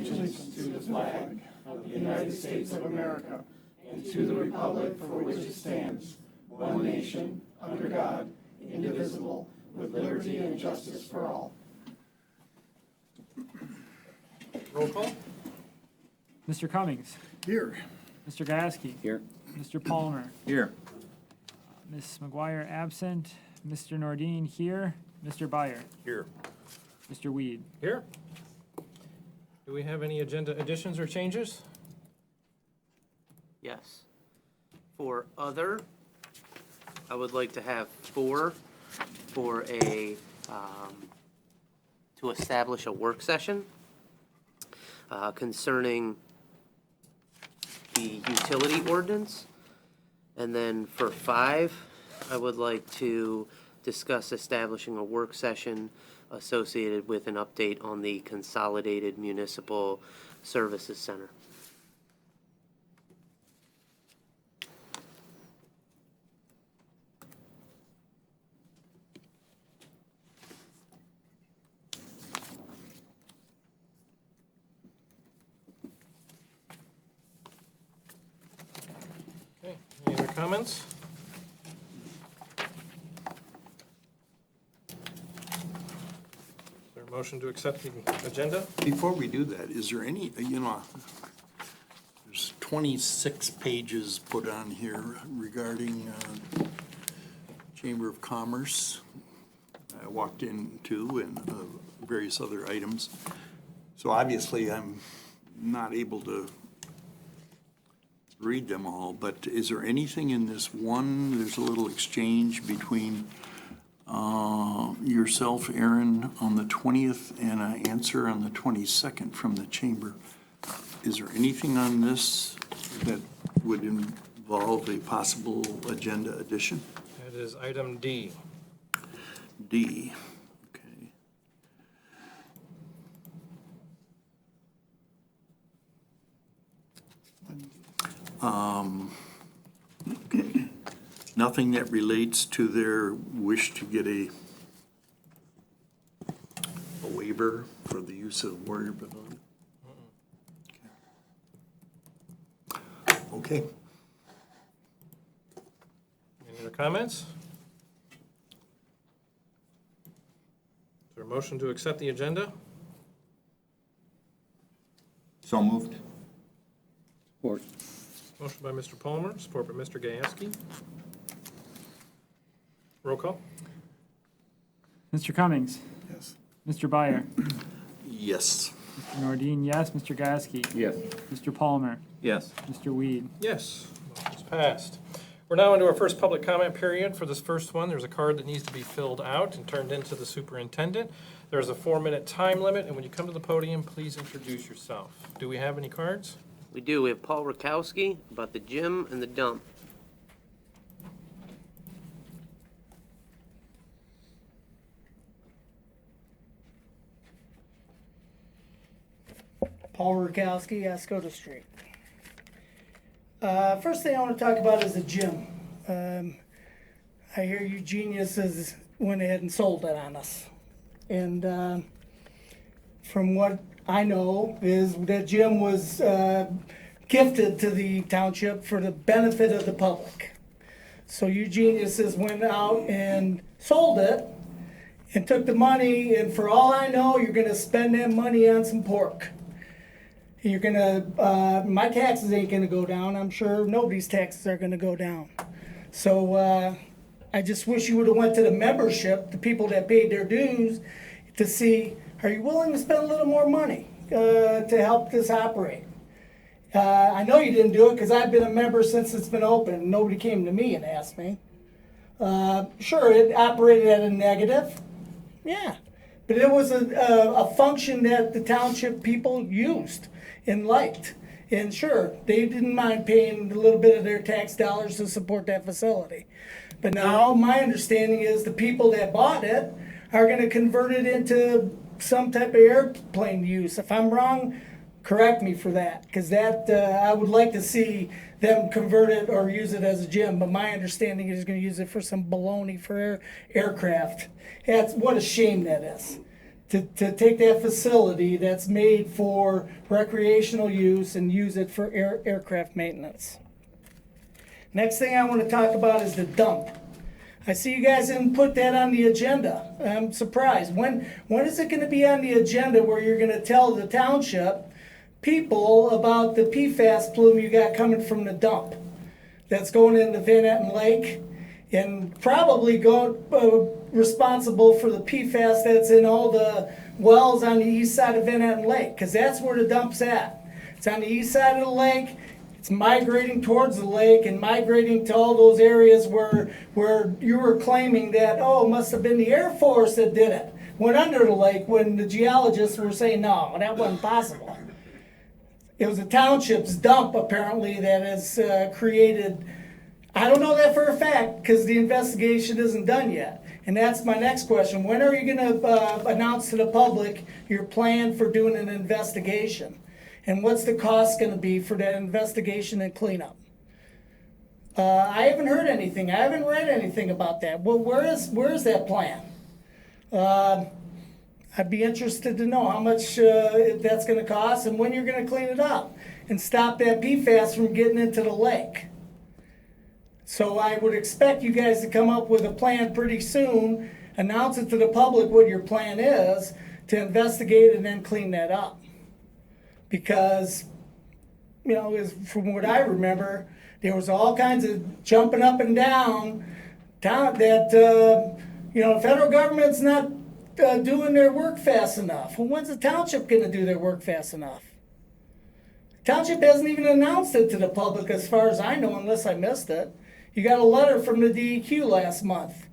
allegiance to the flag of the United States of America and to the republic for which it stands, one nation, under God, indivisible, with liberty and justice for all. Roll call. Mr. Cummings. Here. Mr. Gasky. Here. Mr. Palmer. Here. Ms. McGuire absent. Mr. Nordine here. Mr. Byer. Here. Mr. Weed. Here. Do we have any agenda additions or changes? Yes. For other, I would like to have 4 for to establish a work session concerning the utility ordinance. And then for 5, I would like to discuss establishing a work session associated with an update on the Consolidated Municipal Services Center. Okay, any other comments? Is there a motion to accept the agenda? Before we do that, is there any, there's 26 pages put on here regarding Chamber of Commerce. I walked into and various other items. So obviously I'm not able to read them all, but is there anything in this one, there's a little exchange between yourself, Aaron, on the 20th, and an answer on the 22nd from the chamber. Is there anything on this that would involve a possible agenda addition? That is item D. D, okay. Okay. Nothing that relates to their wish to get a waiver for the use of Warrior Pavilion? Okay. Any other comments? Is there a motion to accept the agenda? So moved. Support. Motion by Mr. Palmer, support by Mr. Gayaski. Roll call. Mr. Cummings. Yes. Mr. Byer. Yes. Mr. Nordine, yes. Mr. Gasky. Yes. Mr. Palmer. Yes. Mr. Weed. Yes, motion's passed. We're now into our first public comment period. For this first one, there's a card that needs to be filled out and turned into the superintendent. There's a 4-minute time limit, and when you come to the podium, please introduce yourself. Do we have any cards? We do. We have Paul Rakowski about the gym and the dump. Paul Rakowski, Oscoda Street. First thing I want to talk about is the gym. I hear you geniuses went ahead and sold it on us. And from what I know is that gym was gifted to the township for the benefit of the public. So you geniuses went out and sold it and took the money, and for all I know, you're going to spend that money on some pork. You're gonna, my taxes ain't gonna go down. I'm sure nobody's taxes are gonna go down. So I just wish you would have went to the membership, the people that paid their dues, to see, are you willing to spend a little more money to help this operate? I know you didn't do it because I've been a member since it's been open. Nobody came to me and asked me. Sure, it operated at a negative. Yeah. But it was a function that the township people used and liked. And sure, they didn't mind paying a little bit of their tax dollars to support that facility. But now my understanding is the people that bought it are going to convert it into some type of airplane use. If I'm wrong, correct me for that, because that I would like to see them convert it or use it as a gym. But my understanding is going to use it for some baloney for aircraft. That's what a shame that is. to take that facility that's made for recreational use and use it for aircraft maintenance. Next thing I want to talk about is the dump. I see you guys didn't put that on the agenda. I'm surprised. When is it going to be on the agenda where you're going to tell the township people about the PFAS plume you got coming from the dump that's going into Van Etten Lake and probably responsible for the PFAS that's in all the wells on the east side of Van Etten Lake, because that's where the dump's at. It's on the east side of the lake. It's migrating towards the lake and migrating to all those areas where you were claiming that, oh, it must have been the Air Force that did it. Went under the lake when the geologists were saying, no, that wasn't possible. It was the township's dump, apparently, that has created, I don't know that for a fact, because the investigation isn't done yet. And that's my next question. When are you going to announce to the public your plan for doing an investigation? And what's the cost going to be for that investigation and cleanup? I haven't heard anything. I haven't read anything about that. Well, where is that plan? I'd be interested to know how much that's going to cost and when you're going to clean it up and stop that PFAS from getting into the lake. So I would expect you guys to come up with a plan pretty soon, announce it to the public what your plan is to investigate and then clean that up. Because, you know, from what I remember, there was all kinds of jumping up and down that, you know, the federal government's not doing their work fast enough. Well, when's the township going to do their work fast enough? Township hasn't even announced it to the public as far as I know, unless I missed it. You got a letter from the DEQ last month,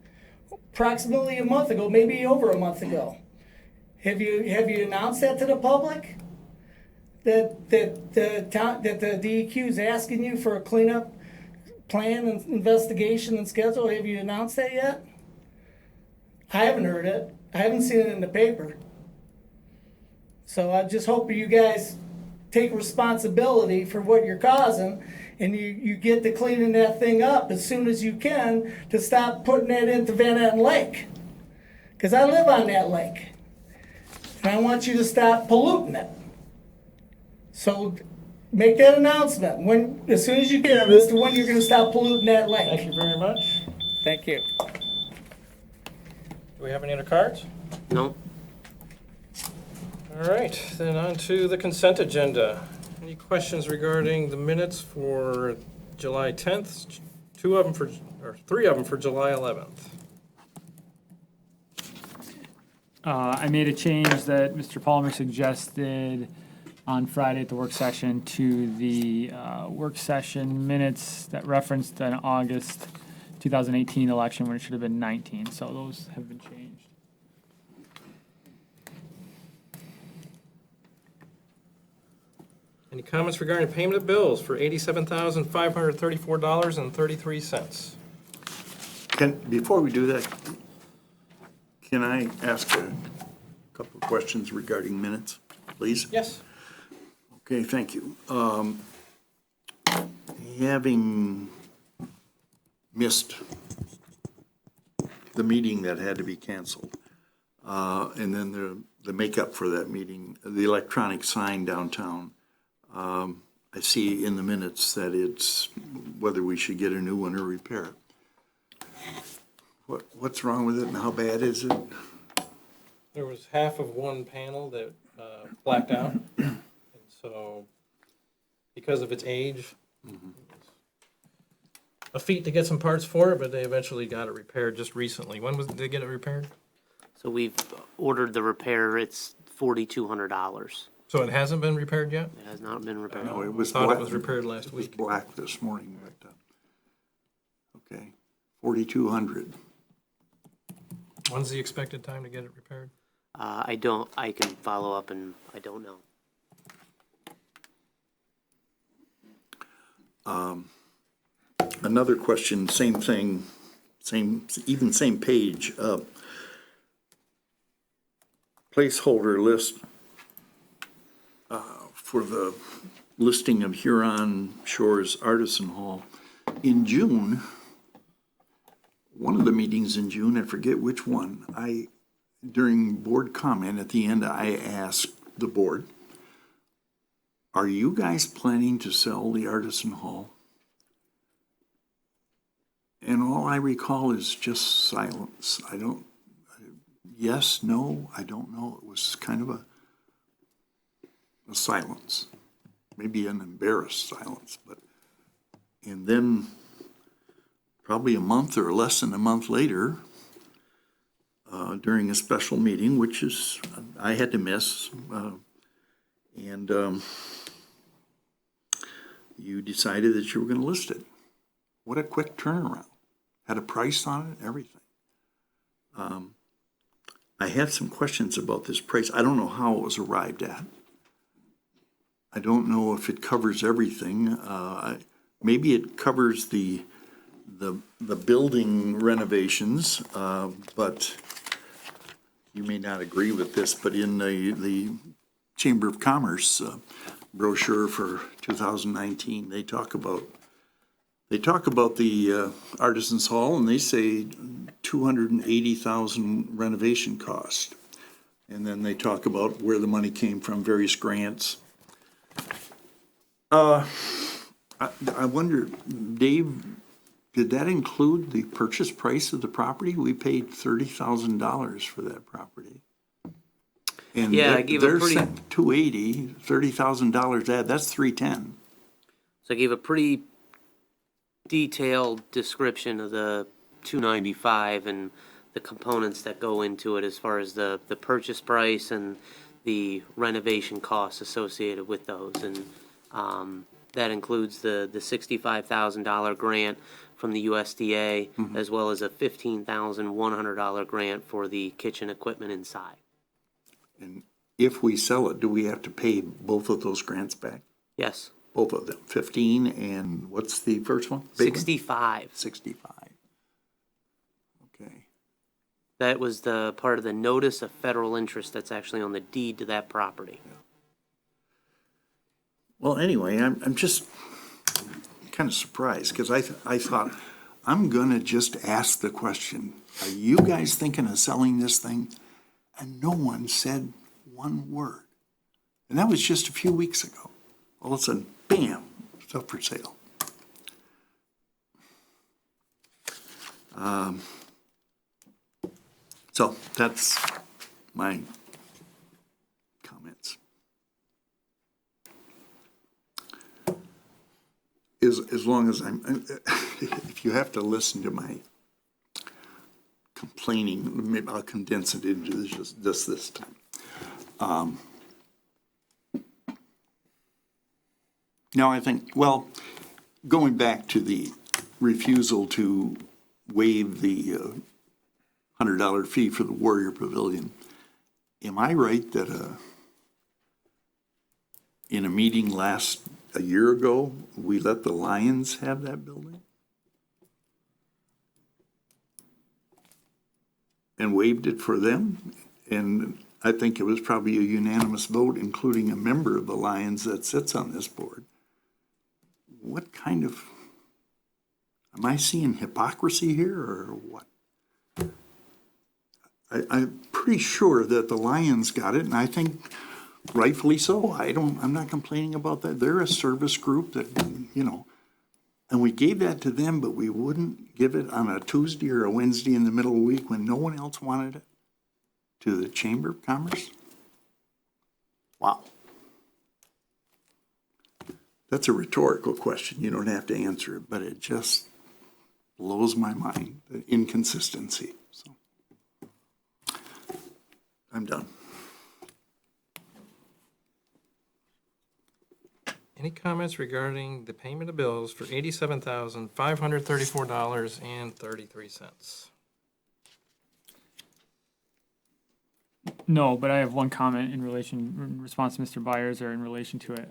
approximately a month ago, maybe over a month ago. Have you announced that to the public? That the DEQ is asking you for a cleanup plan and investigation and schedule? Have you announced that yet? I haven't heard it. I haven't seen it in the paper. So I just hope you guys take responsibility for what you're causing and you get to cleaning that thing up as soon as you can to stop putting that into Van Etten Lake. Because I live on that lake. And I want you to stop polluting it. So make that announcement as soon as you can as to when you're going to stop polluting that lake. Thank you very much. Thank you. Do we have any other cards? No? All right, then on to the consent agenda. Any questions regarding the minutes for July 10th? 3 of them for July 11th. I made a change that Mr. Palmer suggested on Friday at the work session to the work session minutes that referenced an August 2018 election when it should have been 19. So those have been changed. Any comments regarding payment of bills for $87,534.33? Before we do that, can I ask a couple of questions regarding minutes, please? Yes. Okay, thank you. Having missed the meeting that had to be canceled, and then the makeup for that meeting, the electronic sign downtown, I see in the minutes that it's whether we should get a new one or repair it. What's wrong with it and how bad is it? There was half of one panel that blacked out. And so, because of its age, it was a feat to get some parts for it, but they eventually got it repaired just recently. When did they get it repaired? So we've ordered the repair. It's $4,200. So it hasn't been repaired yet? It has not been repaired. No, it was Thought black. it was repaired last It was week. black this morning, but, okay, 4,200. When's the expected time to get it repaired? I can follow up and I don't know. Another question, same thing, same page. Placeholder list for the listing of Huron Shores Artisan Hall. In June, one of the meetings in June, I forget which one, during board comment at the end, I asked the board, are you guys planning to sell the Artisan Hall? And all I recall is just silence. Yes, no, I don't know. It was kind of a silence, maybe an embarrassed silence. And then probably a month or less than a month later, during a special meeting, which is, I had to miss, you decided that you were going to list it. What a quick turnaround. Had a price on it, everything. I had some questions about this price. I don't know how it was arrived at. I don't know if it covers everything. Maybe it covers the building renovations, but you may not agree with this, but in the Chamber of Commerce brochure for 2019, they talk about the Artisans Hall, and they say 280,000 renovation cost. And then they talk about where the money came from, various grants. I wonder, Dave, did that include the purchase price of the property? We paid $30,000 for that property. And Yeah, I gave a pretty- they're set $280, $30,000 add, that's $310. So I gave a pretty detailed description of the 295 and the components that go into it as far as the purchase price and the renovation costs associated with those. And that includes the $65,000 grant from the USDA, as well as a $15,100 grant for the kitchen equipment inside. And if we sell it, do we have to pay both of those grants back? Yes. Both of them, 15, and what's the first one? Big one? 65. 65. Okay. That was the part of the notice of federal interest that's actually on the deed to that property. Well, anyway, I'm just kind of surprised, because I thought, I'm gonna just ask the question, are you guys thinking of selling this thing? And no one said one word. And that was just a few weeks ago. All of a sudden, bam, it's up for sale. So that's my comments. As long as if you have to listen to my complaining, maybe I'll condense it into just this time. Now I think, well, going back to the refusal to waive the $100 fee for the Warrior Pavilion, am I right that in a meeting a year ago, we let the Lions have that building? And waived it for them? And I think it was probably a unanimous vote, including a member of the Lions that sits on this board. What kind of, am I seeing hypocrisy here or what? I'm pretty sure that the Lions got it, and I think rightfully so. I'm not complaining about that. They're a service group that, and we gave that to them, but we wouldn't give it on a Tuesday or a Wednesday in the middle of the week when no one else wanted it to the Chamber of Commerce. Wow. That's a rhetorical question. You don't have to answer it, but it just blows my mind, the inconsistency. So I'm done. Any comments regarding the payment of bills for $87,534.33? No, but I have one comment in response to Mr. Byers, or in relation to it.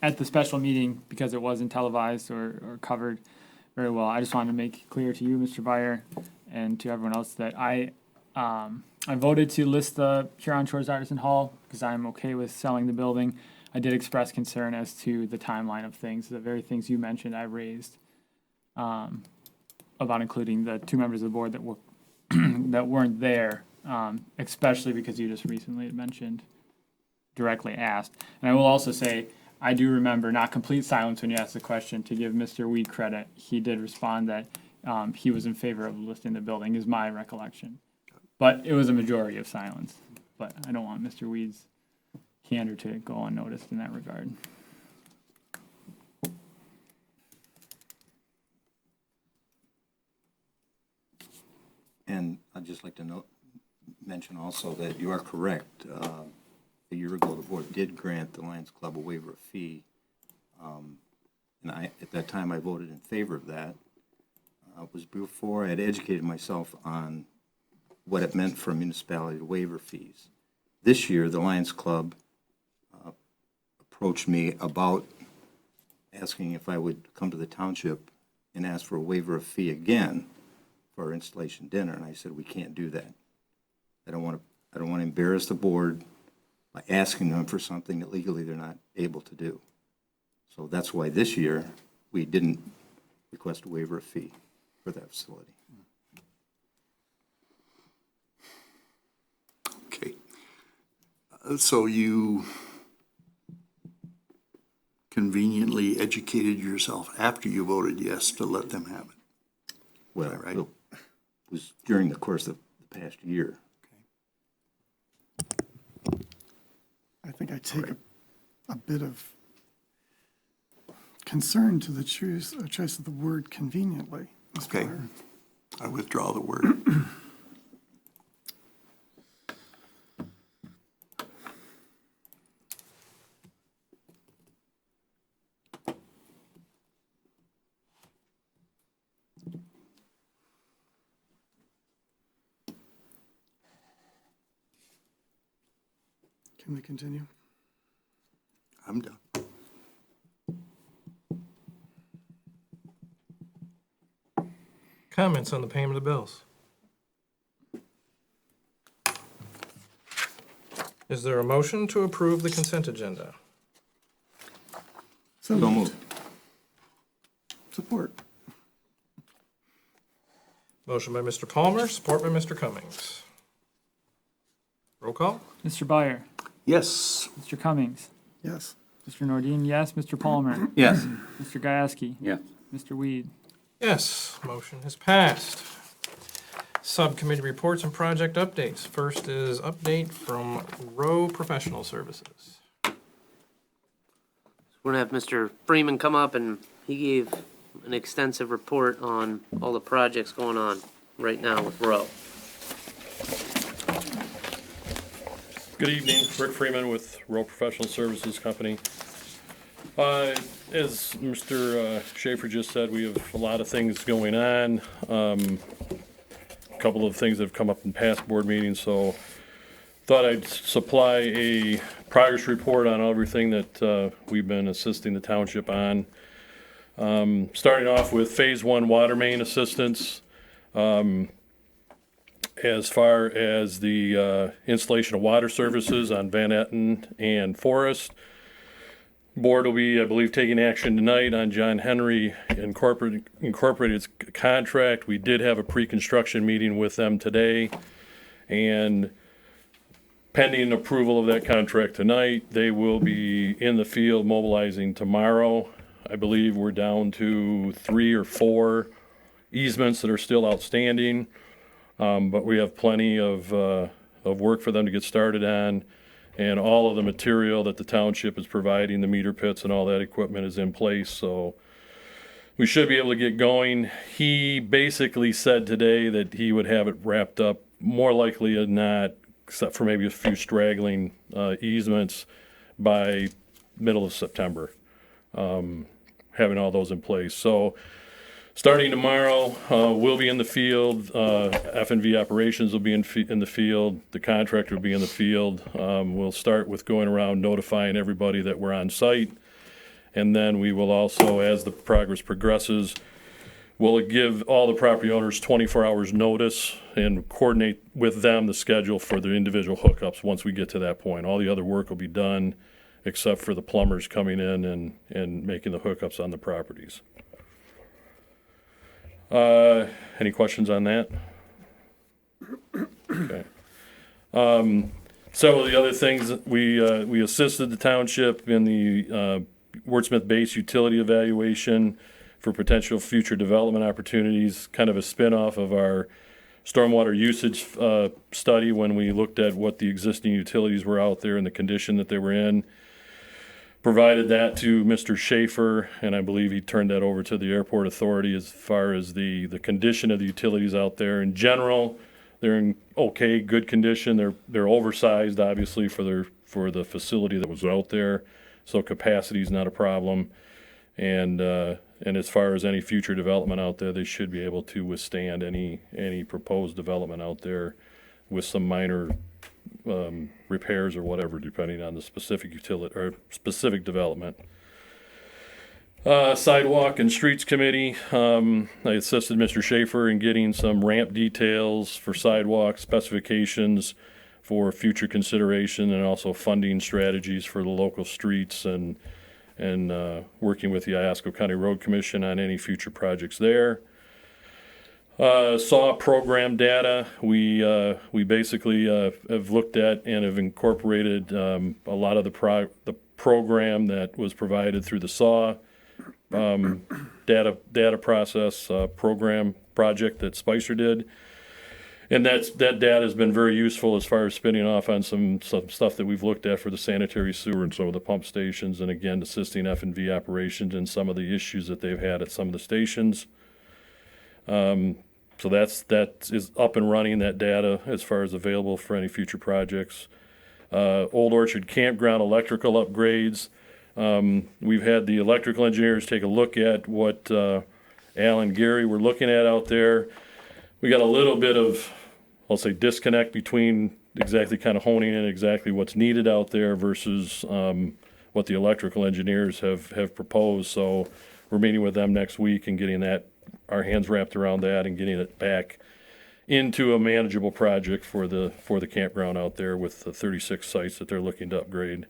At the special meeting, because it wasn't televised or covered very well, I just wanted to make clear to you, Mr. Byer, and to everyone else that I voted to list the Huron Shores Artisan Hall because I'm okay with selling the building. I did express concern as to the timeline of things, the very things you mentioned I raised, about including the two members of the board that were that weren't there especially because you just recently had mentioned, directly asked. And I will also say, I do remember not complete silence when you asked the question. To give Mr. Weed credit, he did respond that he was in favor of listing the building, is my recollection. But it was a majority of silence. But I don't want Mr. Weed's candor to go unnoticed in that regard. And I'd just like to mention also that you are correct. A year ago, the board did grant the Lions Club a waiver of fee. And at that time, I voted in favor of that. It was before I had educated myself on what it meant for a municipality to waiver fees. This year, the Lions Club approached me about asking if I would come to the township and ask for a waiver of fee again for our installation dinner, and I said we can't do that. I don't want to embarrass the board by asking them for something that legally they're not able to do. So that's why this year we didn't request a waiver of fee for that facility. Okay. So you conveniently educated yourself after you voted yes to let them have it. Well, Right. it was during the course of the past year. I think I take a bit of concern to the choice of the word conveniently. Mr. Okay. Mayor. I withdraw the word. Can we continue? I'm done. Comments on the payment of bills? Is there a motion to approve the consent agenda? So So moved. Support. Motion by Mr. Palmer, support by Mr. Cummings. Roll call? Mr. Byer, Yes. Mr. Cummings, Yes. Mr. Nordine, yes. Mr. Palmer, Yes. Mr. Gieske, Yes. Mr. Weed. Yes, motion has passed. Subcommittee reports and project updates. First is update from Rowe Professional Services. We're gonna have Mr. Freeman come up, and he gave an extensive report on all the projects going on right now with Rowe. Good evening, Rick Freeman with Rowe Professional Services Company. As Mr. Schaefer just said, we have a lot of things going on. A couple of things that have come up in past board meetings, so thought I'd supply a progress report on everything that we've been assisting the township on. Starting off with Phase 1 water main assistance. As far as the installation of water services on Van Etten and Forest. Board will be, I believe, taking action tonight on John Henry Incorporated's contract. We did have a pre-construction meeting with them today, and pending approval of that contract tonight, they will be in the field mobilizing tomorrow. I believe we're down to 3 or 4 easements that are still outstanding. But we have plenty of work for them to get started on, and all of the material that the township is providing, the meter pits and all that equipment is in place, so we should be able to get going. He basically said today that he would have it wrapped up, more likely than not, except for maybe a few straggling easements, by middle of September, having all those in place. So starting tomorrow, we'll be in the field. F&V operations will be in the field. The contractor will be in the field. We'll start with going around notifying everybody that we're on site. And then we will also, as the progress progresses, we'll give all the property owners 24 hours notice and coordinate with them the schedule for the individual hookups once we get to that point. All the other work will be done except for the plumbers coming in and making the hookups on the properties. Any questions on that? Okay. Several of the other things, we assisted the township in the Wordsmith Base utility evaluation for potential future development opportunities, kind of a spin-off of our stormwater usage study when we looked at what the existing utilities were out there and the condition that they were in. Provided that to Mr. Schaefer, and I believe he turned that over to the airport authority as far as the condition of the utilities out there. In general, they're in okay, good condition. They're oversized, obviously, for the facility that was out there, so capacity is not a problem. And as far as any future development out there, they should be able to withstand any proposed development out there with some minor repairs or whatever, depending on the specific utility or specific development. Sidewalk and Streets Committee, I assisted Mr. Schaefer in getting some ramp details for sidewalk specifications for future consideration, and also funding strategies for the local streets, and working with the Oscoda County Road Commission on any future projects there. SAW program data, we basically have looked at and have incorporated a lot of the program that was provided through the SAW data process program project that Spicer did. And that data has been very useful as far as spinning off on some stuff that we've looked at for the sanitary sewer and some of the pump stations, and again, assisting F&V operations and some of the issues that they've had at some of the stations. So that is up and running, that data, as far as available for any future projects. Old Orchard Campground electrical upgrades. We've had the electrical engineers take a look at what Al and Gary were looking at out there. We got a little bit of, I'll say, disconnect between exactly kind of honing in exactly what's needed out there versus what the electrical engineers have proposed. So we're meeting with them next week and getting our hands wrapped around that and getting it back into a manageable project for the campground out there with the 36 sites that they're looking to upgrade.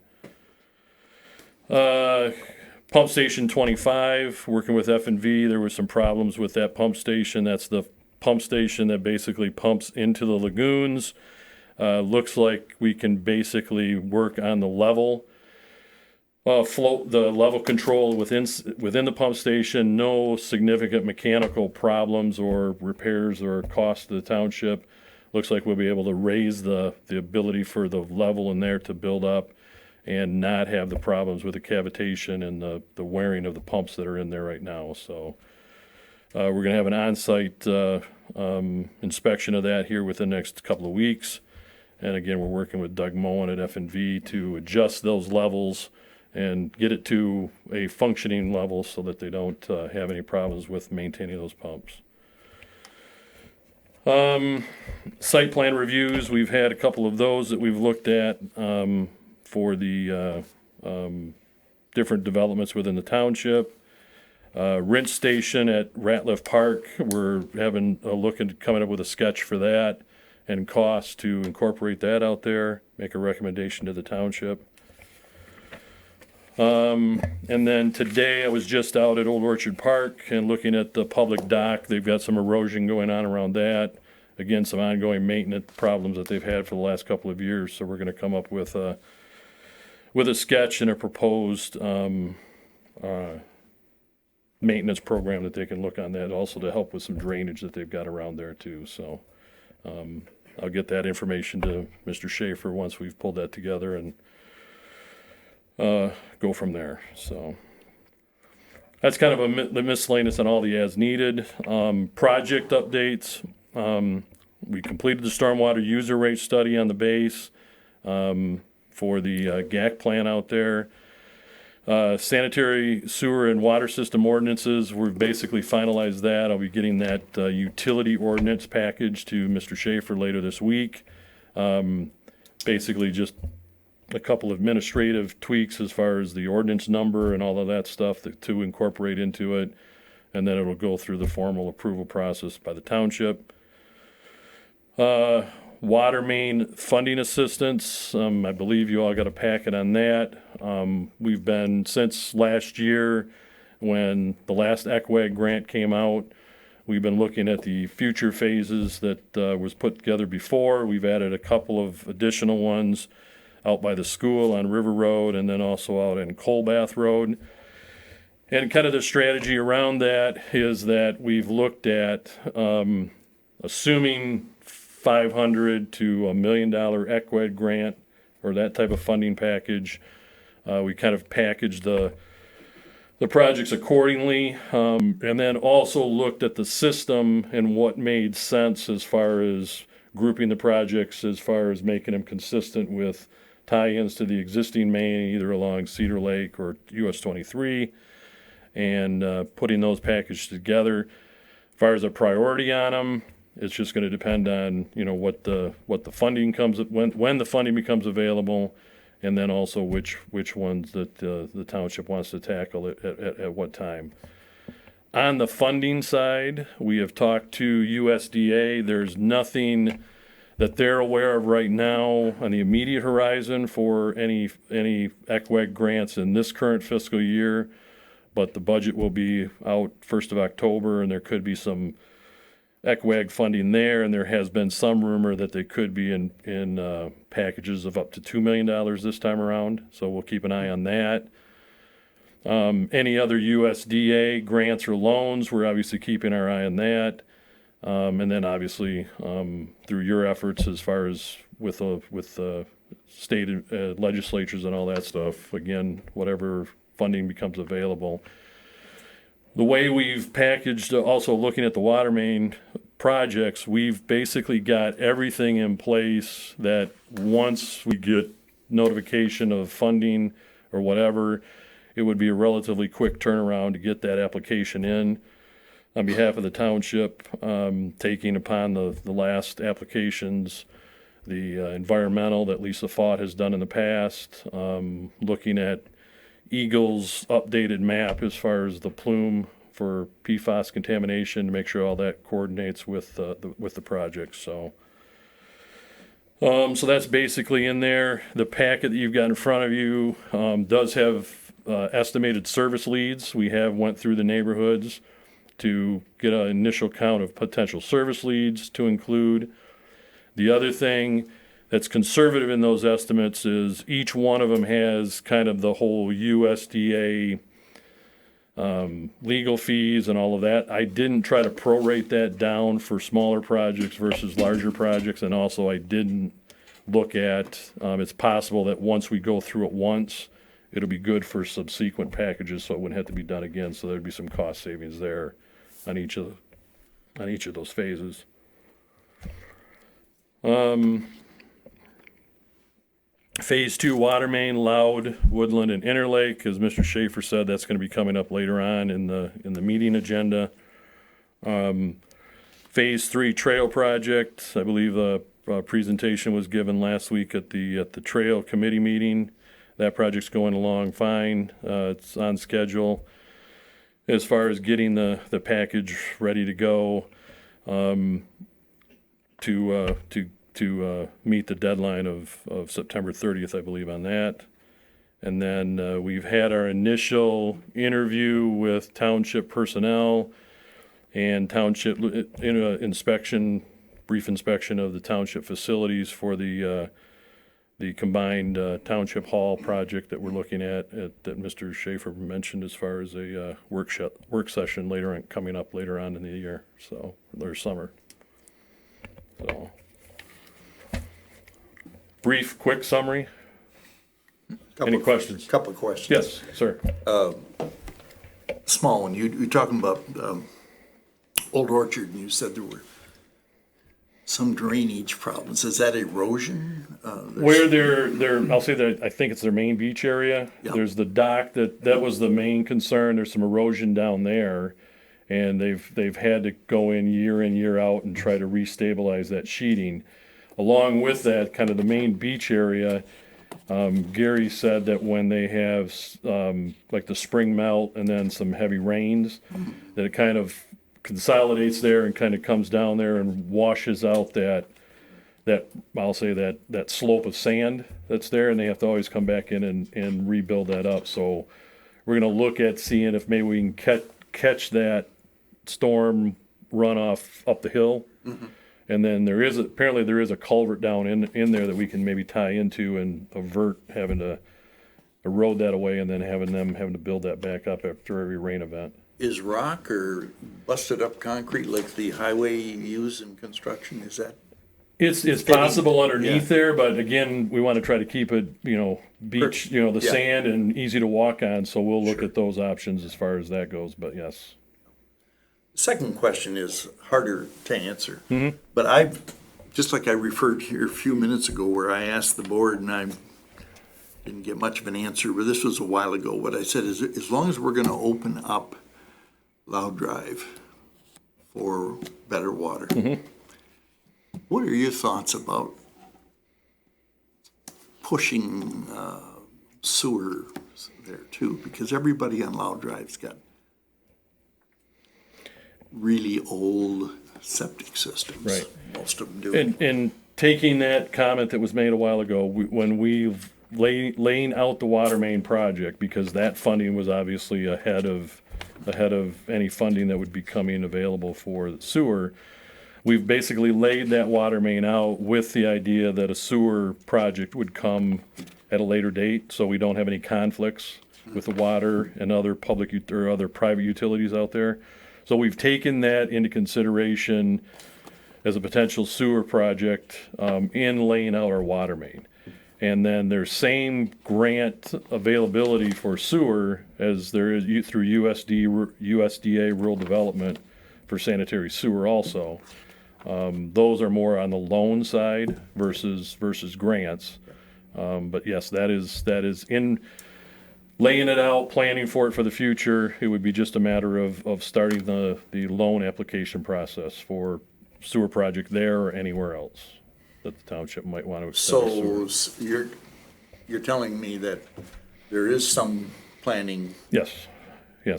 Pump station 25, working with F&V, there were some problems with that pump station. That's the pump station that basically pumps into the lagoons. Looks like we can basically work on the level the level control within the pump station. No significant mechanical problems or repairs or cost to the township. Looks like we'll be able to raise the ability for the level in there to build up and not have the problems with the cavitation and the wearing of the pumps that are in there right now. So we're going to have an on-site inspection of that here within the next couple of weeks. And again, we're working with Doug Moen at F&V to adjust those levels and get it to a functioning level so that they don't have any problems with maintaining those pumps. Site plan reviews, we've had a couple of those that we've looked at for the different developments within the township. Rinse station at Ratliff Park, we're having a look at coming up with a sketch for that and cost to incorporate that out there, make a recommendation to the township. And then today I was just out at Old Orchard Park and looking at the public dock. They've got some erosion going on around that. Again, some ongoing maintenance problems that they've had for the last couple of years. So we're going to come up with a sketch and a proposed maintenance program that they can look on that, also to help with some drainage that they've got around there too. So I'll get that information to Mr. Schaefer once we've pulled that together and go from there. So that's kind of the miscellaneous on all the as needed. Project updates. We completed the stormwater user rate study on the base for the GAC plan out there. Sanitary sewer and water system ordinances, we've basically finalized that. I'll be getting that utility ordinance package to Mr. Schaefer later this week. Basically just a couple of administrative tweaks as far as the ordinance number and all of that stuff to incorporate into it. And then it'll go through the formal approval process by the township. Water main funding assistance, I believe you all got a packet on that. We've been, since last year when the last ECWAG grant came out, We've been looking at the future phases that was put together before. We've added a couple of additional ones out by the school on River Road and then also out in Colbath Road. And kind of the strategy around that is that we've looked at assuming $500 to $1 million ECWED grant or that type of funding package. We kind of packaged the projects accordingly, and then also looked at the system and what made sense as far as grouping the projects, as far as making them consistent with tie-ins to the existing main, either along Cedar Lake or US 23, and putting those packages together. As far as a priority on them, it's just going to depend on what the funding comes when the funding becomes available, and then also which ones that the township wants to tackle at what time. On the funding side, we have talked to USDA. There's nothing that they're aware of right now on the immediate horizon for any ECWEG grants in this current fiscal year, but the budget will be out 1st of October, and there could be some ECWEG funding there, and there has been some rumor that they could be in packages of up to $2 million this time around, so we'll keep an eye on that. Any other USDA grants or loans, we're obviously keeping our eye on that. And then obviously through your efforts as far as with state legislatures and all that stuff, again, whatever funding becomes available. The way we've packaged, also looking at the water main projects, we've basically got everything in place that once we get notification of funding or whatever, it would be a relatively quick turnaround to get that application in. On behalf of the township, taking upon the last applications, the environmental that Lisa Fott has done in the past, looking at Eagle's updated map as far as the plume for PFAS contamination to make sure all that coordinates with the project. So that's basically in there. The packet that you've got in front of you does have estimated service leads. We have went through the neighborhoods to get an initial count of potential service leads to include. The other thing that's conservative in those estimates is each one of them has kind of the whole USDA legal fees and all of that. I didn't try to prorate that down for smaller projects versus larger projects, and also I didn't look at, it's possible that once we go through it once, it'll be good for subsequent packages, so it wouldn't have to be done again, so there'd be some cost savings there on each of those phases. Phase 2 water main, Loud, Woodland, and Interlake, as Mr. Schaefer said, that's going to be coming up later on in the meeting agenda. Phase 3 trail project, I believe a presentation was given last week at the trail committee meeting. That project's going along fine. It's on schedule as far as getting the package ready to go to meet the deadline of September 30th, I believe, on that. And then we've had our initial interview with township personnel and township inspection, brief inspection of the township facilities for the combined township hall project that we're looking at that Mr. Schaefer mentioned as far as a work session coming up later on in the year, so or summer. So, brief, quick summary. Any questions? Couple of questions. Yes, sir. Small one. You're talking about Old Orchard, and you said there were some drainage problems. Is that erosion? Where they're, I'll say that I think it's their main beach area. Yeah. There's the dock that was the main concern. There's some erosion down there, and they've had to go in year out and try to restabilize that sheeting. Along with that, kind of the main beach area, Gary said that when they have like the spring melt and then some heavy rains, that it kind of consolidates there and kind of comes down there and washes out that I'll say that slope of sand that's there, and they have to always come back in and rebuild that up. So we're going to look at seeing if maybe we can catch that storm runoff up the hill. And then apparently there is a culvert down in there that we can maybe tie into and avert having to erode that away and then having to build that back up after every rain event. Is rock or busted up concrete like the highway you use in construction, is that? It's possible underneath Yeah. there, but again, we want to try to keep it, beach, the Yeah. sand and easy to walk on, so we'll look Sure. at those options as far as that goes, but yes. Second question is harder to answer. But just like I referred here a few minutes ago where I asked the board and I didn't get much of an answer, but this was a while ago. What I said is, as long as we're gonna open up Loud Drive for better water, what are your thoughts about pushing sewer there too? Because everybody on Loud Drive's got really old septic systems. Right. Most of them do. And taking that comment that was made a while ago, when we've laying out the water main project, because that funding was obviously ahead of any funding that would be coming available for the sewer, we've basically laid that water main out with the idea that a sewer project would come at a later date, so we don't have any conflicts with the water and other or other private utilities out there. So we've taken that into consideration as a potential sewer project in laying out our water main. And then there's same grant availability for sewer as there is through USDA rural development for sanitary sewer also. Those are more on the loan side versus grants. But yes, that is in laying it out, planning for it for the future. It would be just a matter of starting the loan application process for sewer project there or anywhere else that the township might want to extend the sewer. So you're telling me that there is some planning. Yes.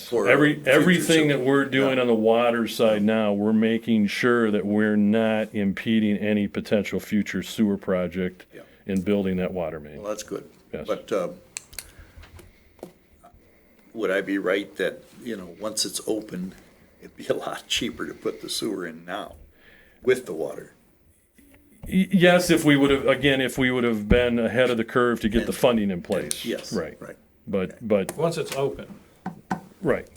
For Everything future that we're doing on the water side now, we're making sure that we're not impeding any potential future sewer project Yeah. in building that water main. Well, that's good. Yes. But would I be right that, once it's open, it'd be a lot cheaper to put the sewer in now with the water? Yes, if we would have been ahead of the curve to get the funding in place. Yes. Right. Right. But, Once it's open, right.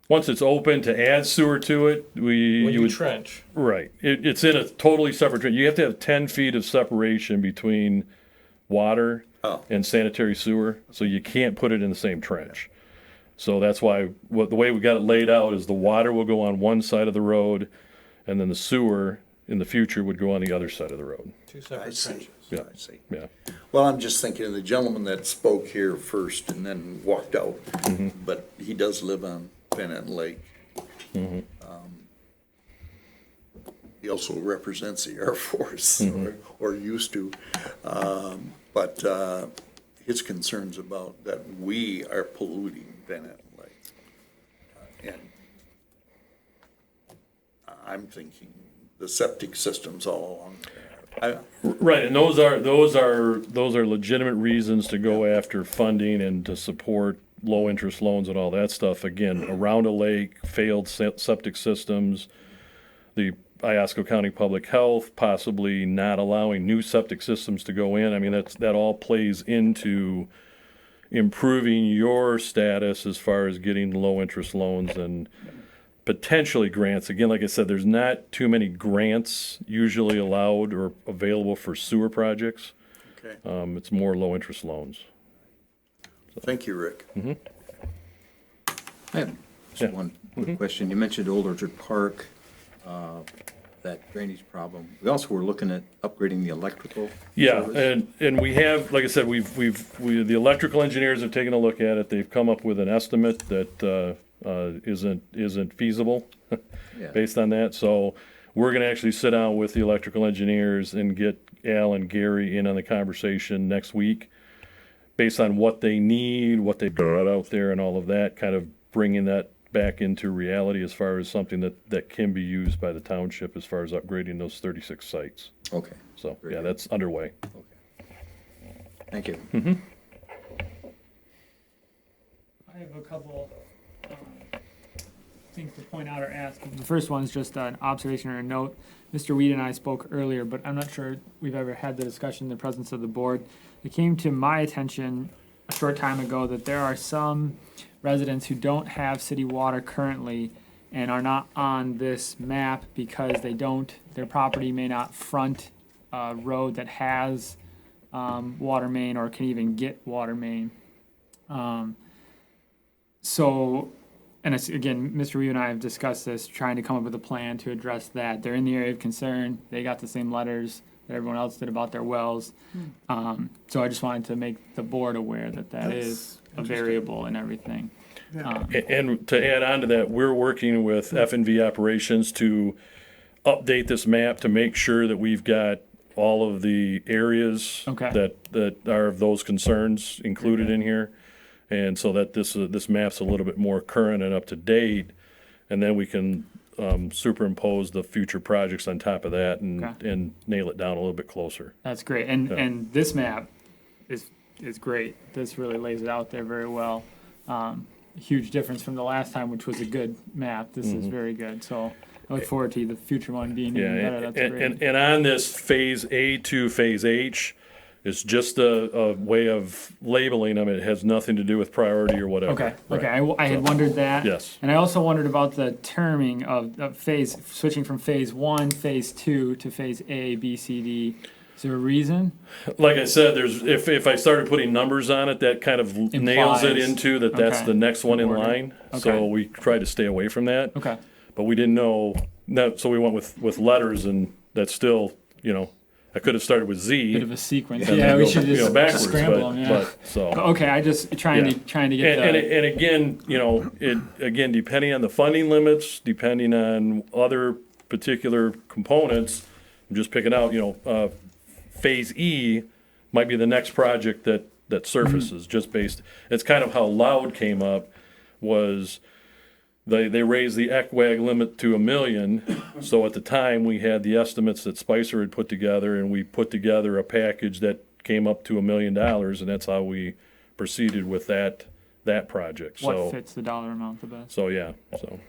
Once it's open to add sewer to it, when you you would. trench, Right. It's in a totally separate trench. You have to have 10 feet of separation between water Oh. and sanitary sewer, so you can't put it in the same trench. So that's why the way we got it laid out is the water will go on one side of the road, and then the sewer in the future would go on the other side of the road. two I separate see. trenches. Yeah. I see. Yeah. Well, I'm just thinking of the gentleman that spoke here first and then walked out, but he does live on Van Etten Lake. He also represents the Air Force, or used to. But his concerns about that we are polluting Van Etten Lake. And I'm thinking the septic systems all along there. Right, and those are legitimate reasons to go after funding and to support low interest loans and all that stuff. Again, around a lake, failed septic systems, the Iosco County Public Health possibly not allowing new septic systems to go in. I mean, that all plays into improving your status as far as getting low interest loans and potentially grants. Again, like I said, there's not too many grants usually allowed or available for sewer projects. Okay, It's more low interest loans. thank you, Rick. I have just one quick question. You mentioned Old Orchard Park, that drainage problem. We also were looking at upgrading the electrical Yeah, service. and we have, like I said, the electrical engineers have taken a look at it. They've come up with an estimate that isn't feasible Yeah. based on that. So we're gonna actually sit down with the electrical engineers and get Al and Gary in on the conversation next week, based on what they need, what they got out there and all of that, kind of bringing that back into reality as far as something that can be used by the township as far as upgrading those 36 sites. Okay, So, Very yeah, good. that's underway. thank you. I have a couple things to point out or ask. The first one is just an observation or a note. Mr. Weed and I spoke earlier, but I'm not sure we've ever had the discussion in the presence of the board. It came to my attention a short time ago that there are some residents who don't have city water currently and are not on this map because their property may not front a road that has water main or can even get water main. And it's, again, Mr. Ryu and I have discussed this, trying to come up with a plan to address that. They're in the area of concern. They got the same letters that everyone else did about their wells. So I just wanted to make the board aware that that is a variable and everything. And to add on to that, we're working with F&V operations to update this map to make sure that we've got all of the areas Okay. that are of those concerns included in here. And so that this map's a little bit more current and up to date, and then we can superimpose the future projects on top of that and nail it down a little bit closer. That's great. And this map is great. This really lays it out there very well. Huge difference from the last time, which was a good map. This is very good. So I look forward to the future one being even better. That's great. And on this phase A to phase H, it's just a way of labeling them. It has nothing to do with priority or whatever. Okay. Right. Okay. I had wondered that. Yes. And I also wondered about the terming of phase, switching from phase 1, phase 2 to phase A, B, C, D. Is there a reason? Like I said, if I started putting numbers on it, that kind of nails it into that's Okay. the next one in Order. line. Okay. So we tried to stay away from that. Okay. But we didn't know, so we went with letters, and that's still, I could have started with Z. Bit of a sequence. and Yeah, then we go, should just backwards, scramble them. Yeah. but so. Okay, I just trying Yeah. to get And again, again, depending on the funding limits, depending on other particular components, I'm just picking out, phase E might be the next project that surfaces, just based, it's kind of how Loud came up, was they raised the ECWAG limit to $1 million. So at the time, we had the estimates that Spicer had put together, and we put together a package that came up to $1 million, and that's how we proceeded with that project. what So, fits the dollar amount the best. so yeah, so.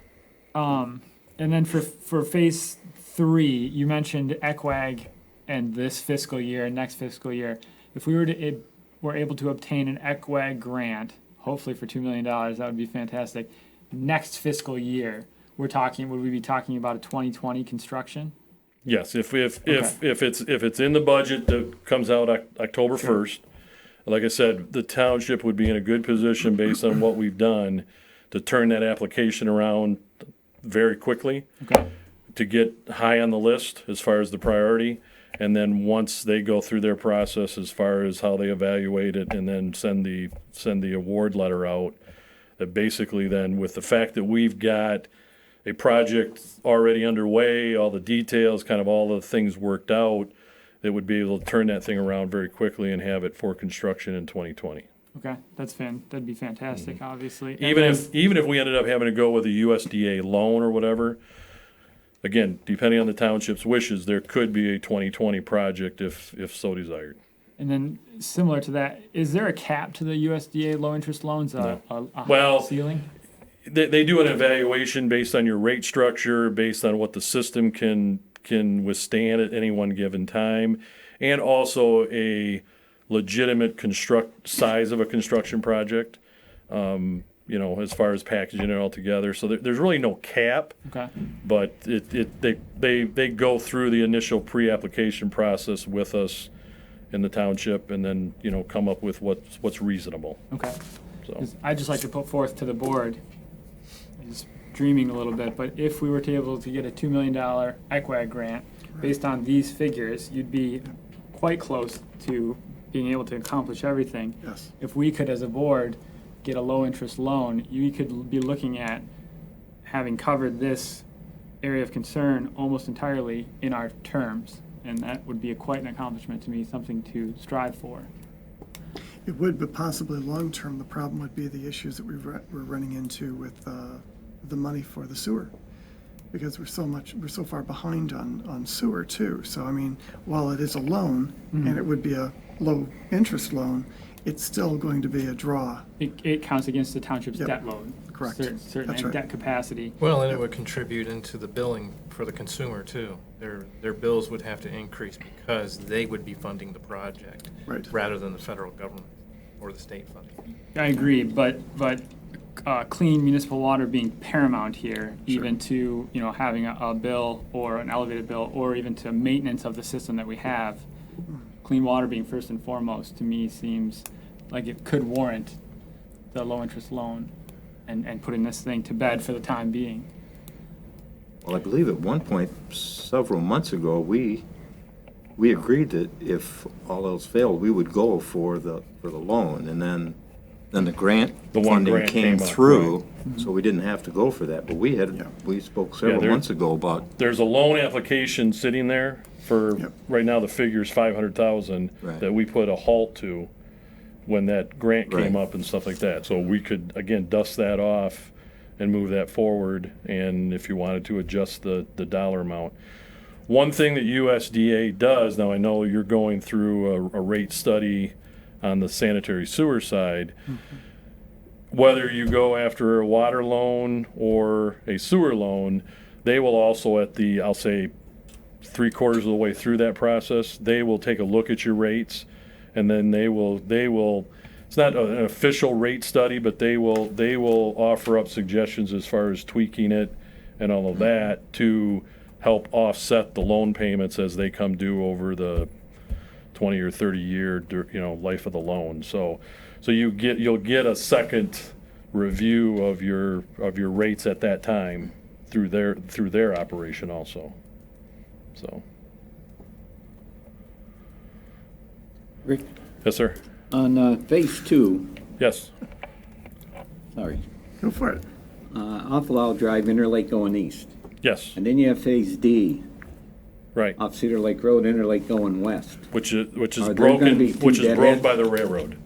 And then for phase 3, you mentioned ECWAG and this fiscal year and next fiscal year. If we were able to obtain an ECWAG grant, hopefully for $2 million, that would be fantastic. Next fiscal year, would we be talking about a 2020 construction? Yes, if it's in the budget that comes out October 1st, like I said, the township would be in a good position based on what we've done to turn that application around very quickly, Okay. to get high on the list as far as the priority. And then once they go through their process as far as how they evaluate it and then send the award letter out, that basically then, with the fact that we've got a project already underway, all the details, kind of all the things worked out, that would be able to turn that thing around very quickly and have it for construction in 2020. Okay, that'd be fantastic, obviously. Even if we ended up having to go with a USDA loan or whatever, again, depending on the township's wishes, there could be a 2020 project if so desired. And then similar to that, is there a cap to the USDA low interest loans? No. A Well, ceiling? They do an evaluation based on your rate structure, based on what the system can withstand at any one given time, and also a legitimate size of a construction project, as far as packaging it all together. So there's really no cap, Okay. but they go through the initial pre-application process with us in the township, and then come up with what's reasonable. Okay. So 'Cause I'd just like to put forth to the board, just dreaming a little bit, but if we were to able to get a $2 million ECWAG grant, based on these figures, you'd be quite close to being able to accomplish everything. Yes. If we could, as a board, get a low-interest loan, you could be looking at having covered this area of concern almost entirely in our terms, and that would be quite an accomplishment to me, something to strive for. It would, but possibly long-term, the problem would be the issues that we're running into with the money for the sewer. Because we're so far behind on sewer too. So, I mean, while it is a loan, and it would be a low-interest loan, it's still going to be a draw. It counts against the township's Yep. debt load. Correct. certain That's right. debt capacity. Well, and it would contribute into the billing for the consumer too. Their bills would have to increase because they would be funding the project. Right. Rather than the federal government or the state funding. I agree, but clean municipal water being paramount here, even to, having a bill or an elevated bill, or even to maintenance of the system that we have, clean water being first and foremost, to me seems like it could warrant the low-interest loan and putting this thing to bed for the time being. Well, I believe at one point, several months ago, we agreed that if all else failed, we would go for the loan, and then the grant The one funding grant came came up, through, so we didn't have to go for that. But we spoke several there- months ago about, There's a loan application sitting there for, Yep. right now, the figure's 500,000 Right. that we put a halt to when that grant came Right. up and stuff like that. So we could, again, dust that off and move that forward, and if you wanted to adjust the dollar amount. One thing that USDA does, now I know you're going through a rate study on the sanitary sewer side, whether you go after a water loan or a sewer loan, they will also I'll say, 3/4 of the way through that process, they will take a look at your rates, and then they will, it's not an official rate study, but they will offer up suggestions as far as tweaking it and all of that to help offset the loan payments as they come due over the 20 or 30 year, life of the loan. So you'll get a second review of your rates at that time through their operation also. So, Rick, yes, sir. on phase two, Yes. sorry, Go for it. off Lowell Drive, Interlake going east. Yes. And then you have phase D, Right. off Cedar Lake Road, Interlake going west. Which is Are there broken, gonna be two which is broke deadheads? by the railroad.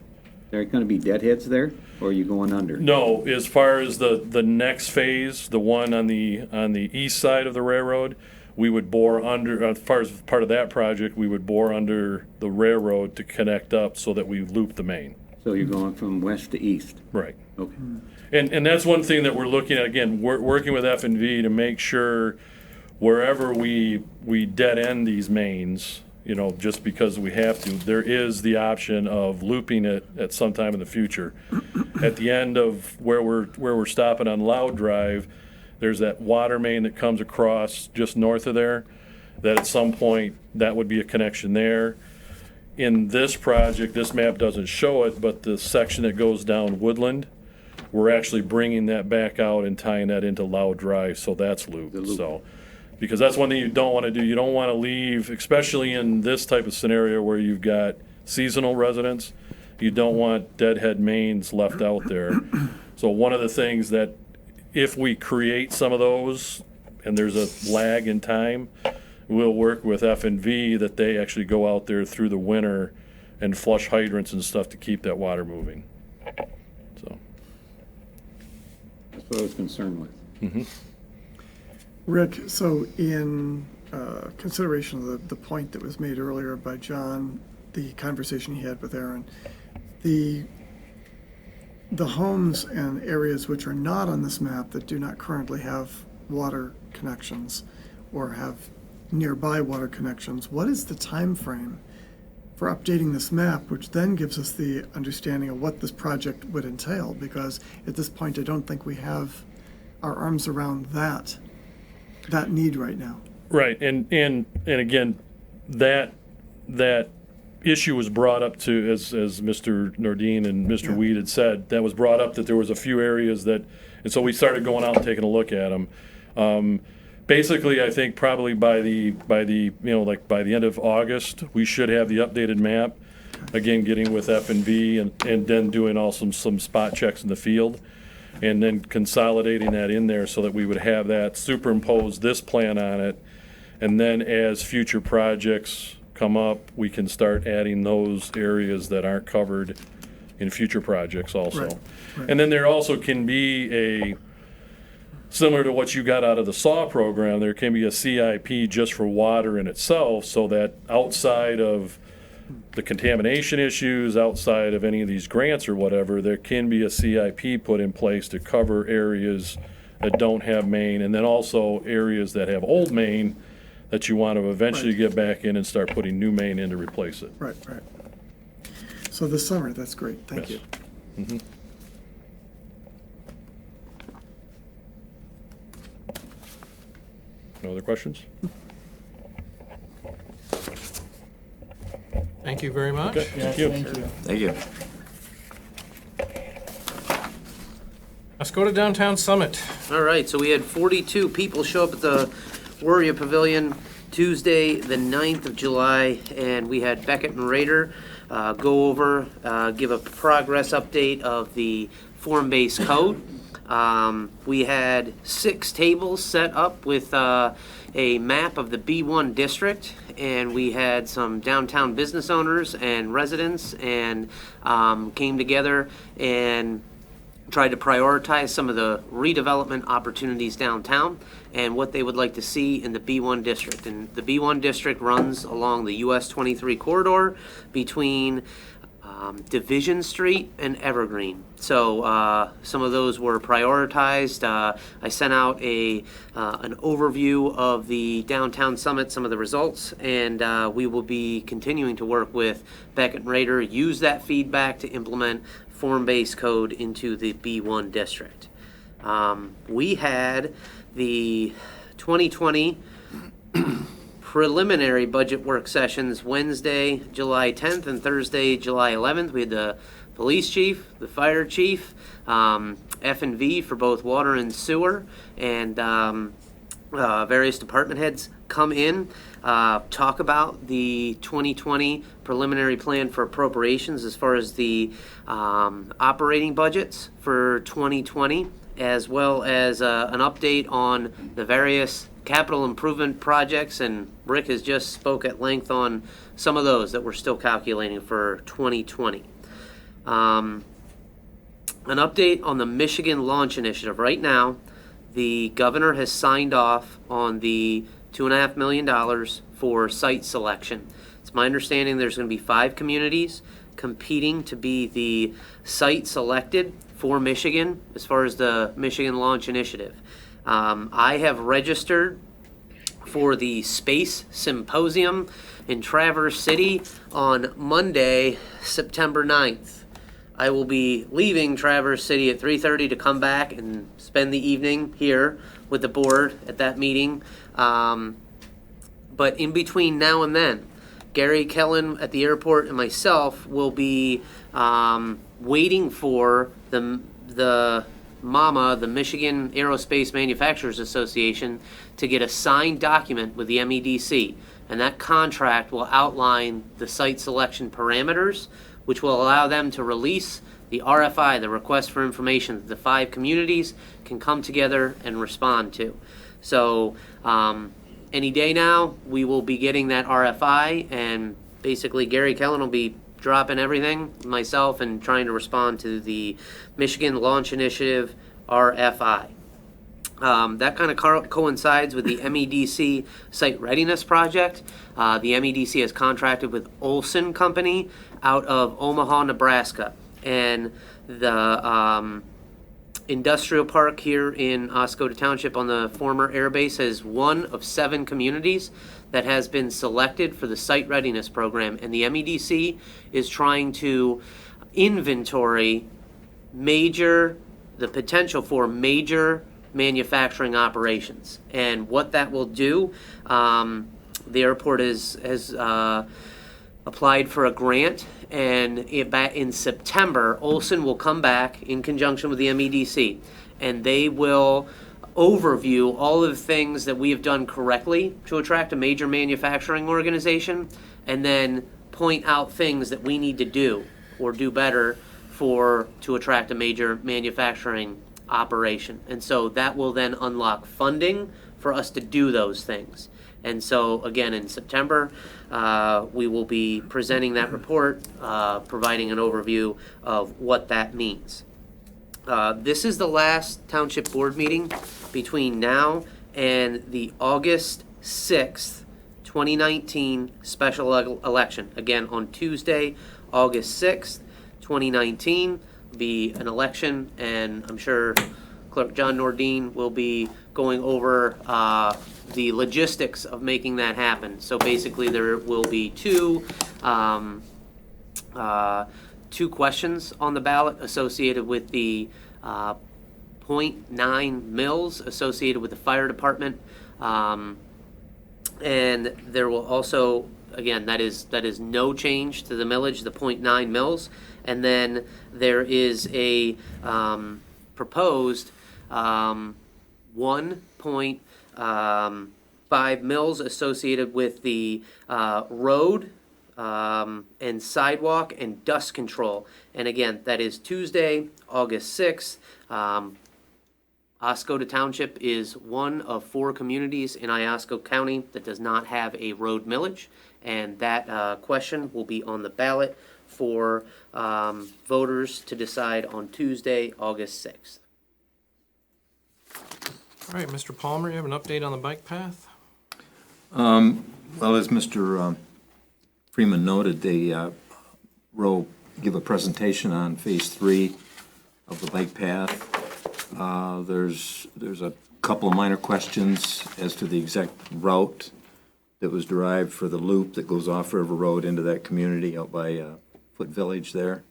There gonna be deadheads there, or are you going under? No, as far as the next phase, the one on the east side of the railroad, we would bore under, as far as part of that project, we would bore under the railroad to connect up so that we loop the main. So you're going from west to east? Right. Okay. And that's one thing that we're looking at, again, we're working with F&V to make sure wherever we dead end these mains, just because we have to, there is the option of looping it at some time in the future. At the end of where we're stopping on Loud Drive, there's that water main that comes across just north of there, that at some point, that would be a connection there. In this project, this map doesn't show it, but the section that goes down Woodland, we're actually bringing that back out and tying that into Loud Drive, so that's looped, so. Because that's one thing you don't want to do. You don't want to leave, especially in this type of scenario where you've got seasonal residents, you don't want deadhead mains left out there. So one of the things that, if we create some of those, and there's a lag in time, we'll work with F&V that they actually go out there through the winter and flush hydrants and stuff to keep that water moving. So, That's what I was concerned with. Rick, so in consideration of the point that was made earlier by John, the conversation he had with Aaron, the homes and areas which are not on this map that do not currently have water connections or have nearby water connections, what is the time frame for updating this map, which then gives us the understanding of what this project would entail? Because at this point, I don't think we have our arms around that need right now. right, and again, that issue was brought up to, as Mr. Nordine and Mr. Weed had said, that was brought up that there was a few areas that, and so we started going out and taking a look at them. Basically, I think probably by the end of August, we should have the updated map. Again, getting with F&V and then doing also some spot checks in the field, and then consolidating that in there so that we would have that, superimpose this plan on it, and then as future projects come up, we can start adding those areas that aren't covered in future projects also. Right, right. And then there also can be similar to what you got out of the SAW program, there can be a CIP just for water in itself, so that outside of the contamination issues outside of any of these grants or whatever, there can be a CIP put in place to cover areas that don't have main, and then also areas that have old main that you want to eventually Right. get back in and start putting new main in to replace it. Right, right. So this summer, that's great, thank Yes. you. No other questions? Thank you very much. Okay, thank you. Thank you. Thank you. Let's go to Downtown Summit. All right, so we had 42 people show up at the Warrior Pavilion Tuesday, the 9th of July, and we had Beckett and Rader go over, give a progress update of the form-based code. We had 6 tables set up with a map of the B1 district, and we had some downtown business owners and residents, and came together and tried to prioritize some of the redevelopment opportunities downtown and what they would like to see in the B1 district. And the B1 district runs along the US 23 corridor between Division Street and Evergreen. So some of those were prioritized. I sent out an overview of the Downtown Summit, some of the results, and we will be continuing to work with Beckett and Rader, use that feedback to implement form-based code into the B1 district. We had the 2020 preliminary budget work sessions Wednesday, July 10th, and Thursday, July 11th. We had the police chief, the fire chief, F&V for both water and sewer, and various department heads come in, talk about the 2020 preliminary plan for appropriations as far as the operating budgets for 2020, as well as an update on the various capital improvement projects, and Rick has just spoke at length on some of those that we're still calculating for 2020. An update on the Michigan Launch Initiative. Right now, the governor has signed off on the $2.5 million for site selection. It's my understanding there's going to be 5 communities competing to be the site selected for Michigan as far as the Michigan Launch Initiative. I have registered for the Space Symposium in Traverse City on Monday, September 9th. I will be leaving Traverse City at 3:30 to come back and spend the evening here with the board at that meeting. But in between now and then, Gary Kellen at the airport and myself will be waiting for the MAMA, the Michigan Aerospace Manufacturers Association, to get a signed document with the MEDC. And that contract will outline the site selection parameters, which will allow them to release the RFI, the request for information that the 5 communities can come together and respond to. So any day now, we will be getting that RFI, and basically Gary Kellen will be dropping everything, myself, and trying to respond to the Michigan Launch Initiative RFI. That kind of coincides with the MEDC Site Readiness Project. The MEDC has contracted with Olson Company out of Omaha, Nebraska. And the industrial park here in Oscoda Township on the former air base is one of 7 communities that has been selected for the site readiness program, and the MEDC is trying to inventory the potential for major manufacturing operations. And what that will do, the airport has applied for a grant, and in September, Olson will come back in conjunction with the MEDC, and they will overview all of the things that we have done correctly to attract a major manufacturing organization, and then point out things that we need to do or do better to attract a major manufacturing operation. And so that will then unlock funding for us to do those things. And so again, in September, we will be presenting that report, providing an overview of what that means. This is the last township board meeting between now and the August 6th, 2019 special election. Again, on Tuesday, August 6th, 2019, be an election, and I'm sure Clerk John Nordine will be going over the logistics of making that happen. So basically, there will be two questions on the ballot associated with the .9 mils associated with the fire department. And there will also, again, that is no change to the millage, the .9 mils. And then there is a proposed 1.5 mils associated with the road and sidewalk and dust control. And again, that is Tuesday, August 6th. Oscoda Township is one of 4 communities in Iosco County that does not have a road millage, and that question will be on the ballot for voters to decide on Tuesday, August 6th. All right, Mr. Palmer, you have an update on the bike path? Well, as Mr. Freeman noted, they will give a presentation on Phase 3 of the bike path. There's a couple of minor questions as to the exact route that was derived for the loop that goes off River Road into that community out by Foot Village there.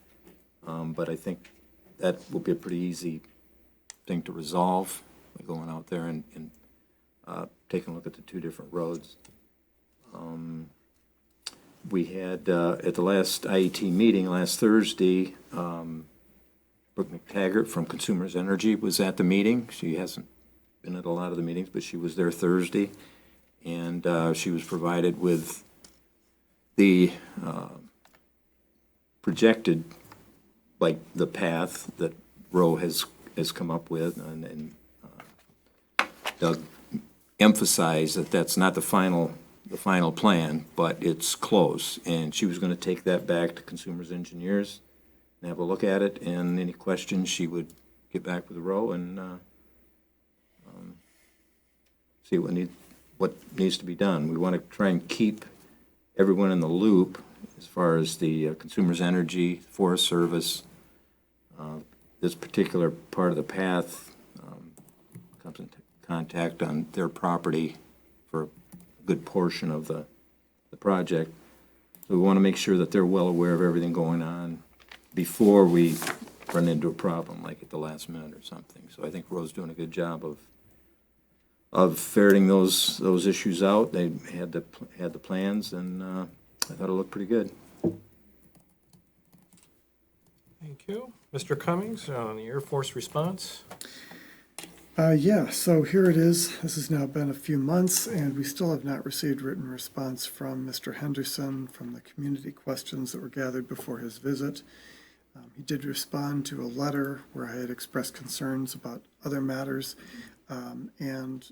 But I think that will be a pretty easy thing to resolve, going out there and taking a look at the 2 different roads. We had, at the last IET meeting last Thursday, Brooke McTaggart from Consumers Energy was at the meeting. She hasn't been at a lot of the meetings, but she was there Thursday. And she was provided with the projected, like, the path that Roe has come up with. And Doug emphasized that that's not the final plan, but it's close. And she was going to take that back to Consumers Engineers and have a look at it, and any questions she would get back with Roe and see what needs to be done. We want to try and keep everyone in the loop as far as the Consumers Energy, Forest Service. This particular part of the path comes into contact on their property for a good portion of the project. So we want to make sure that they're well aware of everything going on before we run into a problem, like at the last minute or something. So I think Roe's doing a good job of ferreting those issues out. They had the plans, and I thought it looked pretty good. Thank you. Mr. Cummings, on the Air Force response? Yeah, so here it is. This has now been a few months, and we still have not received written response from Mr. Henderson from the community questions that were gathered before his visit. He did respond to a letter where I had expressed concerns about other matters, and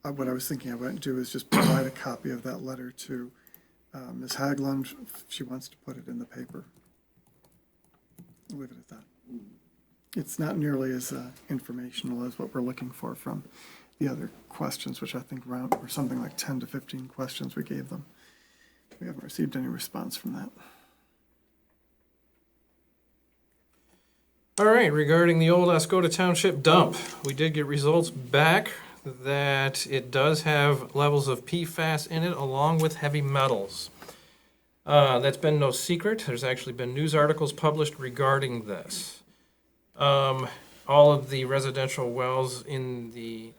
what I was thinking I might do is just provide a copy of that letter to Ms. Haglund if she wants to put it in the paper. I'll leave it at that. It's not nearly as informational as what we're looking for from the other questions, which I think were something like 10 to 15 questions we gave them. We haven't received any response from that. All right, regarding the old Oscoda Township dump, we did get results back that it does have levels of PFAS in it along with heavy metals. That's been no secret. There's actually been news articles published regarding this. All of the residential wells in the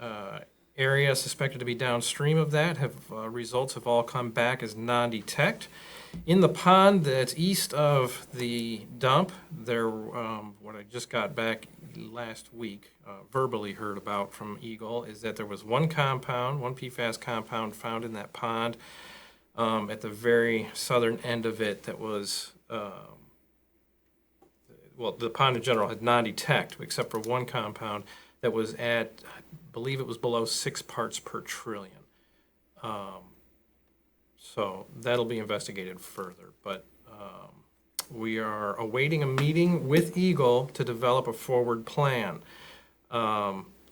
area suspected to be downstream of that results have all come back as non-detect. In the pond that's east of the dump, there, what I just got back last week, verbally heard about from Eagle, is that there was one PFAS compound found in that pond at the very southern end of it that was, well, the pond in general had non-detect, except for one compound that was at, I believe it was below 6 parts per trillion. So that'll be investigated further, but we are awaiting a meeting with Eagle to develop a forward plan.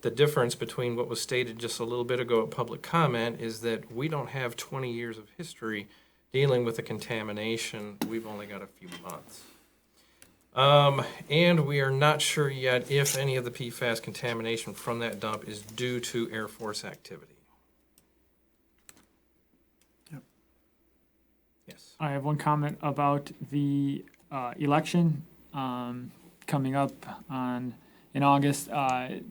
the difference between what was stated just a little bit ago at public comment is that we don't have 20 years of history dealing with the contamination. We've only got a few months. And we are not sure yet if any of the PFAS contamination from that dump is due to Air Force activity. Yep. Yes. I have one comment about the election coming up in August. I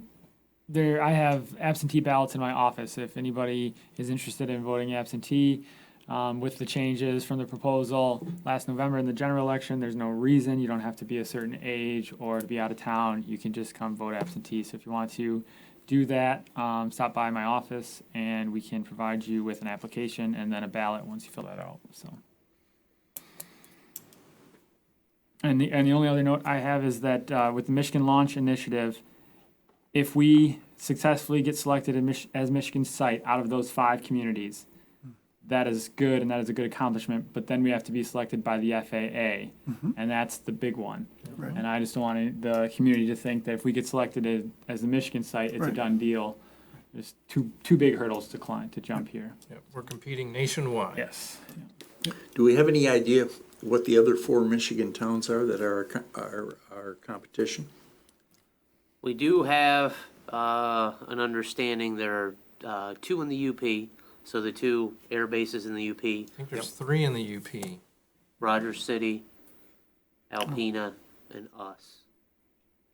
have absentee ballots in my office. If anybody is interested in voting absentee, with the changes from the proposal last November in the general election, there's no reason. You don't have to be a certain age or to be out of town. You can just come vote absentee. So if you want to do that, stop by my office and we can provide you with an application and then a ballot once you fill that out. So. And the only other note I have is that with the Michigan Launch Initiative, if we successfully get selected as Michigan's site out of those 5 communities, that is good and that is a good accomplishment, but then we have to be selected by the FAA, and that's the big one. Right. And I just don't want the community to think that if we get selected as the Michigan site, it's a Right. done deal. There's two big hurdles to jump here. Yep. We're competing nationwide. Yes. Do we have any idea what the other 4 Michigan towns are that are our competition? We do have an understanding there are 2 in the UP, so the 2 air bases in the UP, I think there's 3 in the UP. Rogers City, Alpena, and us.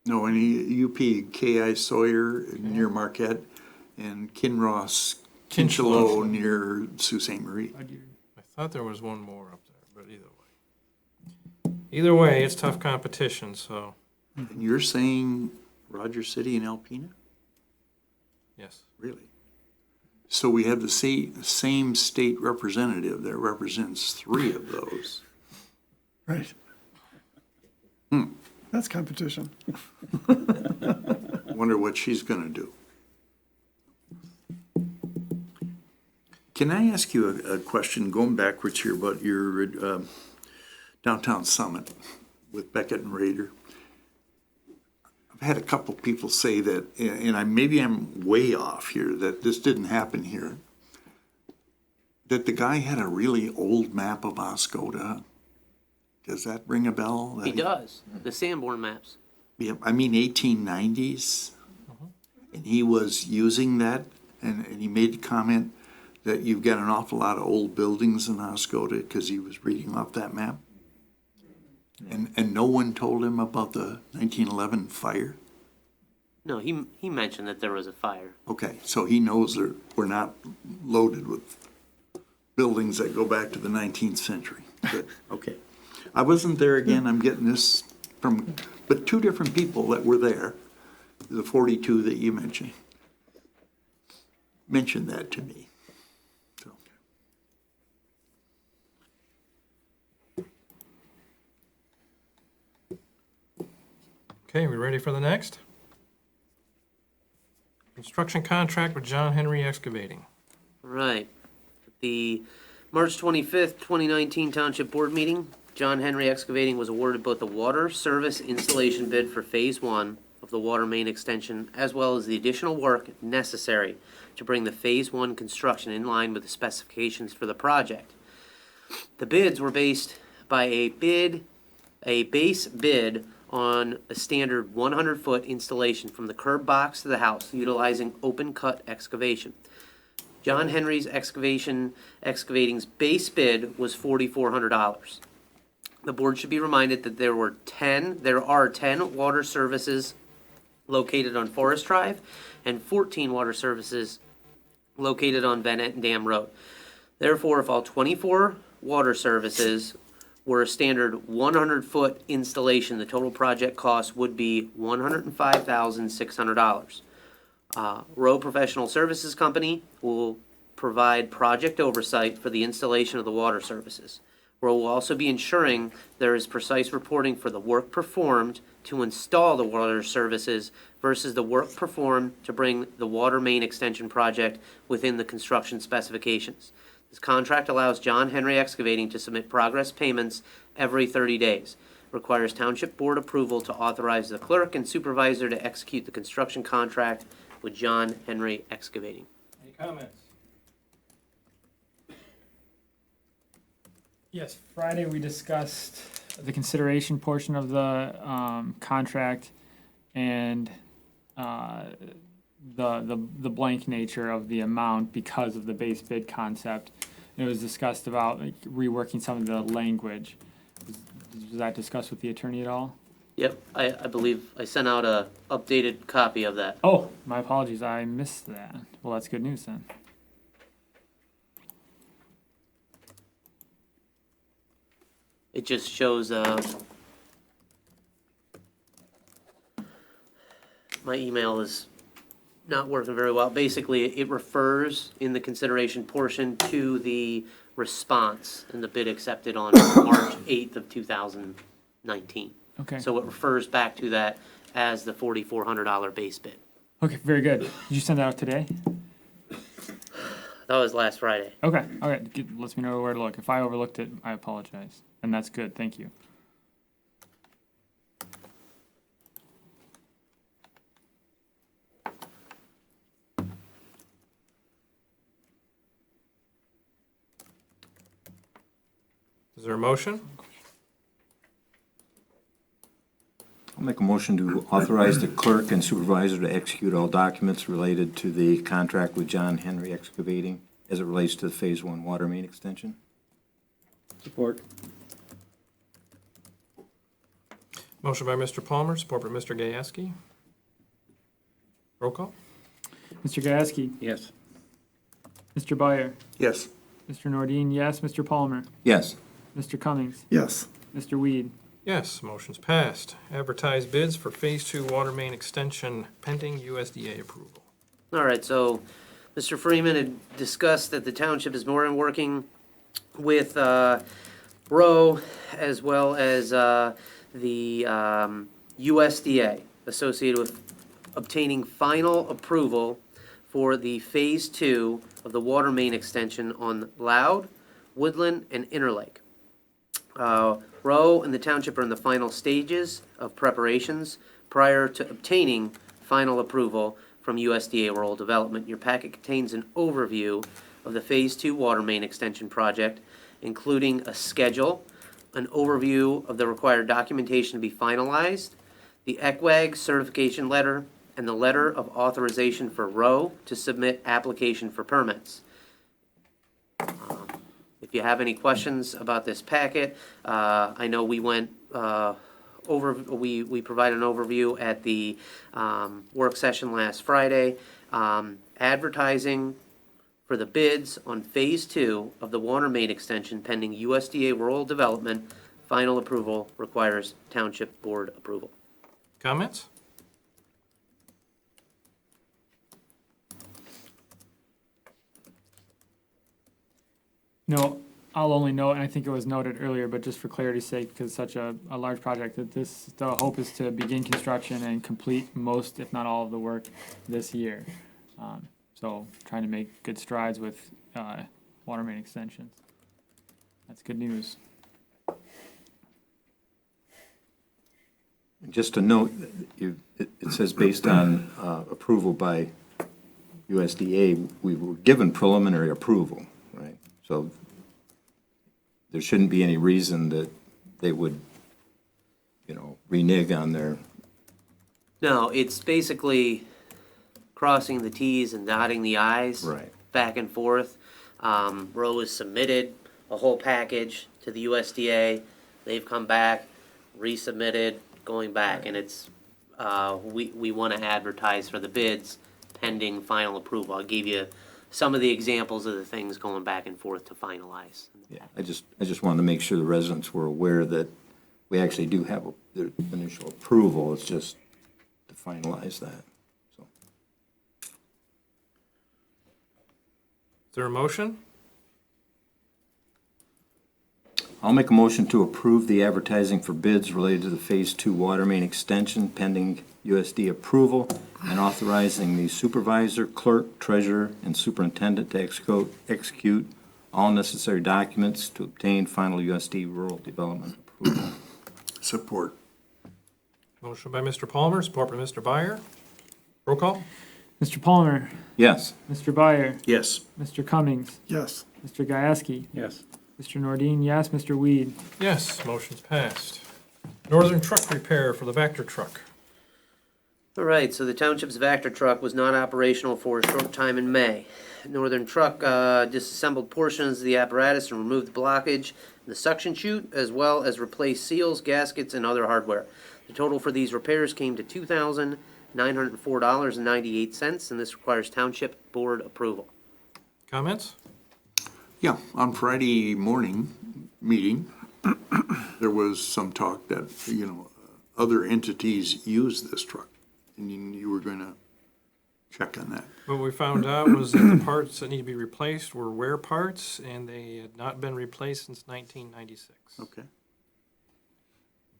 No, any UP, K.I. Sawyer near Marquette, and Kinross, Kinchelo near Sault Ste. Marie. I thought there was one more up there, but either way, it's tough competition, so, And you're saying Rogers City and Alpena? yes. Really? So we have the same state representative that represents 3 of those. Right. That's competition. Wonder what she's gonna do. Can I ask you a question, going backwards here about your downtown summit with Beckett and Rader? I've had a couple people say that, and maybe I'm way off here, that this didn't happen here, that the guy had a really old map of Oscoda. Does that ring a bell? He does, the Sanborn maps. Yeah, I mean 1890s, and he was using that, and he made the comment that you've got an awful lot of old buildings in Oscoda because he was reading off that map. And no one told him about the 1911 fire? No, he mentioned that there was a fire. Okay, so he knows that we're not loaded with buildings that go back to the 19th century. Good, okay. I wasn't there again, I'm getting this from, but 2 different people that were there, the 42 that you mentioned that to me. So. Okay, we ready for the next? Construction contract with John Henry Excavating. Right. The March 25th, 2019 Township Board meeting, John Henry Excavating was awarded both the water service installation bid for Phase 1 of the water main extension, as well as the additional work necessary to bring the Phase 1 construction in line with the specifications for the project. The bids were based by a base bid on a standard 100-foot installation from the curb box to the house, utilizing open-cut excavation. John Henry's Excavating's base bid was $4,400. The board should be reminded that there are 10 water services located on Forest Drive and 14 water services located on Van Etten Dam Road. Therefore, if all 24 water services were a standard 100-foot installation, the total project cost would be $105,600. Rowe Professional Services Company will provide project oversight for the installation of the water services. Rowe will also be ensuring there is precise reporting for the work performed to install the water services versus the work performed to bring the water main extension project within the construction specifications. This contract allows John Henry Excavating to submit progress payments every 30 days. Requires Township Board approval to authorize the clerk and supervisor to execute the construction contract with John Henry Excavating. Any comments? Yes, Friday we discussed the consideration portion of the contract and the blank nature of the amount because of the base bid concept. It was discussed about like, reworking some of the language. Was that discussed with the attorney at all? Yep, I believe I sent out a updated copy of that. Oh, my apologies, I missed that. Well, that's good news then. It just shows, my email is not working very well. Basically, it refers in the consideration portion to the response and the bid accepted on March 8th of 2019. Okay. So it refers back to that as the $4,400 base bid. Okay, very good. Did you send that out today? That was last Friday. Okay, lets me know where to look. If I overlooked it, I apologize. And that's good, thank you. Is there a motion? I'll make a motion to authorize the clerk and supervisor to execute all documents related to the contract with John Henry Excavating as it relates to the Phase 1 water main extension. Support. Motion by Mr. Palmer, support by Mr. Gieske. Roll call? Mr. Gasky, Yes. Mr. Byer, Yes. Mr. Nordine, yes. Mr. Palmer, Yes. Mr. Cummings, Yes. Mr. Weed. Yes, motion's passed. Advertise bids for Phase 2 water main extension pending USDA approval. All right, so Mr. Freeman had discussed that the township is more than working with Rowe as well as the USDA associated with obtaining final approval for the Phase 2 of the water main extension on Loud, Woodland, and Interlake. Rowe and the township are in the final stages of preparations prior to obtaining final approval from USDA Rural Development. Your packet contains an overview of the Phase 2 water main extension project, including a schedule, an overview of the required documentation to be finalized, the ECWAG certification letter, and the letter of authorization for Rowe to submit application for permits. If you have any questions about this packet, I know we went we provided an overview at the work session last Friday. Advertising for the bids on Phase 2 of the water main extension pending USDA Rural Development. Final approval requires Township Board approval. Comments? No, I'll only note, and I think it was noted earlier, but just for clarity's sake, because it's such a large project, that the hope is to begin construction and complete most, if not all, of the work this year. So trying to make good strides with water main extensions. That's good news. Just to note, it says based on approval by USDA, we were given preliminary approval, right? So there shouldn't be any reason that they would, renege on their, No, it's basically crossing the Ts and dotting the Is. Right. Back and forth. Rowe has submitted a whole package to the USDA. They've come back, resubmitted, going back, and it's, we want to advertise for the bids pending final approval. I'll give you some of the examples of the things going back and forth to finalize. yeah, I just wanted to make sure the residents were aware that we actually do have the initial approval, it's just to finalize that, so. Is there a motion? I'll make a motion to approve the advertising for bids related to the Phase 2 water main extension pending USD approval and authorizing the supervisor, clerk, treasurer, and superintendent to execute all necessary documents to obtain final USD rural development approval. Support. Motion by Mr. Palmer, support by Mr. Byer. Roll call? Mr. Palmer, Yes. Mr. Byer, Yes. Mr. Cummings, Yes. Mr. Gieske, Yes. Mr. Nordine, yes, Mr. Weed. Yes, motion's passed. Northern truck repair for the Vector truck. All right, so the township's Vector truck was not operational for a short time in May. Northern Truck disassembled portions of the apparatus and removed the blockage in the suction chute, as well as replaced seals, gaskets, and other hardware. The total for these repairs came to $2,904.98, and this requires township board approval. Comments? Yeah, on Friday morning meeting, there was some talk that, other entities use this truck. And you were gonna check on that. What we found out was that the parts that need to be replaced were wear parts, and they had not been replaced since 1996. Okay.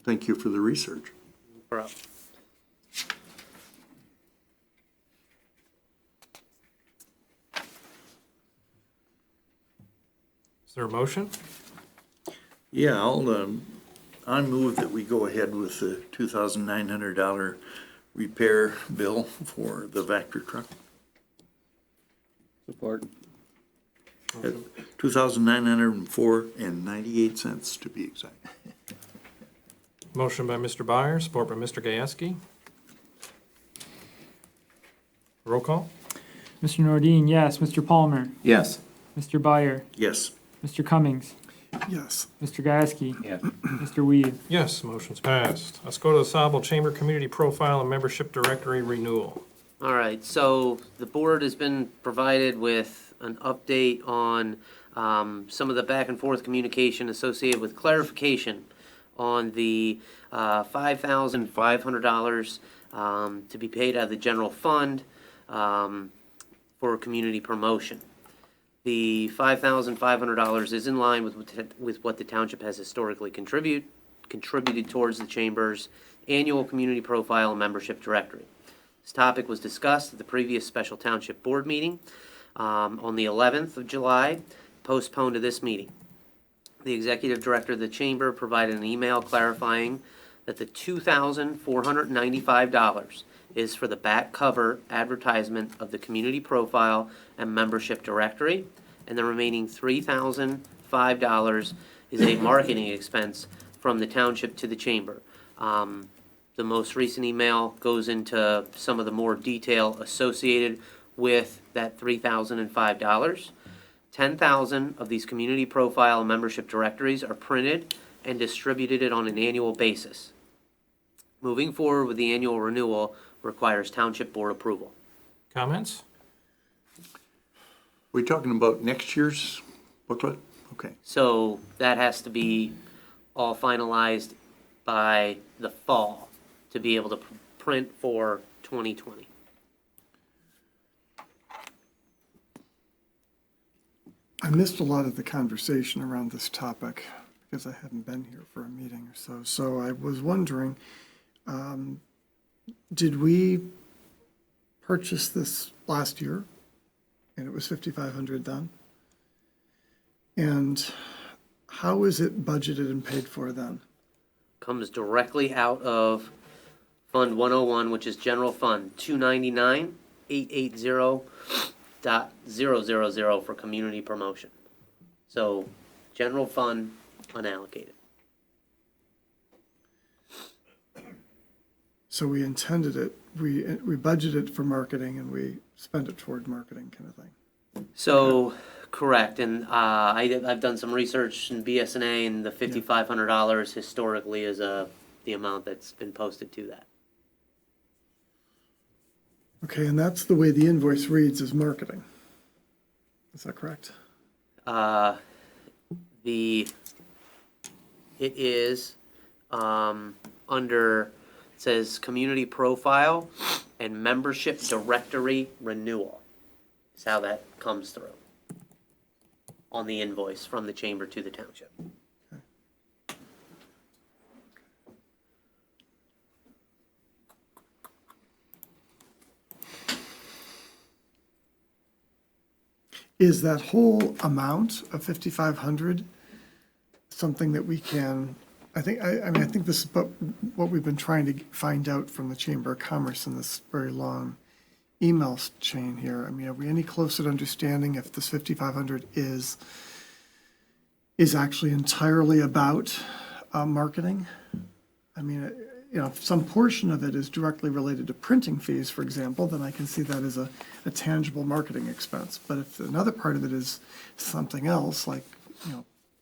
Thank you for the research. No problem. Is there a motion? Yeah, I move that we go ahead with the $2,900 repair bill for the Vector truck. Support. At $2,904.98 to be exact. Motion by Mr. Byer, support by Mr. Gieske. Roll call? Mr. Nordine, yes, Mr. Palmer, Yes. Mr. Byer, Yes. Mr. Cummings, Yes. Mr. Gieske, Yes. Mr. Weed. Yes, motion's passed. Oscoda Sable Chamber Community Profile and Membership Directory Renewal. All right, so the board has been provided with an update on some of the back and forth communication associated with clarification on the $5,500 to be paid out of the general fund for community promotion. The $5,500 is in line with what the township has historically contributed towards the chamber's annual community profile and membership directory. This topic was discussed at the previous special township board meeting on the 11th of July, postponed to this meeting. The executive director of the chamber provided an email clarifying that the $2,495 is for the back cover advertisement of the community profile and membership directory, and the remaining $3,005 is a marketing expense from the township to the chamber. The most recent email goes into some of the more detail associated with that $3,005. 10,000 of these community profile and membership directories are printed and distributed on an annual basis. Moving forward with the annual renewal requires township board approval. Comments? We talking about next year's booklet? Okay. So that has to be all finalized by the fall to be able to print for 2020. I missed a lot of the conversation around this topic because I hadn't been here for a meeting or so. So I was wondering, did we purchase this last year? And it was $5,500 then? And how is it budgeted and paid for then? Comes directly out of Fund 101, which is General Fund 299,880.000 for community promotion. So, General Fund unallocated. So we intended it, we budgeted for marketing and we spent it toward marketing kind of thing. So, correct, and I've done some research in BSNA, and the $5,500 historically is the amount that's been posted to that. Okay, and that's the way the invoice reads is marketing. Is that correct? It is under, it says community profile and membership directory renewal. Is how that comes through on the invoice from the chamber to the township. Is that whole amount of $5,500 something that we can, I think this is what we've been trying to find out from the Chamber of Commerce in this very long email chain here. I mean, are we any closer to understanding if this 5,500 is actually entirely about marketing? I mean, if some portion of it is directly related to printing fees, for example, then I can see that as a tangible marketing expense. But if another part of it is something else, like,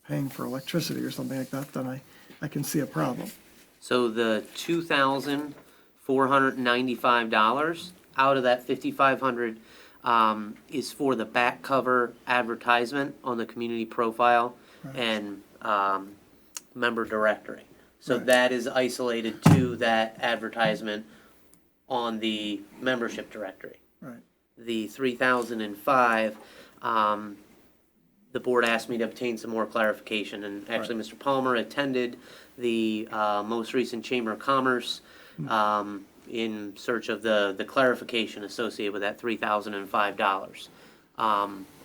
paying for electricity or something like that, then I can see a problem. So the $2,495 out of that 5,500 is for the back cover advertisement on the community profile and member directory. So Right. that is isolated to that advertisement on the membership directory. Right. The 3,005, the board asked me to obtain some more clarification, and actually, Mr. Palmer attended the most recent Chamber of Commerce in search of the clarification associated with that $3,005.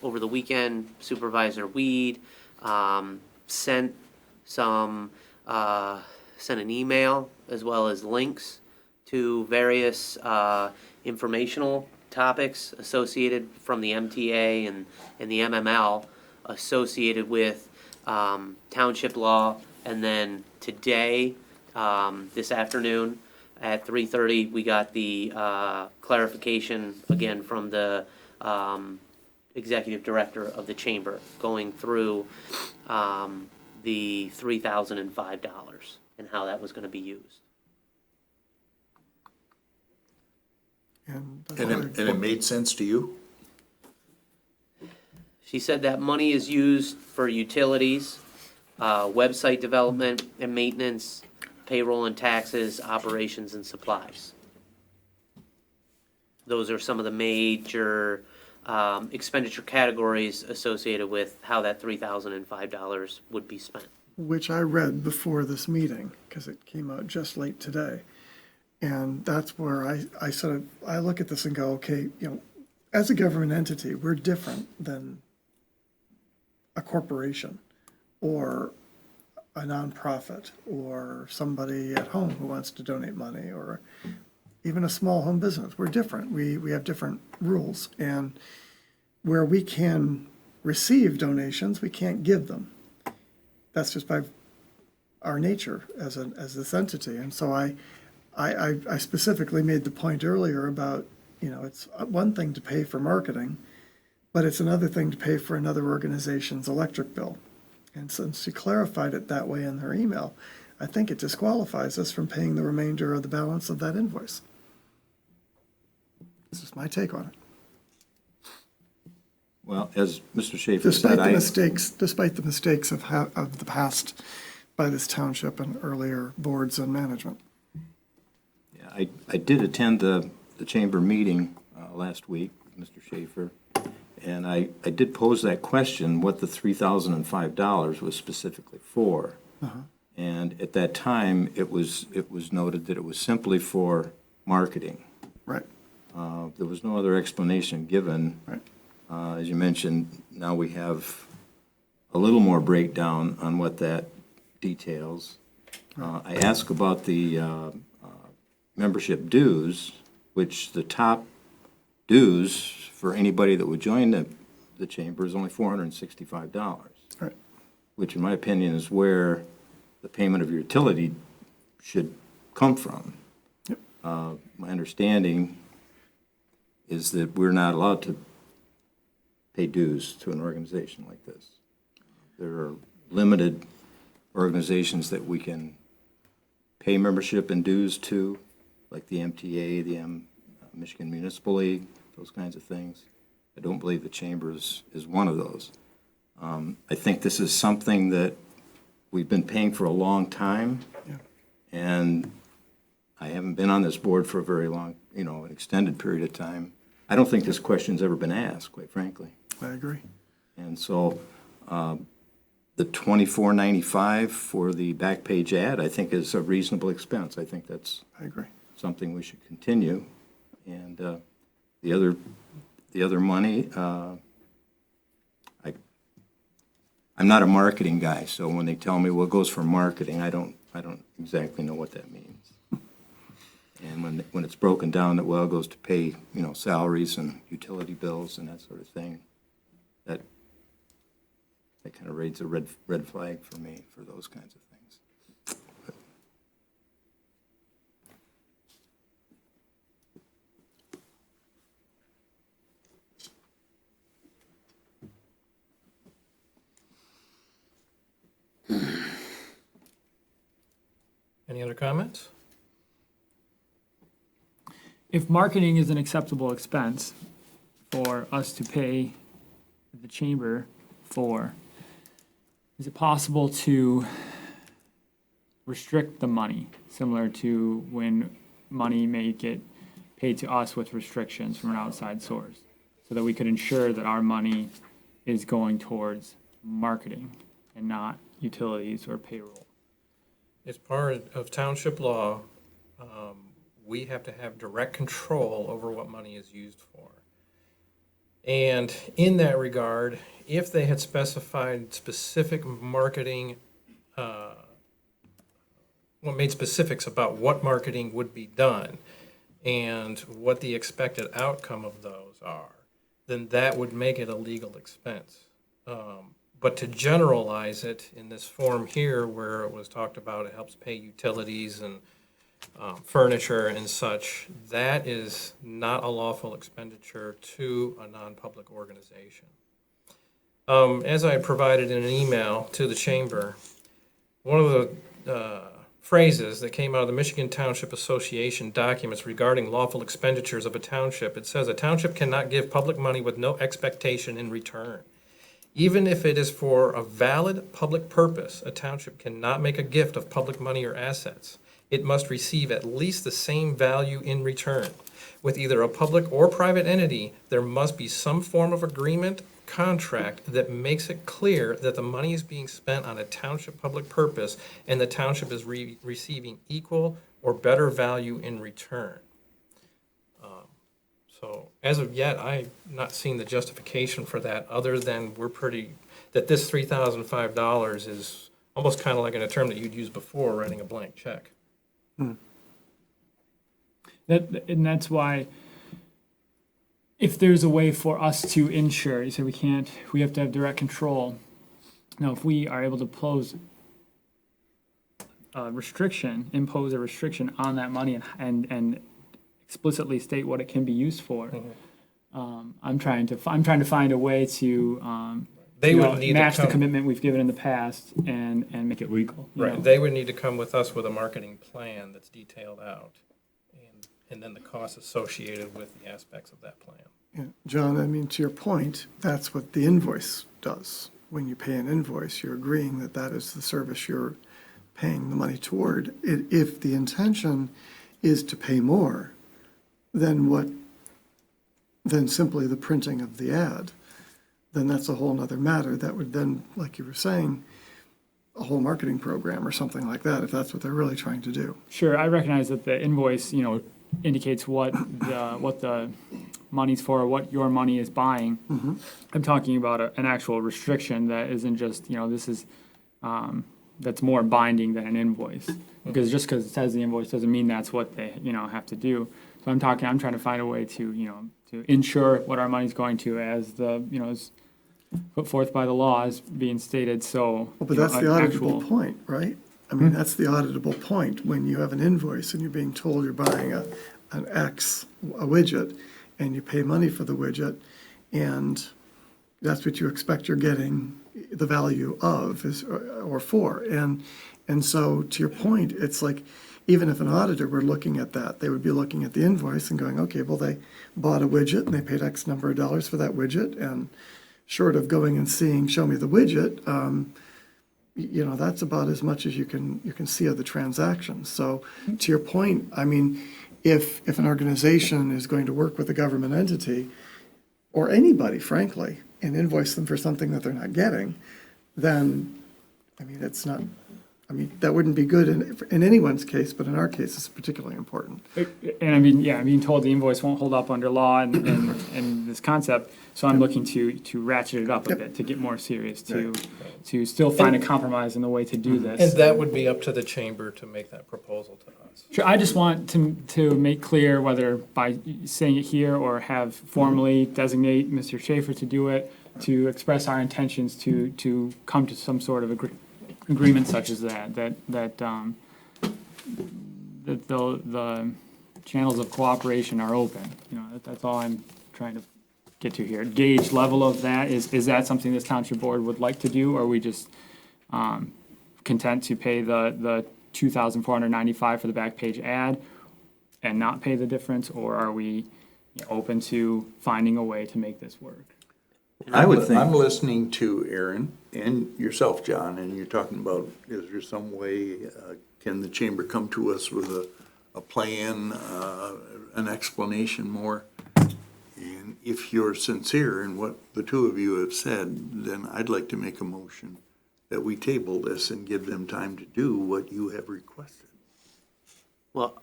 Over the weekend, Supervisor Weed sent an email as well as links to various informational topics associated from the MTA and the MML associated with township law. And then today, this afternoon at 3:30, we got the clarification again from the executive director of the chamber going through the $3,005 and how that was going to be used. And And it made sense to you? She said that money is used for utilities, website development and maintenance, payroll and taxes, operations and supplies. Those are some of the major expenditure categories associated with how that $3,005 would be spent. which I read before this meeting, because it came out just late today. And that's where I sort of, I look at this and go, okay, as a government entity, we're different than a corporation or a nonprofit or somebody at home who wants to donate money or even a small home business. We're different. We have different rules. And where we can receive donations, we can't give them. That's just by our nature as this entity. And so I specifically made the point earlier about, it's one thing to pay for marketing, but it's another thing to pay for another organization's electric bill. And since she clarified it that way in her email, I think it disqualifies us from paying the remainder of the balance of that invoice. This is my take on it. Well, as Mr. Schaefer said, Despite the mistakes of the past by this township and earlier boards and management. I did attend the chamber meeting last week with Mr. Schaefer, and I did pose that question, what the $3,005 was specifically for. And at that time, it was noted that it was simply for marketing. Right. There was no other explanation given. Right. As you mentioned, now we have a little more breakdown on what that details. I asked about the membership dues, which the top dues for anybody that would join the chamber is only $465, Right. which in my opinion is where the payment of your utility should come from. Yep. My understanding is that we're not allowed to pay dues to an organization like this. There are limited organizations that we can pay membership and dues to, like the MTA, the Michigan Municipal League, those kinds of things. I don't believe the chamber is one of those. I think this is something that we've been paying for a long time, Yeah. and I haven't been on this board for a very long, an extended period of time. I don't think this question's ever been asked, quite frankly. I agree. And so the $24.95 for the back page ad, I think is a reasonable expense. I think that's I agree. something we should continue. And the other money, I'm not a marketing guy, so when they tell me, well, it goes for marketing, I don't exactly know what that means. And when it's broken down, that well goes to pay, salaries and utility bills and that sort of thing, that kind of raises a red flag for me for those kinds of things. Any other comments? If marketing is an acceptable expense for us to pay the chamber for, is it possible to restrict the money, similar to when money may get paid to us with restrictions from an outside source, so that we could ensure that our money is going towards marketing and not utilities or payroll? As part of township law, we have to have direct control over what money is used for. And in that regard, if they had specified specific marketing, made specifics about what marketing would be done and what the expected outcome of those are, then that would make it a legal expense. But to generalize it in this form here, where it was talked about, it helps pay utilities and furniture and such, that is not a lawful expenditure to a non-public organization. As I provided in an email to the chamber, one of the phrases that came out of the Michigan Township Association documents regarding lawful expenditures of a township, it says a township cannot give public money with no expectation in return. Even if it is for a valid public purpose, a township cannot make a gift of public money or assets. It must receive at least the same value in return. With either a public or private entity, there must be some form of agreement, contract that makes it clear that the money is being spent on a township public purpose and the township is receiving equal or better value in return. So as of yet, I've not seen the justification for that, other than that this $3,005 is almost kind of like a term that you'd use before writing a blank check. And that's why, if there's a way for us to ensure, you say we have to have direct control. Now, if we are able to impose a restriction on that money and explicitly state what it can be used for, I'm trying to find a way to They would need to match the come- commitment we've given in the past and make it legal. you know? They would need to come with us with a marketing plan that's detailed out, and then the costs associated with the aspects of that plan. Yeah, John, I mean, to your point, that's what the invoice does. When you pay an invoice, you're agreeing that that is the service you're paying the money toward. If the intention is to pay more than simply the printing of the ad, then that's a whole nother matter. That would then, like you were saying, a whole marketing program or something like that, if that's what they're really trying to do. Sure, I recognize that the invoice, indicates what the money's for, what your money is buying. Mm-hmm. I'm talking about an actual restriction that isn't just, this is, that's more binding than an invoice. Because just because it says the invoice doesn't mean that's what they, have to do. So I'm trying to find a way to ensure what our money's going to as is put forth by the law as being stated, so. Well, but that's the auditable point, right? I mean, that's the auditable point, when you have an invoice and you're being told you're buying a widget, and you pay money for the widget, and that's what you expect you're getting the value of or for. And so, to your point, it's like, even if an auditor were looking at that, they would be looking at the invoice and going, okay, well, they bought a widget and they paid X number of dollars for that widget, and short of going and seeing, show me the widget, that's about as much as you can see of the transaction. So to your point, I mean, if an organization is going to work with a government entity, or anybody, frankly, and invoice them for something that they're not getting, then, that wouldn't be good in anyone's case, but in our case, it's particularly important. And I'm being told the invoice won't hold up under law and this concept, so I'm looking to ratchet it up a bit, to get more serious, to still find a compromise in the way to do this. And that would be up to the chamber to make that proposal to us. thoughts. Sure, I just want to make clear, whether by saying it here or have formally designate Mr. Schaefer to do it, to express our intentions to come to some sort of agreement such as that the channels of cooperation are open. You know, that's all I'm trying to get to here. Gauge level of that, is that something this township board would like to do, or are we just content to pay the $2,495 for the back page ad and not pay the difference, or are we open to finding a way to make this work? I would think. I'm listening to Aaron and yourself, John, and you're talking about, is there some way, can the chamber come to us with a plan, an explanation more? And if you're sincere in what the two of you have said, then I'd like to make a motion that we table this and give them time to do what you have requested. Well,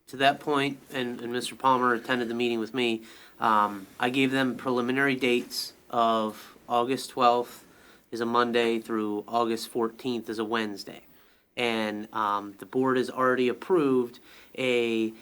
to that point, and Mr. Palmer attended the meeting with me, I gave them preliminary dates of August 12th is a Monday through August 14th is a Wednesday. And the board has already approved a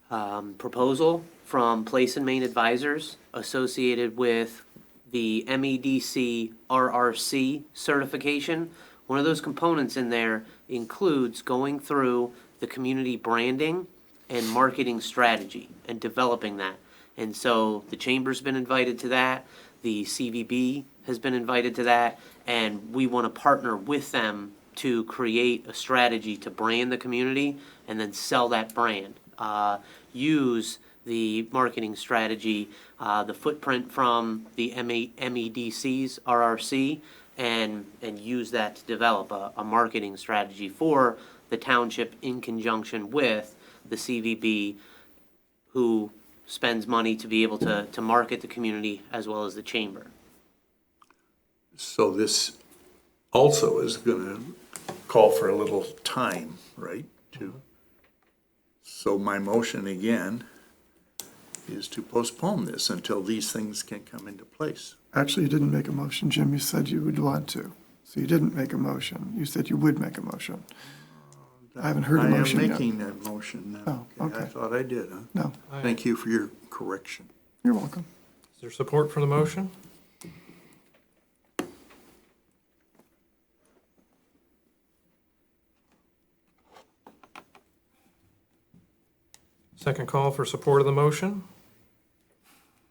proposal from Place and Main Advisors associated with the MEDC RRC certification. One of those components in there includes going through the community branding and marketing strategy and developing that. And so the chamber's been invited to that, the CVB has been invited to that, and we want to partner with them to create a strategy to brand the community and then sell that brand. Use the marketing strategy, the footprint from the MEDC's RRC, and use that to develop a marketing strategy for the township in conjunction with the CVB, who spends money to be able to market the community as well as the chamber. So this also is going to call for a little time, right? So my motion again is to postpone this until these things can come into place. Actually, you didn't make a motion, Jim. You said you would want to. So you didn't make a motion. You said you would make a motion. I haven't heard a motion I am yet. making that motion now. Oh, okay. I thought I did, huh? No, Thank you for your correction. you're welcome. Is there support for the motion? Second call for support of the motion.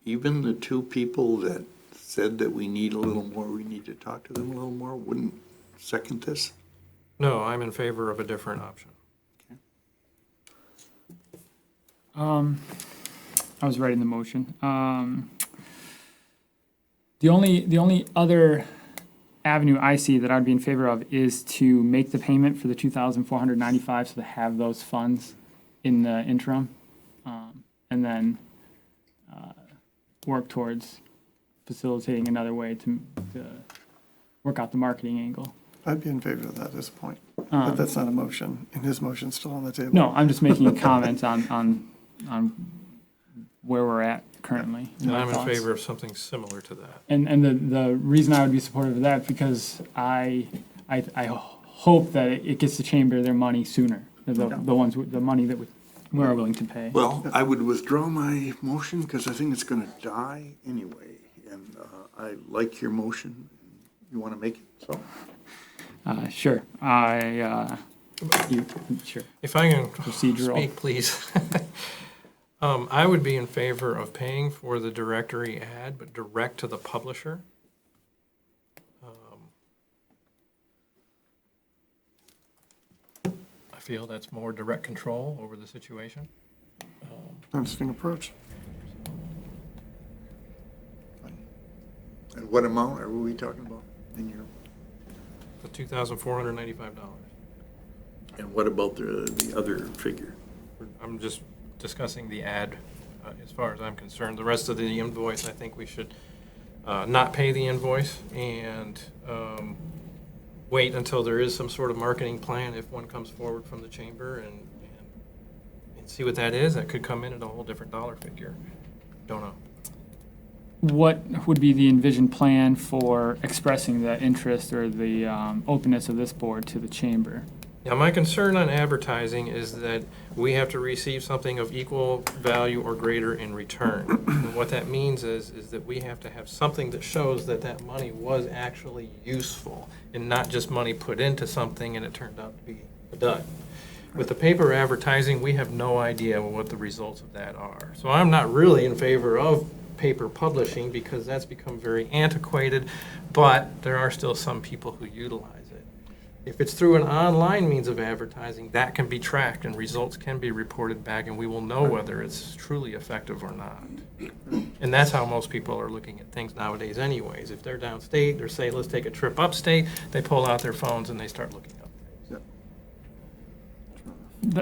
Even the two people that said that we need a little more, we need to talk to them a little more, wouldn't second this? No, I'm in favor of a different option. I was writing the motion. The only other avenue I see that I'd be in favor of is to make the payment for the $2,495, so to have those funds in the interim, and then work towards facilitating another way to work out the marketing angle. I'd be in favor of that at this point. But that's not a motion, and his motion's still on the table. No, I'm just making a comment on where we're at currently. And my I'm in thoughts. favor of something similar to that. And the reason I would be supportive of that, because I hope that it gets the chamber their money sooner, the money that we are willing to pay. Well, I would withdraw my motion because I think it's going to die anyway. And I like your motion. You want to make it, so? Sure. Sure. If I can Procedural. speak, please. I would be in favor of paying for the directory ad, but direct to the publisher. I feel that's more direct control over the situation. Interesting approach. And what amount are we talking about in your? The $2,495. And what about the other figure? I'm just discussing the ad as far as I'm concerned. The rest of the invoice, I think we should not pay the invoice and wait until there is some sort of marketing plan if one comes forward from the chamber and see what that is. That could come in at a whole different dollar figure. Don't know. What would be the envisioned plan for expressing the interest or the openness of this board to the chamber? Now, my concern on advertising is that we have to receive something of equal value or greater in return. And what that means is that we have to have something that shows that that money was actually useful and not just money put into something and it turned out to be a dud. With the paper advertising, we have no idea what the results of that are. So I'm not really in favor of paper publishing because that's become very antiquated, but there are still some people who utilize it. If it's through an online means of advertising, that can be tracked and results can be reported back, and we will know whether it's truly effective or not. And that's how most people are looking at things nowadays anyways. If they're downstate, they're saying, let's take a trip upstate, they pull out their phones and they start looking up things.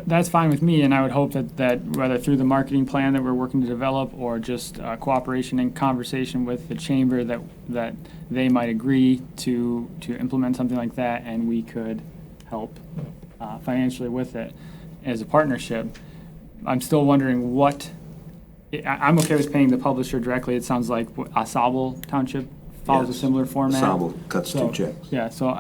That's fine with me, and I would hope that whether through the marketing plan that we're working to develop or just cooperation and conversation with the chamber, that they might agree to implement something like that, and we could help financially with it as a partnership. I'm still wondering I'm okay with paying the publisher directly. It sounds like Oscoda Township follows a Yes. similar format. Oscoda cuts So, two checks. Yeah, so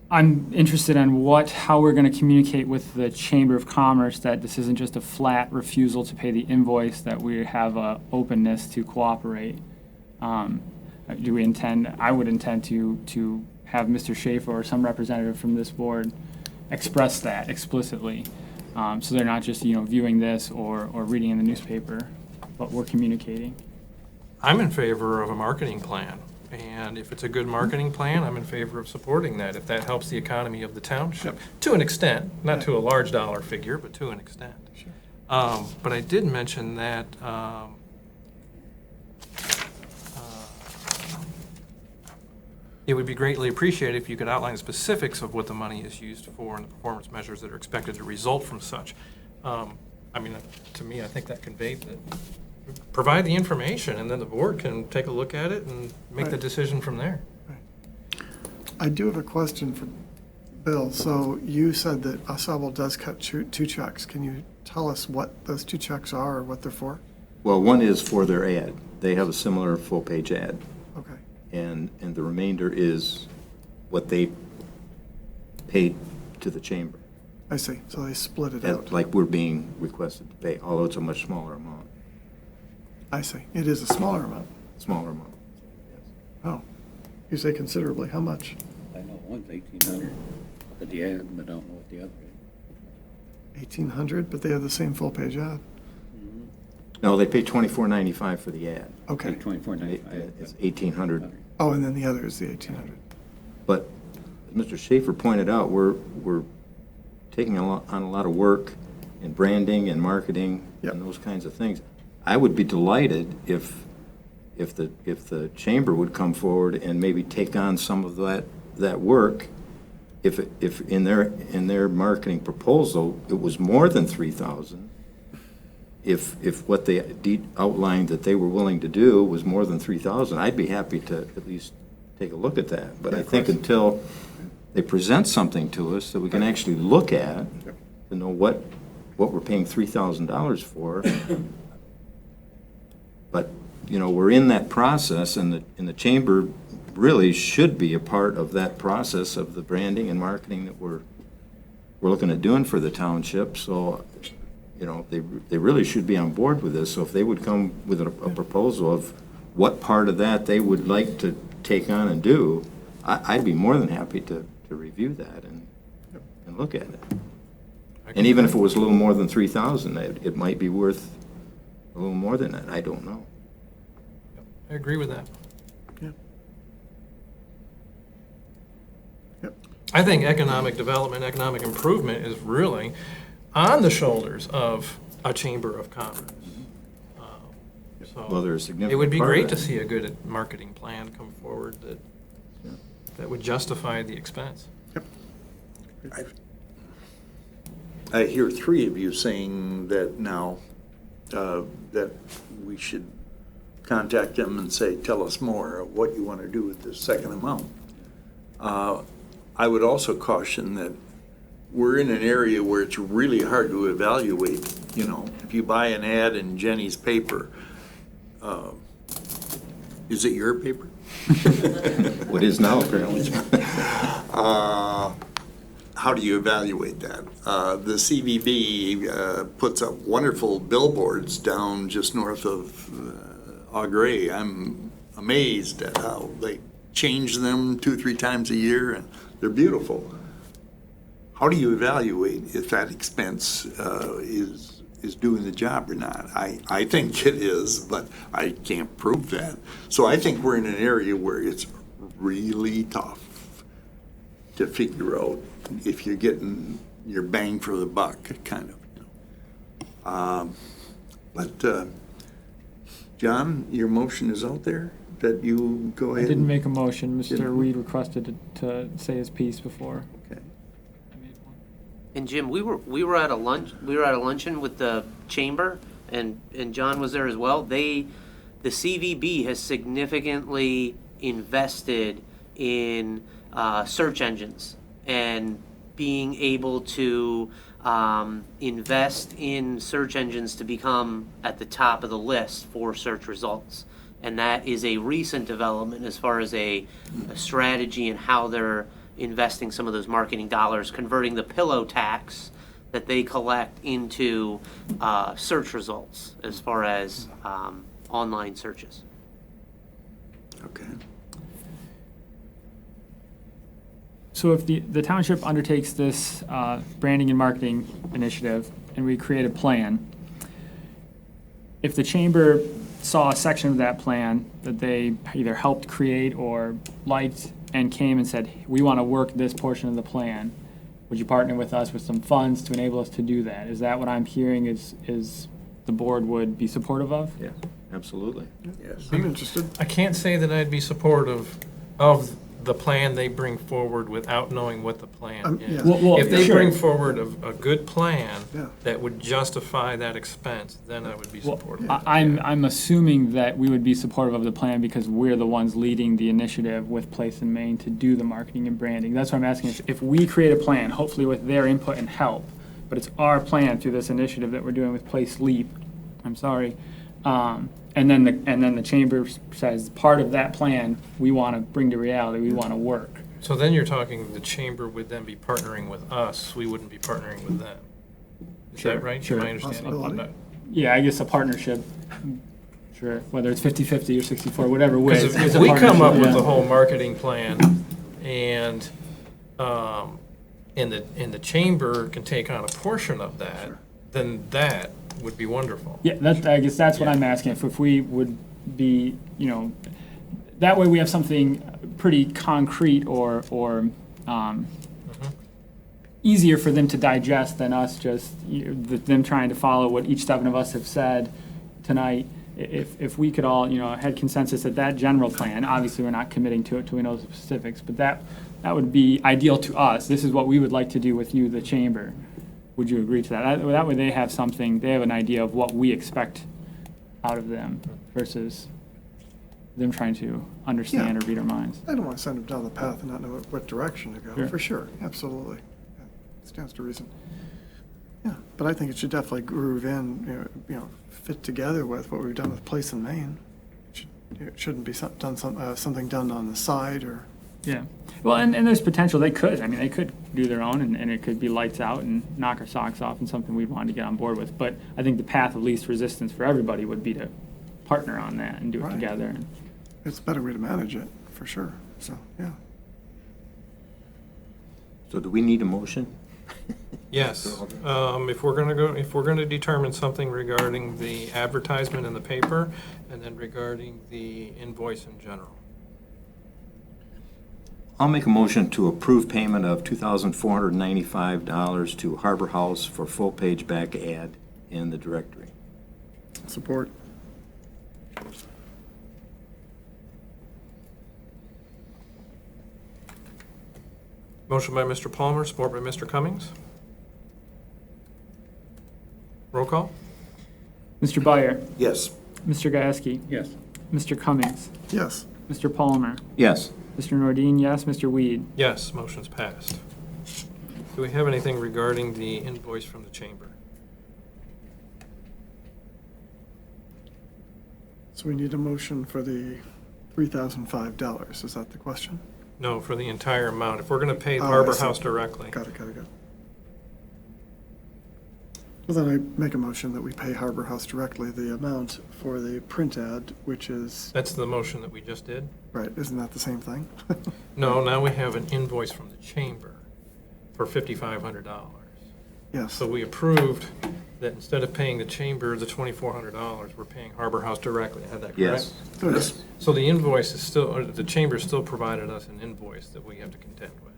I'm interested in how we're going to communicate with the Chamber of Commerce that this isn't just a flat refusal to pay the invoice, that we have a openness to cooperate. I would intend to have Mr. Schaefer or some representative from this board express that explicitly. So they're not just, viewing this or reading in the newspaper, but we're communicating. I'm in favor of a marketing plan. And if it's a good marketing plan, I'm in favor of supporting that, if that helps the economy of the township, to an extent, not to a large dollar figure, but to an extent. But I did mention that it would be greatly appreciated if you could outline the specifics of what the money is used for and the performance measures that are expected to result from such. To me, I think that conveyed that. Provide the information, and then the board can take a look at it and make the decision from there. I do have a question for Bill. So you said that Oscoda does cut two checks. Can you tell us what those two checks are or what they're for? Well, one is for their ad. They have a similar full-page ad. Okay. And the remainder is what they paid to the chamber. I see. So they split it out. Like we're being requested to pay, although it's a much smaller amount. I see. It is a smaller amount. Smaller amount. Oh. You say considerably. How much? I know one's 1,800 at the ad, but I don't know what the other is. 1,800, but they have the same full-page ad. No, they pay $24.95 for the ad. Okay. $24.95. It's $1,800. Oh, and then the other is the 1,800. But as Mr. Schaefer pointed out, we're taking on a lot of work in branding and marketing and those kinds of things. I would be delighted if the chamber would come forward and maybe take on some of that work. If in their marketing proposal it was more than 3,000. If what they outlined that they were willing to do was more than 3,000, I'd be happy to at least take a look at that. But I think until they present something to us that we can actually look at to know what we're paying $3,000 for. But, we're in that process, and the chamber really should be a part of that process of the branding and marketing that we're looking at doing for the township. So, they really should be on board with this. So if they would come with a proposal of what part of that they would like to take on and do, I'd be more than happy to review that and look at it. And even if it was a little more than 3,000, it might be worth a little more than that. I don't know. I agree with that. Yeah. Yep. I think economic development, economic improvement is really on the shoulders of a chamber of commerce. Well, there's a significant It would be part of great to that. see a good marketing plan come forward that would justify the expense. I hear three of you saying that now, that we should contact them and say, tell us more of what you want to do with this second amount. I would also caution that we're in an area where it's really hard to evaluate. If you buy an ad in Jenny's paper, is it your paper? What is now apparently. How do you evaluate that? The CVB puts up wonderful billboards down just north of Au Gres. I'm amazed at how they change them 2-3 times a year, and they're beautiful. How do you evaluate if that expense is doing the job or not? I think it is, but I can't prove that. So I think we're in an area where it's really tough to figure out if you're getting your bang for the buck, kind of. But John, your motion is out there that you go I ahead. didn't make a motion. Mr. Didn't? Weed requested to say his piece before. Okay. I made one. And Jim, we were at a luncheon with the chamber, and John was there as well. The CVB has significantly invested in search engines and being able to invest in search engines to become at the top of the list for search results. And that is a recent development as far as a strategy and how they're investing some of those marketing dollars, converting the pillow tax that they collect into search results as far as online searches. Okay. So if the township undertakes this branding and marketing initiative and we create a plan, if the chamber saw a section of that plan that they either helped create or liked and came and said, we want to work this portion of the plan, would you partner with us with some funds to enable us to do that? Is that what I'm hearing is the board would be supportive of? Yeah, absolutely. Yes. I'm interested. I can't say that I'd be supportive of the plan they bring forward without knowing what the plan Yeah. is. Well, If they sure. bring forward a good plan Yeah. that would justify that expense, then I would be Well, supportive. I'm assuming that we would be supportive of the plan because we're the ones leading the initiative with Place in Maine to do the marketing and branding. That's what I'm asking. If we create a plan, hopefully with their input and help, but it's our plan through this initiative that we're doing with Place Leap, I'm sorry, and then the chamber says, part of that plan, we want to bring to reality, we want to work. So then you're talking the chamber would then be partnering with us, we wouldn't be partnering with them. Is Sure, that right? sure. My understanding? Possibility. Yeah, I guess a partnership, sure, whether it's 50-50 or 64, whatever way. Because it's if a we come up partnership, with yeah. the whole marketing plan and the chamber can take on a portion of that, then that would be wonderful. Yeah, I guess that's what I'm asking, if we would be, that way we have something pretty concrete or easier for them to digest than us just, them trying to follow what each seven of us have said tonight. If we could all, had consensus that that general plan, obviously we're not committing to it till we know the specifics, but that would be ideal to us. This is what we would like to do with you, the chamber. Would you agree to that? That way they have something, they have an idea of what we expect out of them versus them trying to understand or read our minds. I don't want to send them down the path and not know what direction to go, Sure. for sure, absolutely. Yeah, stands to reason. Yeah, but I think it should definitely groove in, fit together with what we've done with Place in Maine. It shouldn't be something done on the side or, Yeah. Well, and there's potential, they could do their own and it could be lights out and knock our socks off and something we'd want to get on board with. But I think the path of least resistance for everybody would be to partner on that and do it Right. together. it's a better way to manage it, for sure, so, yeah. So do we need a motion? Yes, if we're gonna determine something regarding the advertisement in the paper and then regarding the invoice in general. I'll make a motion to approve payment of $2,495 to Harbor House for full-page back ad in the directory. Support. Motion by Mr. Palmer, support by Mr. Cummings. Roll call? Mr. Byer, Yes. Mr. Gieske, Yes. Mr. Cummings, Yes. Mr. Palmer, Yes. Mr. Nordine, yes, Mr. Weed. Yes, motion's passed. Do we have anything regarding the invoice from the chamber? So we need a motion for the $3,005, is that the question? No, for the entire amount. If we're going to pay Oh, I Harbor see. House directly. Got it. Well, then I make a motion that we pay Harbor House directly the amount for the print ad, which is, That's the motion that we just did? right, isn't that the same thing? No, now we have an invoice from the chamber for $5,500. Yes, So we approved that instead of paying the chamber the $2,400, we're paying Harbor House directly. I have that correct? Yes. good. So the invoice is still, or the chamber still provided us an invoice that we have to contend with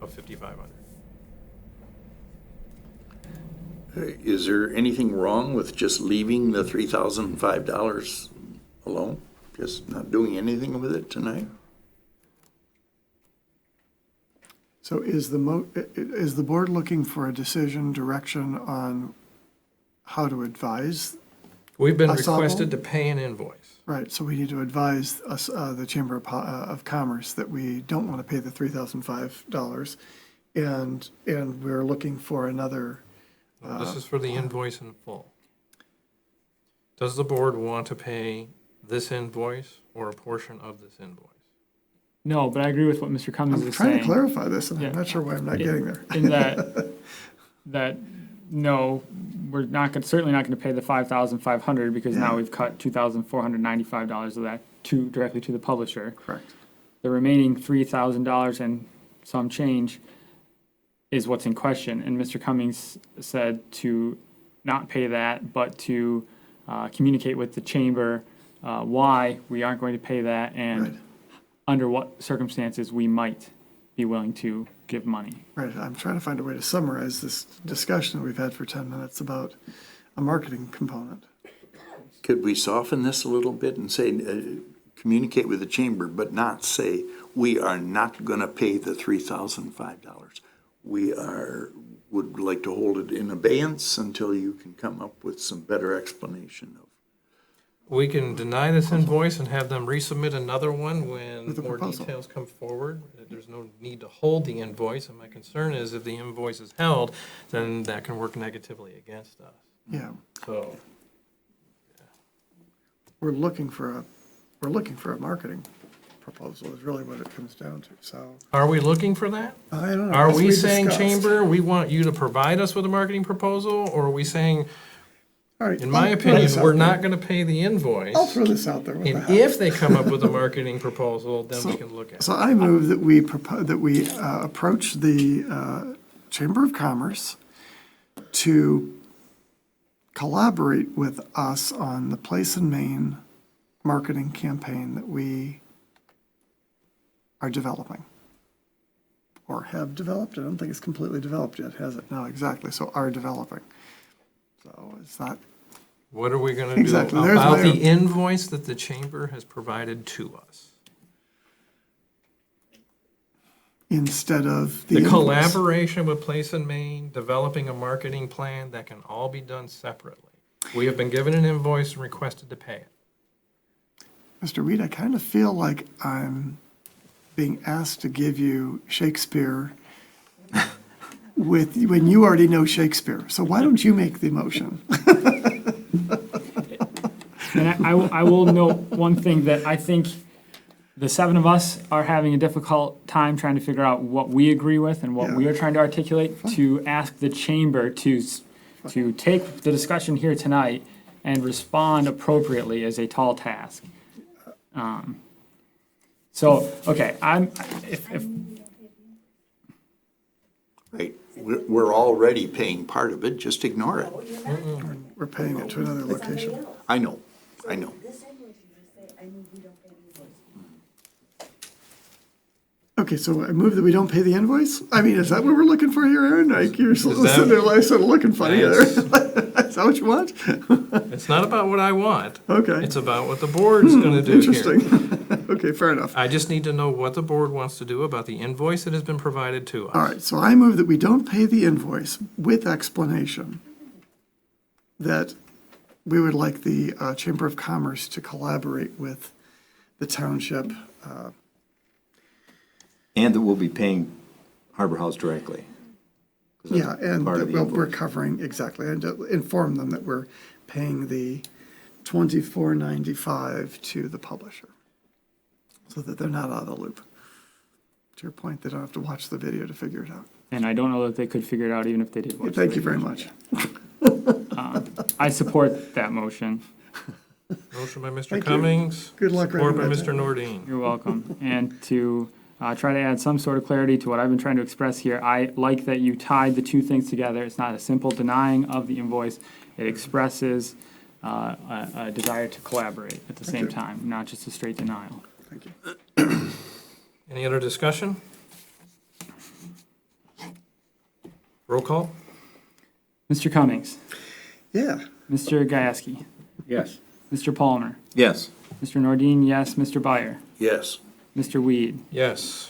of $5,500. Is there anything wrong with just leaving the $3,005 alone? Just not doing anything with it tonight? So is the board looking for a decision, direction on how to advise? We've been Ensemble? requested to pay an invoice. Right, so we need to advise us, the Chamber of Commerce that we don't want to pay the $3,005, and we're looking for another. This is for the invoice in full. Does the board want to pay this invoice or a portion of this invoice? No, but I agree with what Mr. Cummings I'm is trying to saying. clarify this, and Yeah. I'm not sure why I'm not getting there. In that, no, we're not, certainly not gonna pay the $5,500 because now we've cut $2,495 of that directly to the publisher. Correct. The remaining $3,000 and some change is what's in question. And Mr. Cummings said to not pay that, but to communicate with the chamber why we aren't going to pay that Right. and under what circumstances we might be willing to give money. Right, I'm trying to find a way to summarize this discussion that we've had for 10 minutes about a marketing component. Could we soften this a little bit and say, communicate with the chamber, but not say, we are not gonna pay the $3,005? Would like to hold it in abeyance until you can come up with some better explanation of. We can deny this invoice and have them resubmit another one when With a more proposal. details come forward. There's no need to hold the invoice, and my concern is if the invoice is held, then that can work negatively against us. Yeah, So, we're looking for a marketing proposal is really what it comes down to, so. are we looking for that? I don't know. Are as we saying, discussed. chamber, we want you to provide us with a marketing proposal? Or are we saying, All right, in my I'll throw opinion, this out we're there. not gonna pay the invoice? I'll throw this out there. What the And heck? if they come up with a marketing proposal, then we can look at it. So I move that we approach the Chamber of Commerce to collaborate with us on the Place and Main marketing campaign that we are developing. Or have developed. I don't think it's completely developed yet, has it? No, exactly. So are developing. So it's not, What are we gonna do Exactly. There's about my- the invoice that the chamber has provided to us? instead of the The invoice. collaboration with Place and Main, developing a marketing plan, that can all be done separately. We have been given an invoice and requested to pay it. Mr. Reed, I kind of feel like I'm being asked to give you Shakespeare when you already know Shakespeare. So why don't you make the motion? And I will note one thing, that I think the seven of us are having a difficult time trying to figure out what we agree with and what we are trying to articulate, to ask the chamber to take the discussion here tonight and respond appropriately is a tall task. So, okay, if Right, we're already paying part of it, just ignore it. We're paying it to another location. I know. This invoice, you just say, I move we don't pay the invoice. Okay, so I move that we don't pay the invoice? I mean, is that what we're looking for here, Aaron? Like, you're sitting there like sort of looking funny there. Is that what you want? It's not about what I want. Okay. It's about what the board's gonna do here. Interesting. Okay, fair enough. I just need to know what the board wants to do about the invoice that has been provided to us. All right, so I move that we don't pay the invoice with explanation that we would like the Chamber of Commerce to collaborate with the township. And that we'll be paying Harbor House directly. 'Cause that's Yeah, and part that of the we're invoice. covering, exactly, and to inform them that we're paying the $24.95 to the publisher. so that they're not out of the loop. To your point, they don't have to watch the video to figure it out. And I don't know that they could figure it out even if they did watch. Thank you very much. I support that motion. Motion by Mr. Thank you. Cummings. Good luck Support by writing Mr. that Nordine. You're welcome. And to try to add some sort of clarity to what I've been trying to express here, I like that you tied the two things together. It's not a simple denying of the invoice. It expresses a desire to collaborate at the same you. time, not just a straight denial. Thank you. Any other discussion? Roll call? Mr. Cummings, Yeah, Mr. Gieske, Yes. Mr. Palmer, Yes. Mr. Nordine, yes, Mr. Byer, Yes. Mr. Weed. Yes.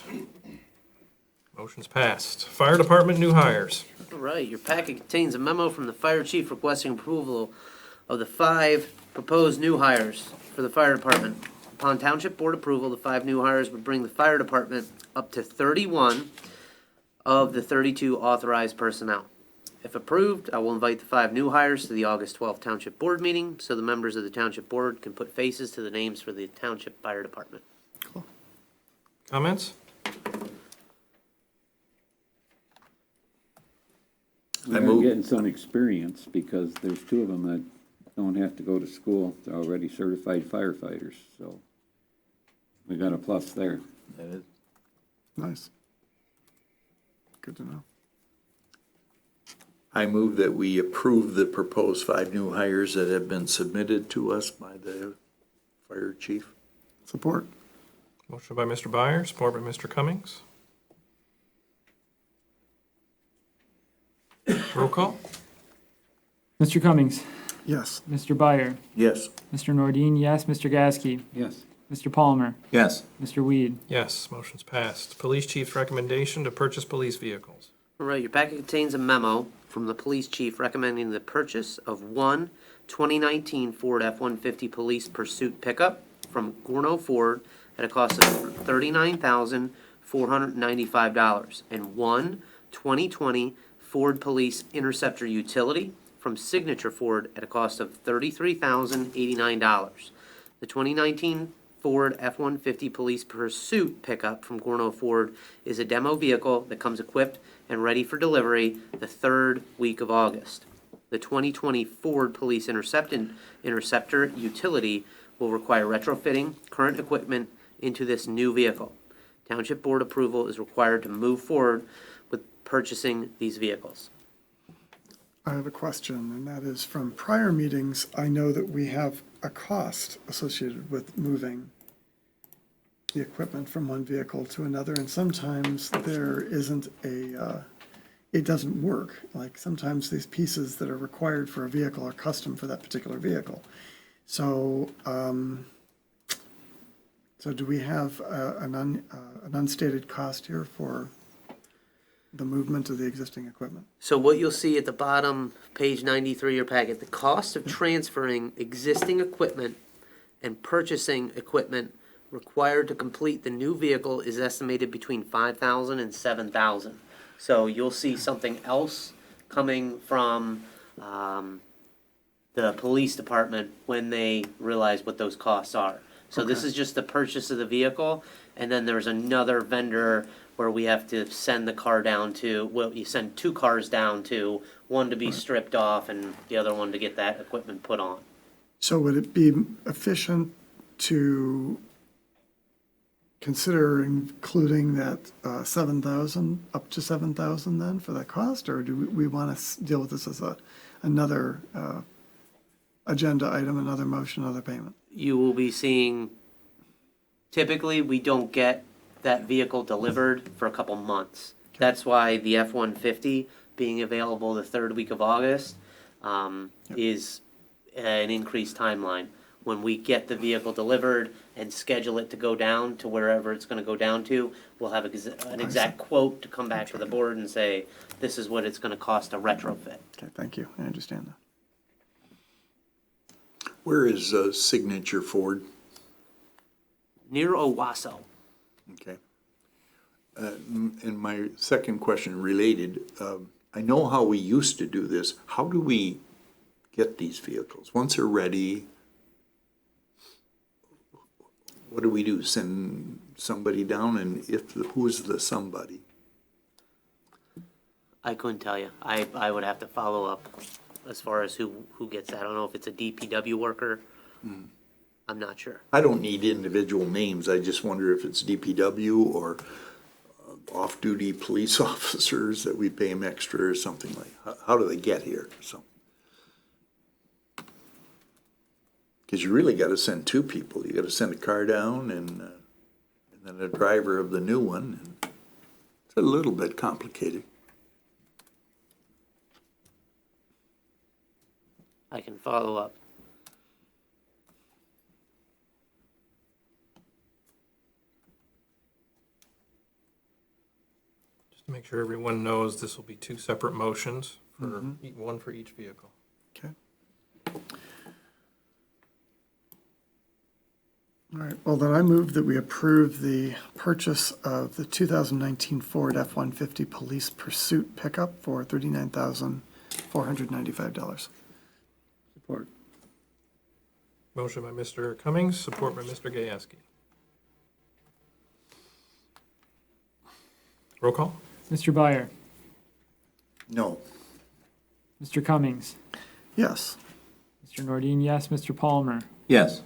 Motion's passed. Fire Department new hires. All right, your packet contains a memo from the fire chief requesting approval of the 5 proposed new hires for the fire department. Upon township board approval, the 5 new hires would bring the fire department up to 31 of the 32 authorized personnel. If approved, I will invite the 5 new hires to the August 12th township board meeting so the members of the township board can put faces to the names for the township fire department. Comments? They're getting some experience because there's 2 of them that don't have to go to school. They're already certified firefighters, so we got a plus there. That is. nice. Good to know. I move that we approve the proposed 5 new hires that have been submitted to us by the fire chief. Support. Motion by Mr. Byer, support by Mr. Cummings. Roll call? Mr. Cummings, Yes. Mr. Byer, Yes. Mr. Nordine, yes, Mr. Gasky, Yes. Mr. Palmer, Yes. Mr. Weed. Yes, motion's passed. Police chief's recommendation to purchase police vehicles. All right, your packet contains a memo from the police chief recommending the purchase of 1 2019 Ford F-150 Police Pursuit pickup from Gorno Ford at a cost of $39,495 and 1 2020 Ford Police Interceptor Utility from Signature Ford at a cost of $33,089. The 2019 Ford F-150 Police Pursuit pickup from Gorno Ford is a demo vehicle that comes equipped and ready for delivery the 3rd week of August. The 2020 Ford Police Interceptor Utility will require retrofitting current equipment into this new vehicle. Township Board approval is required to move forward with purchasing these vehicles. I have a question, and that is from prior meetings, I know that we have a cost associated with moving the equipment from one vehicle to another, and sometimes there isn't it doesn't work. Like sometimes these pieces that are required for a vehicle are custom for that particular vehicle. So, so do we have an unstated cost here for the movement of the existing equipment? So what you'll see at the bottom, page 93 of your packet, the cost of transferring existing equipment and purchasing equipment required to complete the new vehicle is estimated between $5,000 and $7,000. So you'll see something else coming from the police department when they realize what those costs are. So this is just the purchase of the vehicle, and then there's another vendor where we have to send the car down to, well, you send 2 cars down to, one to be stripped off and the other one to get that equipment put on. So would it be efficient to consider including that 7,000, up to 7,000 then for that cost? Or do we want to deal with this as another agenda item, another motion, another payment? You will be seeing, typically, we don't get that vehicle delivered for a couple months. That's why the F-150 being available the 3rd week of August is an increased timeline. When we get the vehicle delivered and schedule it to go down to wherever it's going to go down to, we'll have an exact quote to come back to the board and say, this is what it's going to cost to retrofit. Okay, thank you. I understand that. Where is Signature Ford? Near Owasso. Okay. And my second question related, I know how we used to do this. How do we get these vehicles? Once they're ready, what do we do? Send somebody down, and who's the somebody? I couldn't tell you. I would have to follow up as far as who gets that. I don't know if it's a DPW worker. I'm not sure. I don't need individual names. I just wonder if it's DPW or off-duty police officers that we pay them extra or something like. How do they get here? So, because you really got to send two people. You got to send a car down and then a driver of the new one. And it's a little bit complicated. I can follow up. Just to make sure everyone knows, this will be two separate motions, for one for each vehicle. Okay. All right, well, then I move that we approve the purchase of the 2019 Ford F-150 Police Pursuit pickup for $39,495. Support. Motion by Mr. Cummings, support by Mr. Gieske. Roll call? Mr. Byer, No. Mr. Cummings, Yes. Mr. Nordine, yes, Mr. Palmer, Yes.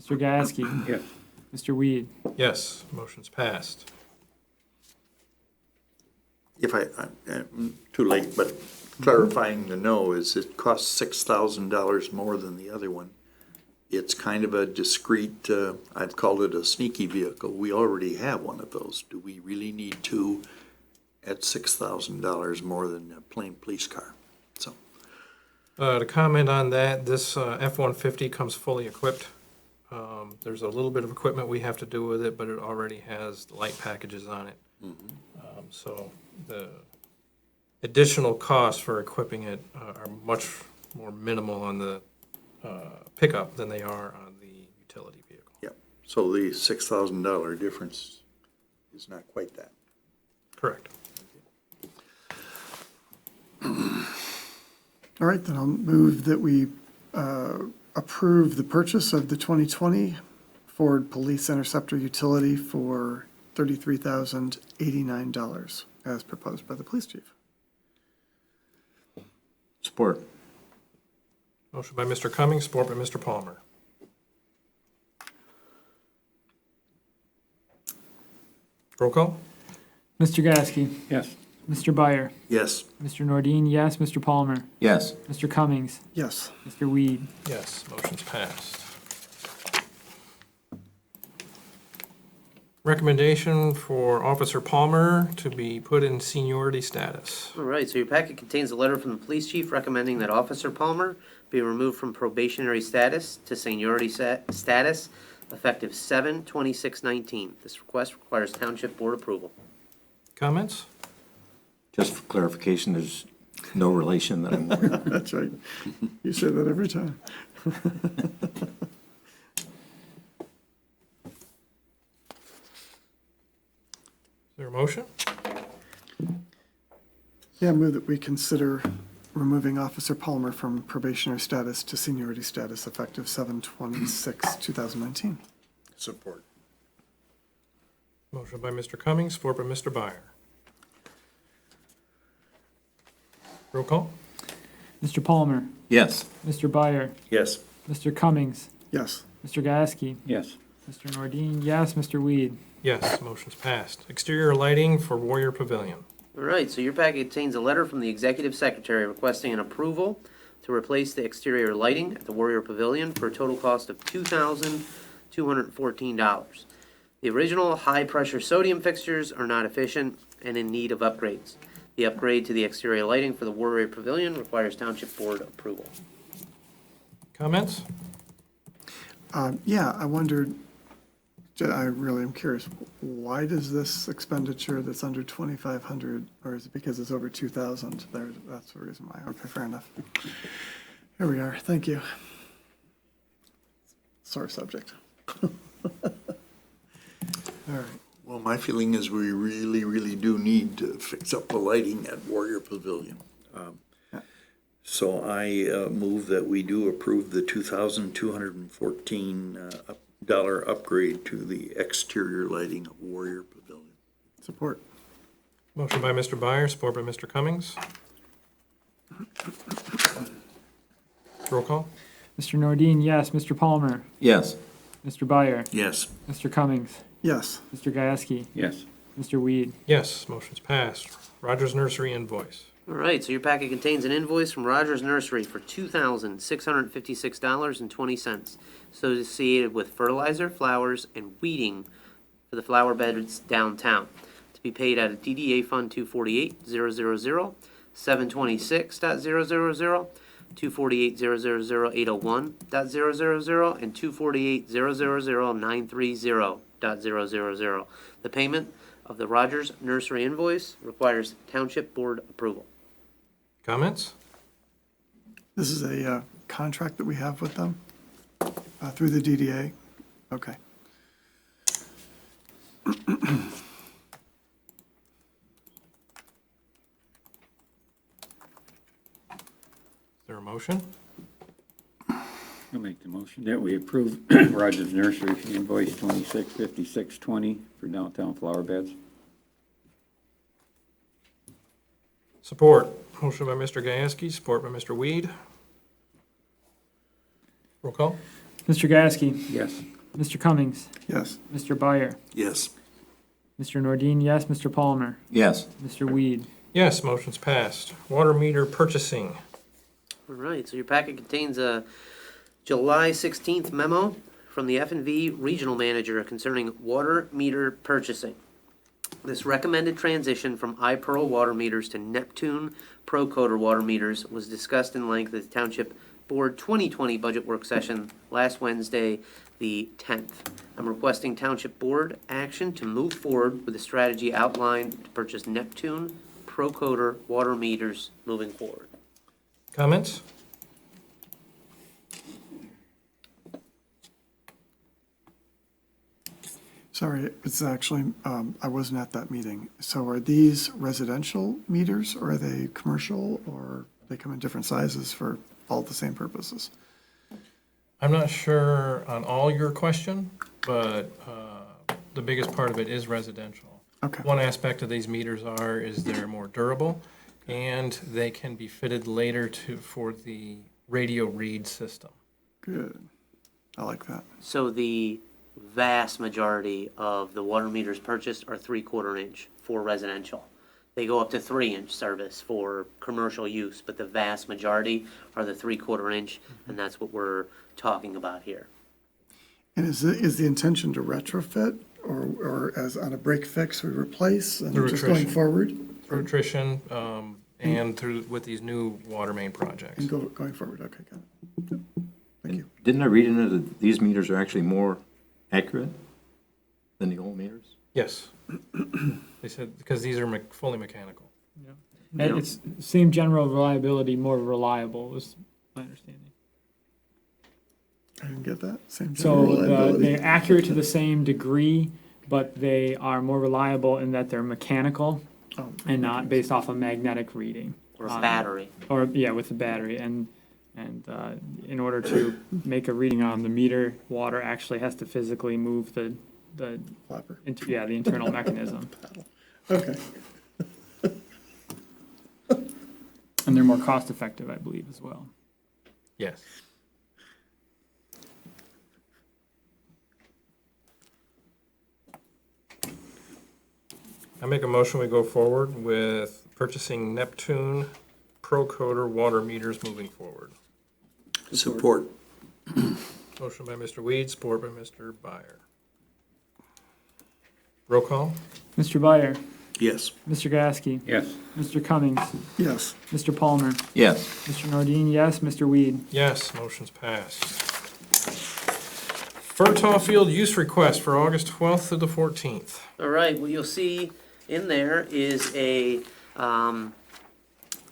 Mr. Gasky, Yes. Mr. Weed. Yes, motion's passed. If I'm too late, but clarifying the no is it costs $6,000 more than the other one. It's kind of a discrete, I'd call it a sneaky vehicle. We already have one of those. Do we really need two at $6,000 more than a plain police car? So, To comment on that, this F-150 comes fully equipped. There's a little bit of equipment we have to do with it, but it already has light packages on it. So the additional costs for equipping it are much more minimal on the pickup than they are on the utility vehicle. yeah. So the $6,000 difference is not quite that. Correct. All right, then I'll move that we approve the purchase of the 2020 Ford Police Interceptor Utility for $33,089 as proposed by the police chief. Support. Motion by Mr. Cummings, support by Mr. Palmer. Roll call? Mr. Gasky, Yes. Mr. Byer, Yes. Mr. Nordine, yes, Mr. Palmer, Yes. Mr. Cummings, Yes. Mr. Weed. Yes, motion's passed. Recommendation for Officer Palmer to be put in seniority status. All right, so your packet contains a letter from the police chief recommending that Officer Palmer be removed from probationary status to seniority status effective 7/26/19. This request requires Township Board approval. Comments? Just for clarification, there's no relation that I'm aware of. That's right. You say that every time. Is there a motion? Yeah, I move that we consider removing Officer Palmer from probationary status to seniority status effective 7/26/2019. Support. Motion by Mr. Cummings, support by Mr. Byer. Roll call? Mr. Palmer, Yes. Mr. Byer, Yes. Mr. Cummings, Yes. Mr. Gasky, Yes. Mr. Nordine, yes, Mr. Weed. Yes, motion's passed. Exterior lighting for Warrior Pavilion. All right, so your packet contains a letter from the executive secretary requesting an approval to replace the exterior lighting at the Warrior Pavilion for a total cost of $2,214. The original high-pressure sodium fixtures are not efficient and in need of upgrades. The upgrade to the exterior lighting for the Warrior Pavilion requires Township Board approval. Comments? Yeah, I wondered, I really am curious, why does this expenditure that's under 2,500, or is it because it's over 2,000? That's the reason why. Okay, fair enough. Here we are. Thank you. Sore subject. All right. Well, my feeling is we really, really do need to fix up the lighting at Warrior Pavilion. So I move that we do approve the 2,214 upgrade to the exterior lighting of Warrior Pavilion. Support. Motion by Mr. Byer, support by Mr. Cummings. Roll call? Mr. Nordine, yes. Mr. Palmer? Yes. Mr. Byer? Yes. Mr. Cummings? Yes. Mr. Gieske? Yes. Mr. Weed? Yes, motion's passed. Rogers Nursery invoice. All right, so your packet contains an invoice from Rogers Nursery for $2,656.20, associated with fertilizer, flowers, and weeding for the flower beds downtown, to be paid out of DDA Fund 248-000, 726.000, 248-000-801.000, and 248-000-930.000. The payment of the Rogers Nursery invoice requires Township Board approval. Comments? This is a contract that we have with them through the DDA. Okay. Is there a motion? I'll make the motion that we approve Rogers Nursery invoice 265620 for downtown flower beds. Support. Motion by Mr. Gieske, support by Mr. Weed. Roll call? Mr. Gieske? Yes. Mr. Cummings? Yes. Mr. Byer? Yes. Mr. Nordine, yes. Mr. Palmer? Yes. Mr. Weed? Yes, motion's passed. Water meter purchasing. All right, so your packet contains a July 16th memo from the F&V Regional Manager concerning water meter purchasing. This recommended transition from iPearl water meters to Neptune Procoder water meters was discussed in length at the Township Board 2020 budget work session last Wednesday, the 10th. I'm requesting Township Board action to move forward with the strategy outlined to purchase Neptune Procoder water meters moving forward. Comments? Sorry, it's actually, I wasn't at that meeting. So are these residential meters, or are they commercial, or they come in different sizes for all the same purposes? I'm not sure on all your question, but the biggest part of it is residential. Okay. One aspect of these meters is they're more durable, and they can be fitted later for the radio read system. Good. I like that. So the vast majority of the water meters purchased are 3/4 inch for residential. They go up to 3-inch service for commercial use, but the vast majority are the 3/4 inch, and that's what we're talking about here. And is the intention to retrofit, or as on a break fix, we replace, and Through just going attrition. forward? For attrition, and with these new water main projects. And going forward, okay, got it. Thank you. Didn't I read in it that these meters are actually more accurate than the old meters? Yes. They said, because these are fully mechanical. And it's same general reliability, more reliable, is my understanding. I didn't get that. Same So general reliability. they're accurate to the same degree, but they are more reliable in that they're mechanical Oh, and not based off a magnetic reading. Or a battery. Or, yeah, with the battery. And in order to make a reading on the meter, water actually has to physically move the flapper. the internal mechanism. Okay. And they're more cost effective, I believe, as well. Yes. I make a motion, we go forward with purchasing Neptune Procoder water meters moving forward. Support. Motion by Mr. Weed, support by Mr. Byer. Roll call? Mr. Byer, Yes. Mr. Gasky, Yes. Mr. Cummings, Yes. Mr. Palmer, Yes. Mr. Nordine, yes, Mr. Weed. Yes, motion's passed. Furtaw Field use request for August 12th to the 14th. All right, what you'll see in there is a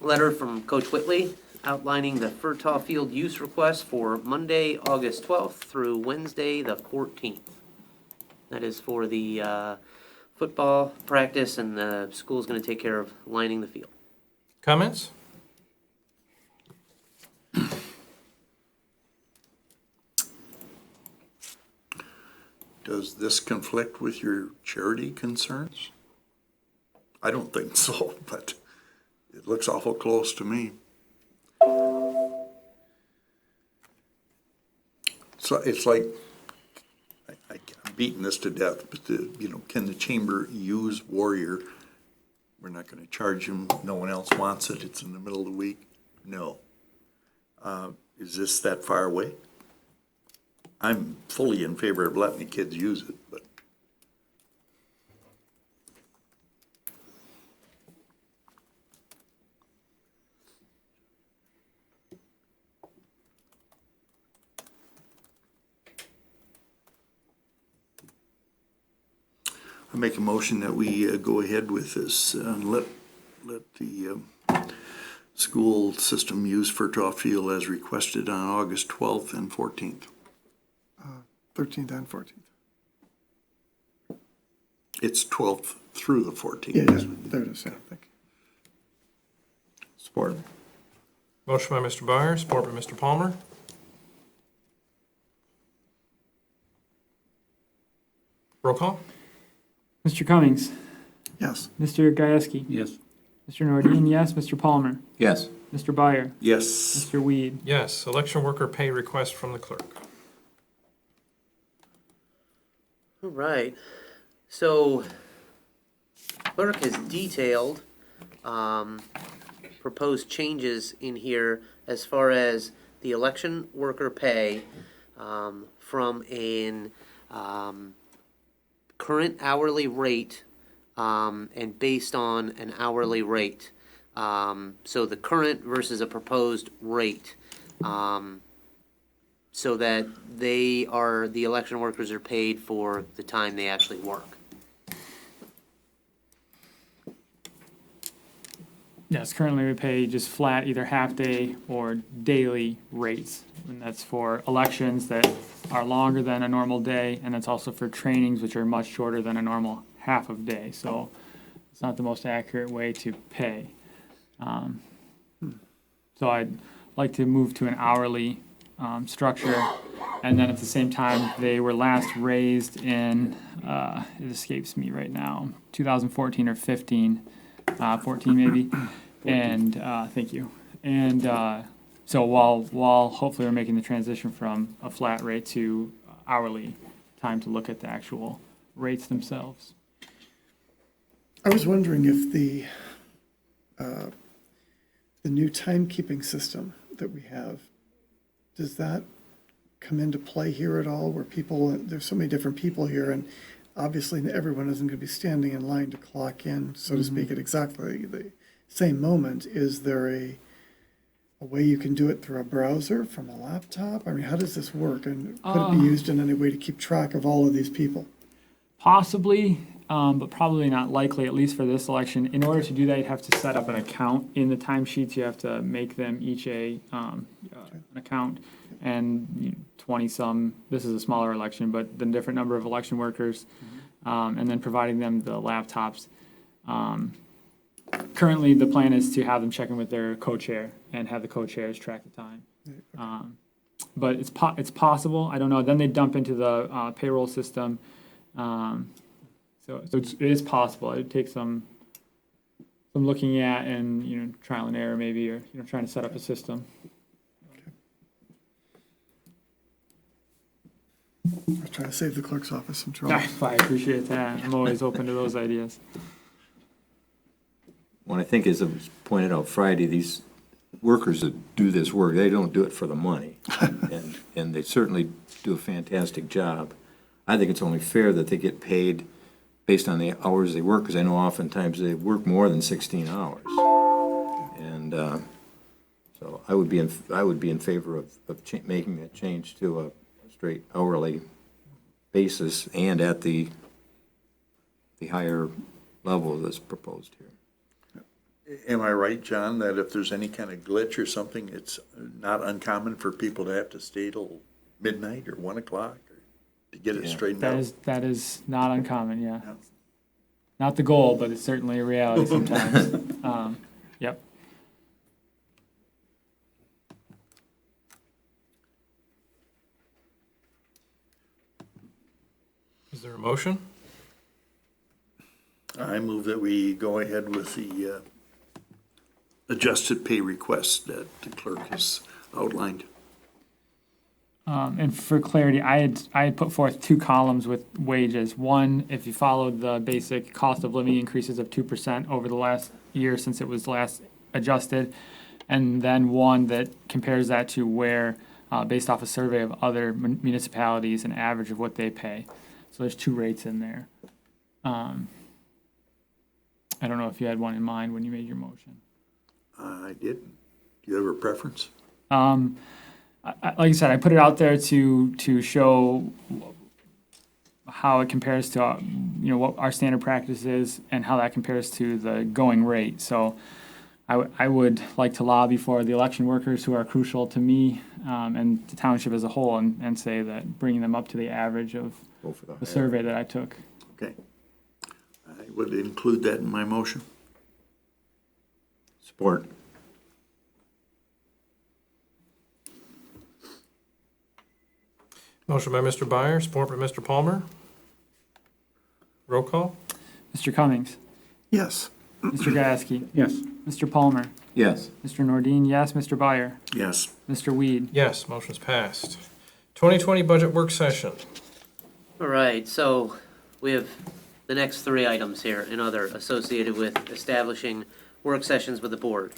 letter from Coach Whitley outlining the Furtaw Field use request for Monday, August 12th through Wednesday, the 14th. That is for the football practice, and the school's going to take care of lining the field. Comments? Does this conflict with your charity concerns? I don't think so, but it looks awful close to me. So it's like, I'm beating this to death, but can the chamber use Warrior? We're not gonna charge them, no one else wants it, it's in the middle of the week. No. Is this that far away? I'm fully in favor of letting the kids use it, but. I make a motion that we go ahead with this and let the school system use Furthoff Field as requested on August 12th and 14th. 13th and 14th. It's 12th through the 14th. Yeah, there it is, yeah, thank you. Support. Motion by Mr. Byer, support by Mr. Palmer. Roll call? Mr. Cummings, Yes. Mr. Gieske, Yes. Mr. Nordine, yes, Mr. Palmer, Yes. Mr. Byer, Yes. Mr. Weed. Yes. Election worker pay request from the clerk. All right. So clerk has detailed proposed changes in here as far as the election worker pay from an current hourly rate and based on an hourly rate. So the current versus a proposed rate. So that the election workers are paid for the time they actually work. Yes, currently we pay just flat either half-day or daily rates. And that's for elections that are longer than a normal day, and it's also for trainings which are much shorter than a normal half of day. So it's not the most accurate way to pay. So I'd like to move to an hourly structure, and then at the same time, they were last raised in, it escapes me right now, 2014 or 15, 14 maybe, and, thank you. And so while hopefully we're making the transition from a flat rate to hourly, time to look at the actual rates themselves. I was wondering if the new timekeeping system that we have, does that come into play here at all, where there's so many different people here, and obviously everyone isn't going to be standing in line to clock in, so to speak, at exactly the same moment. Is there a way you can do it through a browser from a laptop? I mean, how does this work, and could it be used in any way to keep track of all of these people? Possibly, but probably not likely, at least for this election. In order to do that, you'd have to set up an account in the timesheets. You have to make them each an account, and 20-some, this is a smaller election, but the different number of election workers, and then providing them the laptops. Currently, the plan is to have them check in with their co-chair and have the co-chairs track the time. But it's possible, I don't know. Then they dump into the payroll system. So it is possible. It would take some looking at and, trial and error maybe, or, trying to set up a system. I was trying to save the clerk's office some trouble. I appreciate that. I'm always open to those ideas. Well, I think as it was pointed out Friday, these workers that do this work, they don't do it for the money. And they certainly do a fantastic job. I think it's only fair that they get paid based on the hours they work, because I know oftentimes they work more than 16 hours. And so I would be in favor of making that change to a straight hourly basis and at the higher level that's proposed here. Am I right, John, that if there's any kind of glitch or something, it's not uncommon for people to have to stay till midnight or 1 o'clock to get it straightened out? That is not uncommon, yeah. Not the goal, but it's certainly a reality sometimes. Yep. there a motion? I move that we go ahead with the adjusted pay request that the clerk has outlined. And for clarity, I had put forth two columns with wages. One, if you followed the basic cost of living increases of 2% over the last year since it was last adjusted, and then one that compares that to where, based off a survey of other municipalities, an average of what they pay. So there's two rates in there. I don't know if you had one in mind when you made your motion. I did. Do you have a preference? Like I said, I put it out there to show how it compares to, what our standard practice is and how that compares to the going rate. So I would like to lobby for the election workers who are crucial to me and the township as a whole and say that bringing them up to the average of Go for the survey that I took. Okay. I would include that in my motion. Support. Motion by Mr. Byer, support by Mr. Palmer. Roll call? Mr. Cummings, Yes. Mr. Gasky, Yes. Mr. Palmer, Yes. Mr. Nordine, yes, Mr. Byer, Yes. Mr. Weed. Yes, motion's passed. 2020 budget work session. All right, so we have the next three items here and other associated with establishing work sessions with the board.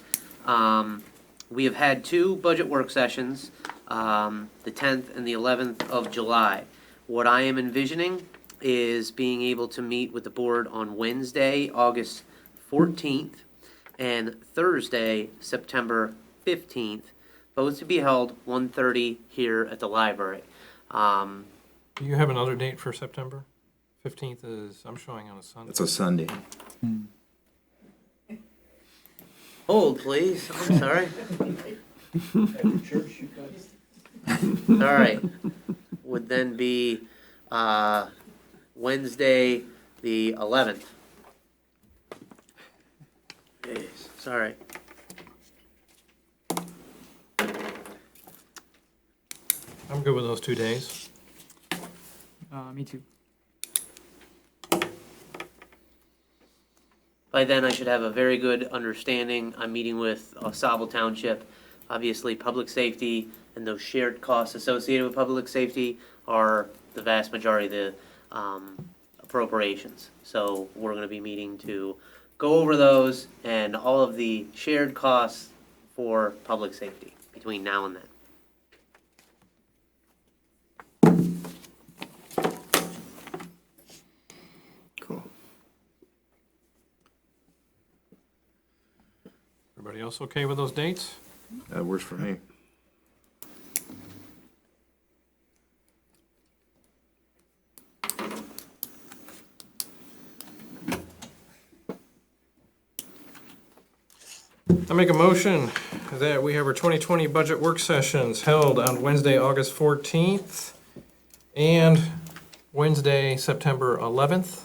We have had two budget work sessions, the 10th and the 11th of July. What I am envisioning is being able to meet with the board on Wednesday, August 14th, and Thursday, September 15th, both to be held 1:30 here at the library. Do you have another date for September? 15th is, I'm showing on a Sunday. It's a Sunday. Hold, please, I'm sorry. All right, would then be Wednesday, the 11th. Jeez, sorry. I'm good with those 2 days. Me too. By then, I should have a very good understanding. I'm meeting with Oscoda Township. Obviously, public safety and those shared costs associated with public safety are the vast majority of the appropriations. So we're going to be meeting to go over those and all of the shared costs for public safety between now and then. Cool. Everybody else okay with those dates? That works for me. I make a motion that we have our 2020 budget work sessions held on Wednesday, August 14th and Wednesday, September 11th,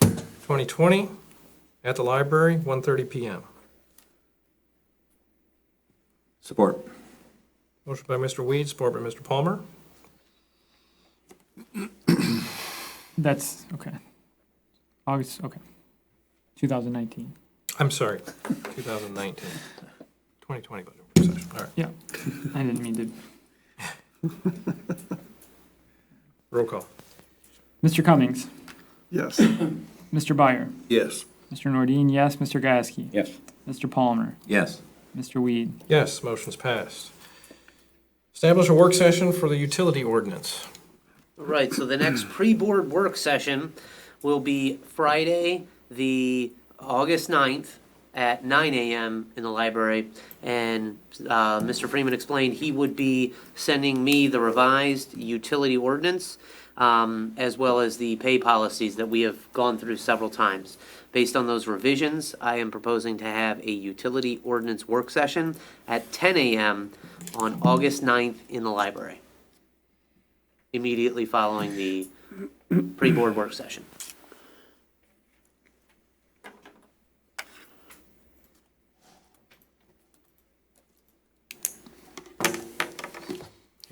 2020 at the library, 1:30 PM. Support. Motion by Mr. Weed, support by Mr. Palmer. That's, okay. August, okay. 2019. I'm sorry, 2019. 2020 budget work session, all right. Yeah, I didn't mean to. Roll call. Mr. Cummings, Yes. Mr. Byer, Yes. Mr. Nordine, yes, Mr. Gasky, Yes. Mr. Palmer, Yes. Mr. Weed. Yes, motion's passed. Establish a work session for the utility ordinance. All right, so the next pre-board work session will be Friday, the August 9th at 9 a.m. in the library. And Mr. Freeman explained he would be sending me the revised utility ordinance as well as the pay policies that we have gone through several times. Based on those revisions, I am proposing to have a utility ordinance work session at 10 a.m. on August 9th in the library, immediately following the pre-board work session.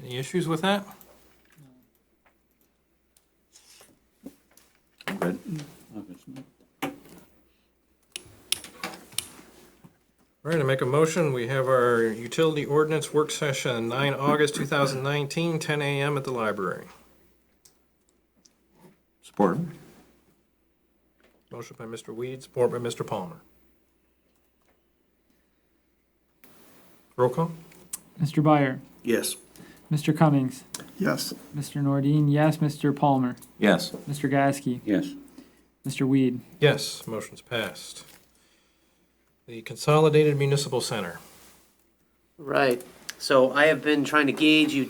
Any issues with that? All right, I make a motion. We have our utility ordinance work session, 9 August 2019, 10 a.m. at the library. Support. Motion by Mr. Weed, support by Mr. Palmer. Roll call? Mr. Byer, Yes. Mr. Cummings, Yes. Mr. Nordine, yes, Mr. Palmer, Yes. Mr. Gasky, Yes. Mr. Weed. Yes, motion's passed. The Consolidated Municipal Center. Right. So I have been trying to gauge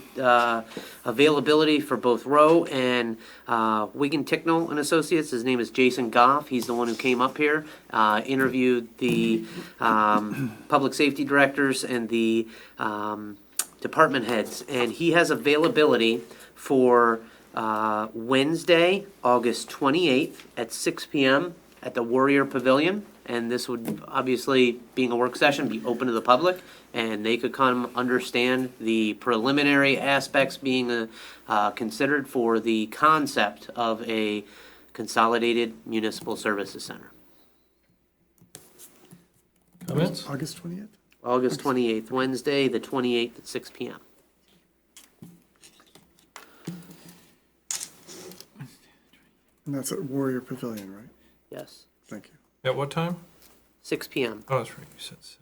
availability for both Rowe and Wigan Ticknell and Associates. His name is Jason Goff. He's the one who came up here, interviewed the public safety directors and the department heads, and he has availability for Wednesday, August 28th at 6 p.m. at the Warrior Pavilion. And this would, obviously, being a work session, be open to the public, and they could come understand the preliminary aspects being considered for the concept of a consolidated municipal services center. Comments? August 20th? August 28th, Wednesday, the 28th at 6 p.m. And that's at Warrior Pavilion, right? Yes, Thank you. At what time? 6 p.m. Oh, that's right, you said 6.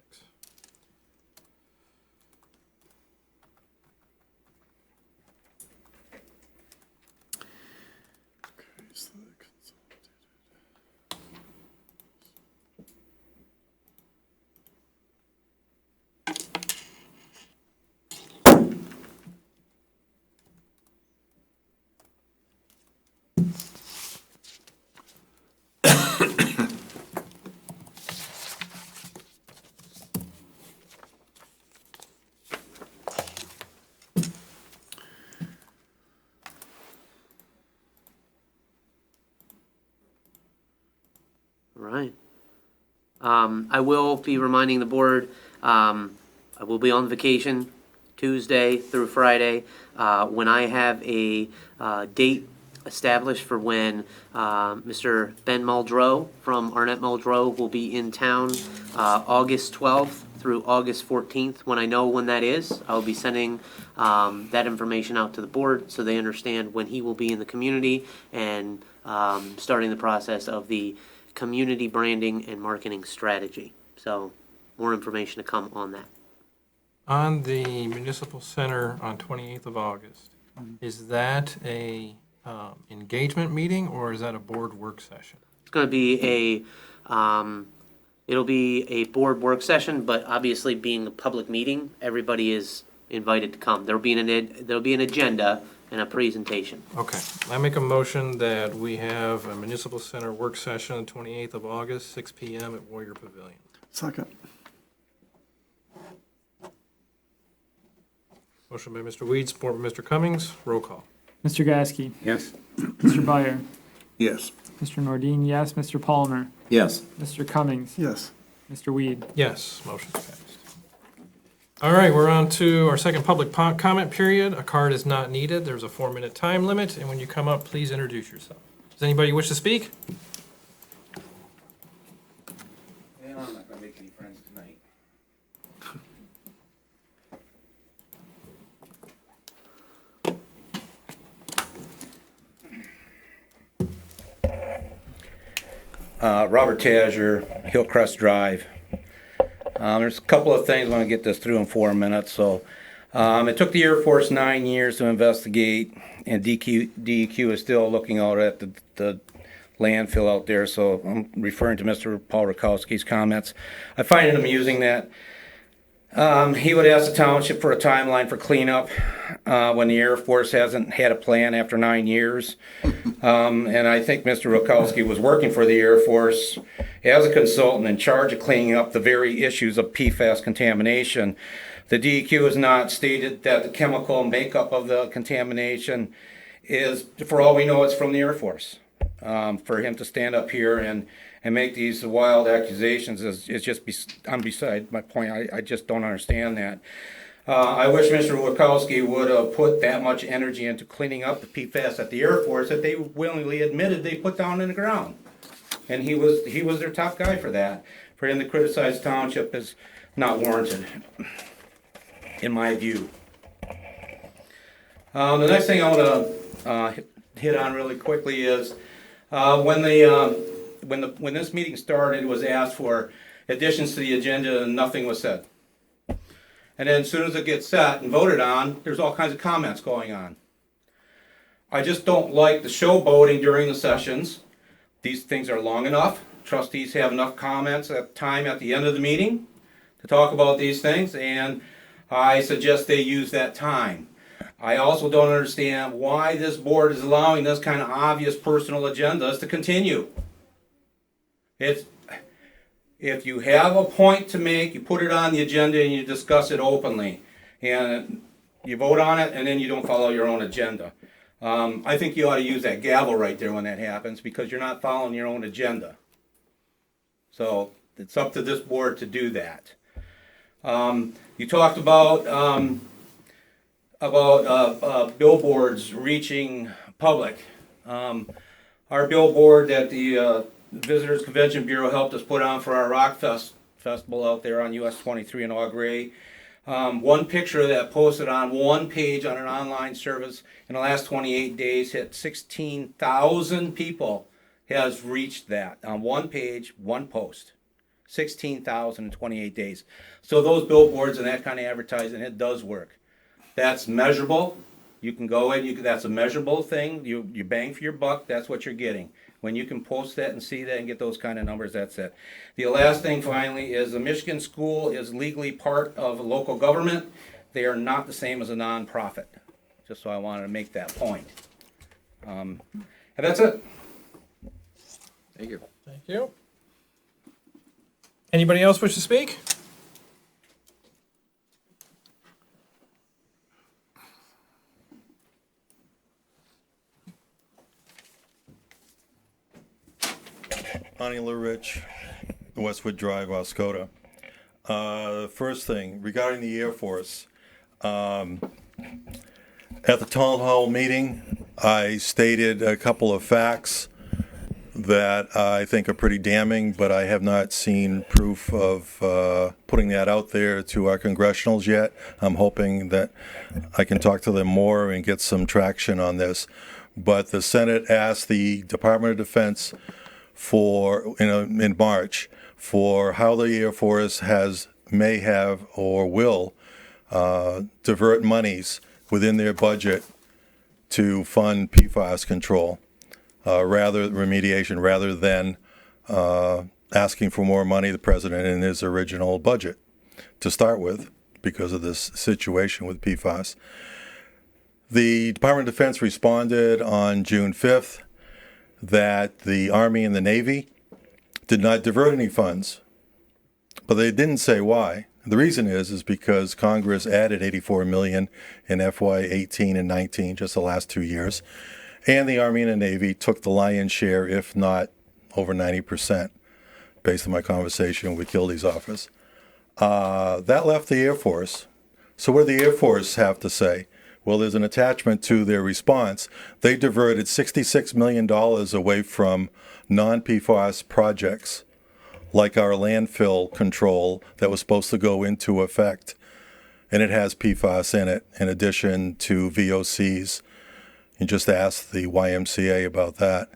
Right. I will be reminding the board, I will be on vacation Tuesday through Friday. When I have a date established for when Mr. Ben Muldrow from Arnett Muldrow will be in town, August 12th through August 14th. When I know when that is, I'll be sending that information out to the board so they understand when he will be in the community and starting the process of the community branding and marketing strategy. So more information to come on that. On the Municipal Center on 28th of August, is that a engagement meeting or is that a board work session? It's going to be it'll be a board work session, but obviously being a public meeting, everybody is invited to come. There'll be an agenda and a presentation. Okay, I make a motion that we have a Municipal Center work session on 28th of August, 6 p.m. at Warrior Pavilion. Second. Motion by Mr. Weed, support by Mr. Cummings. Roll call. Mr. Gasky, Yes. Mr. Byer, Yes. Mr. Nordine, yes, Mr. Palmer, Yes. Mr. Cummings, Yes. Mr. Weed. Yes, motion's passed. All right, we're on to our second public comment period. A card is not needed. There's a 4-minute time limit, and when you come up, please introduce yourself. Does anybody wish to speak? And I'm not gonna make any friends tonight. Robert Tazier, Hillcrest Drive. There's a couple of things I want to get this through in 4 minutes. So, it took the Air Force 9 years to investigate, and DEQ is still looking out at the landfill out there. So I'm referring to Mr. Paul Rakowski's comments. I find it amusing that he would ask the township for a timeline for cleanup when the Air Force hasn't had a plan after 9 years. And I think Mr. Rakowski was working for the Air Force as a consultant in charge of cleaning up the very issues of PFAS contamination. The DEQ has not stated that the chemical makeup of the contamination is, for all we know, it's from the Air Force. For him to stand up here and make these wild accusations is just I'm beside my point. I just don't understand that. I wish Mr. Rakowski would have put that much energy into cleaning up the PFAS at the Air Force that they willingly admitted they put down in the ground. And he was their top guy for that. for him to criticize Township is not warranted, in my view. The next thing I want to hit on really quickly is when this meeting started, it was asked for additions to the agenda and nothing was said. And then as soon as it gets set and voted on, there's all kinds of comments going on. I just don't like the showboating during the sessions. These things are long enough. Trustees have enough comments at time at the end of the meeting to talk about these things, and I suggest they use that time. I also don't understand why this board is allowing this kind of obvious personal agendas to continue. If you have a point to make, you put it on the agenda and you discuss it openly. And you vote on it and then you don't follow your own agenda. I think you ought to use that gavel right there when that happens because you're not following your own agenda. So it's up to this board to do that. You talked about billboards reaching public. Our billboard that the Visitors Convention Bureau helped us put on for our Rock Festival out there on US 23 in Augrey. One picture of that posted on one page on an online service in the last 28 days hit 16,000 people has reached that on one page, one post. 16,000 in 28 days. So those billboards and that kind of advertising, it does work. That's measurable. You can go in, that's a measurable thing. You bang for your buck, that's what you're getting. When you can post that and see that and get those kind of numbers, that's it. The last thing finally is the Michigan school is legally part of a local government. They are not the same as a nonprofit. Just so I wanted to make that point. And that's it. Thank you. Thank you. Anybody else wish to speak? Bonnie LaRich, Westwood Drive, Oscoda. First thing, regarding the Air Force, at the town hall meeting, I stated a couple of facts that I think are pretty damning, but I have not seen proof of putting that out there to our congressionals yet. I'm hoping that I can talk to them more and get some traction on this. But the Senate asked the Department of Defense in March for how the Air Force may have or will divert monies within their budget to fund PFAS control, remediation, rather than asking for more money, the president in his original budget to start with, because of this situation with PFAS. The Department of Defense responded on June 5th that the Army and the Navy did not divert any funds, but they didn't say why. The reason is because Congress added $84 million in FY 18 and 19, just the last 2 years, and the Army and the Navy took the lion's share, if not over 90%, based on my conversation with Gildy's office. That left the Air Force. So what did the Air Force have to say? Well, there's an attachment to their response. They diverted $66 million away from non-PFAS projects, like our landfill control that was supposed to go into effect. And it has PFAS in it, in addition to VOCs. You just asked the YMCA about that.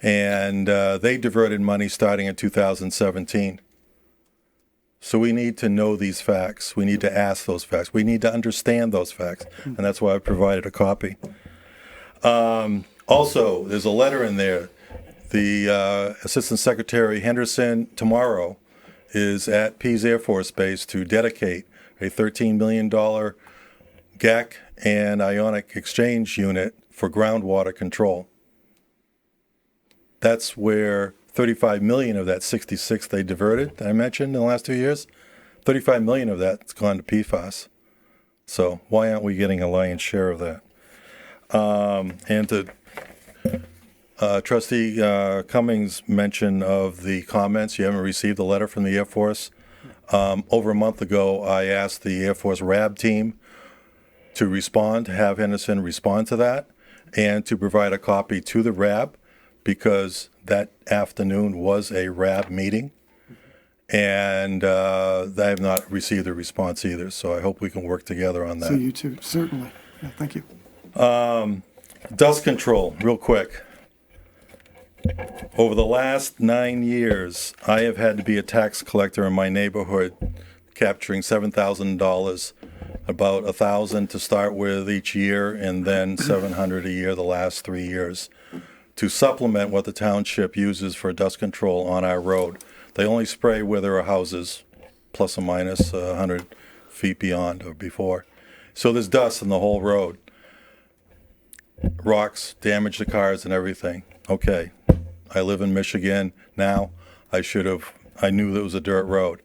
And they diverted money starting in 2017. So we need to know these facts. We need to ask those facts. We need to understand those facts. And that's why I provided a copy. Also, there's a letter in there. The Assistant Secretary Henderson tomorrow is at Pease Air Force Base to dedicate a $13 million GAC and ionic exchange unit for groundwater control. That's where 35 million of that 66 they diverted, that I mentioned in the last 2 years, 35 million of that's gone to PFAS. So why aren't we getting a lion's share of that? And to Trustee Cummings' mention of the comments, you haven't received a letter from the Air Force. Over a month ago, I asked the Air Force RAB team to respond, to have Henderson respond to that, and to provide a copy to the RAB, because that afternoon was a RAB meeting, And I have not received a response either, so I hope we can work together on So that. you too, certainly. Yeah, thank you. Dust control, real quick. Over the last 9 years, I have had to be a tax collector in my neighborhood, capturing $7,000, about $1,000 to start with each year, and then $700 a year the last 3 years, to supplement what the township uses for dust control on our road. They only spray where there are houses, plus or minus 100 feet beyond or before. So there's dust in the whole road. Rocks damage the cars and everything. Okay, I live in Michigan now. I knew that it was a dirt road.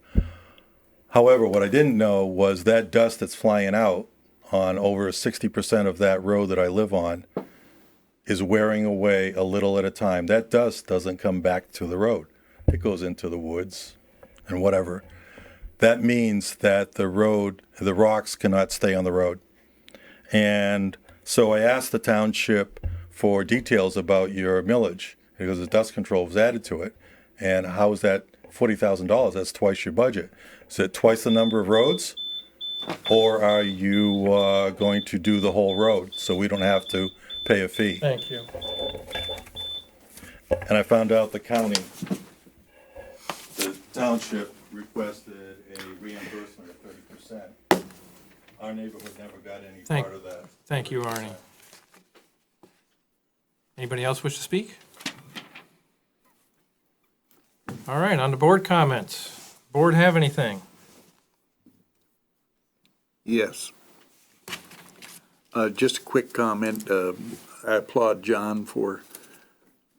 However, what I didn't know was that dust that's flying out on over 60% of that road that I live on is wearing away a little at a time. That dust doesn't come back to the road. It goes into the woods and whatever. That means that the rocks cannot stay on the road. And so I asked the township for details about your millage, because the dust control was added to it. And how is that $40,000? That's twice your budget. Is it twice the number of roads? Or are you going to do the whole road so we don't have to pay a fee? Thank you. And I found out the township requested a reimbursement of 30%. Our neighborhood never got any part of that. Thank you, Arnie. Anybody else wish to speak? All right, on to board comments. Board have anything? Yes. Just a quick comment. I applaud John for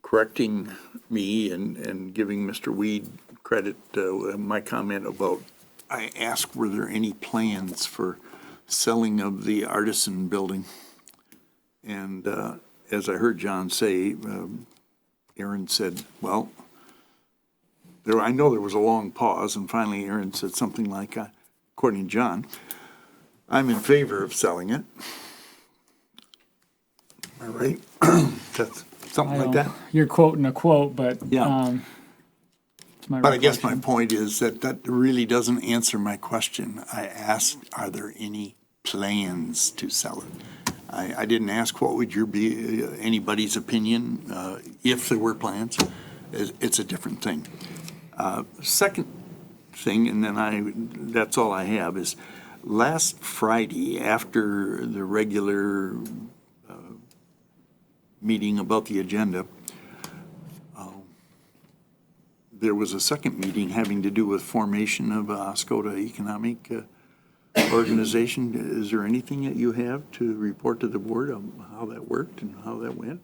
correcting me and giving Mr. Weed credit. My comment about, I asked, were there any plans for selling of the artisan building? And as I heard John say, Aaron said, well, I know there was a long pause, and finally Aaron said something like, according to John, I'm in favor of selling it. All right? That's something like that. You're quoting a quote, but Yeah. it's my But I guess my recollection. point is that really doesn't answer my question. I asked, are there any plans to sell it? I didn't ask what would be anybody's opinion if there were plans. It's a different thing. Second thing, and then that's all I have, is last Friday after the regular meeting about the agenda, there was a second meeting having to do with formation of Oscoda Economic Organization. Is there anything that you have to report to the board on how that worked and how that went?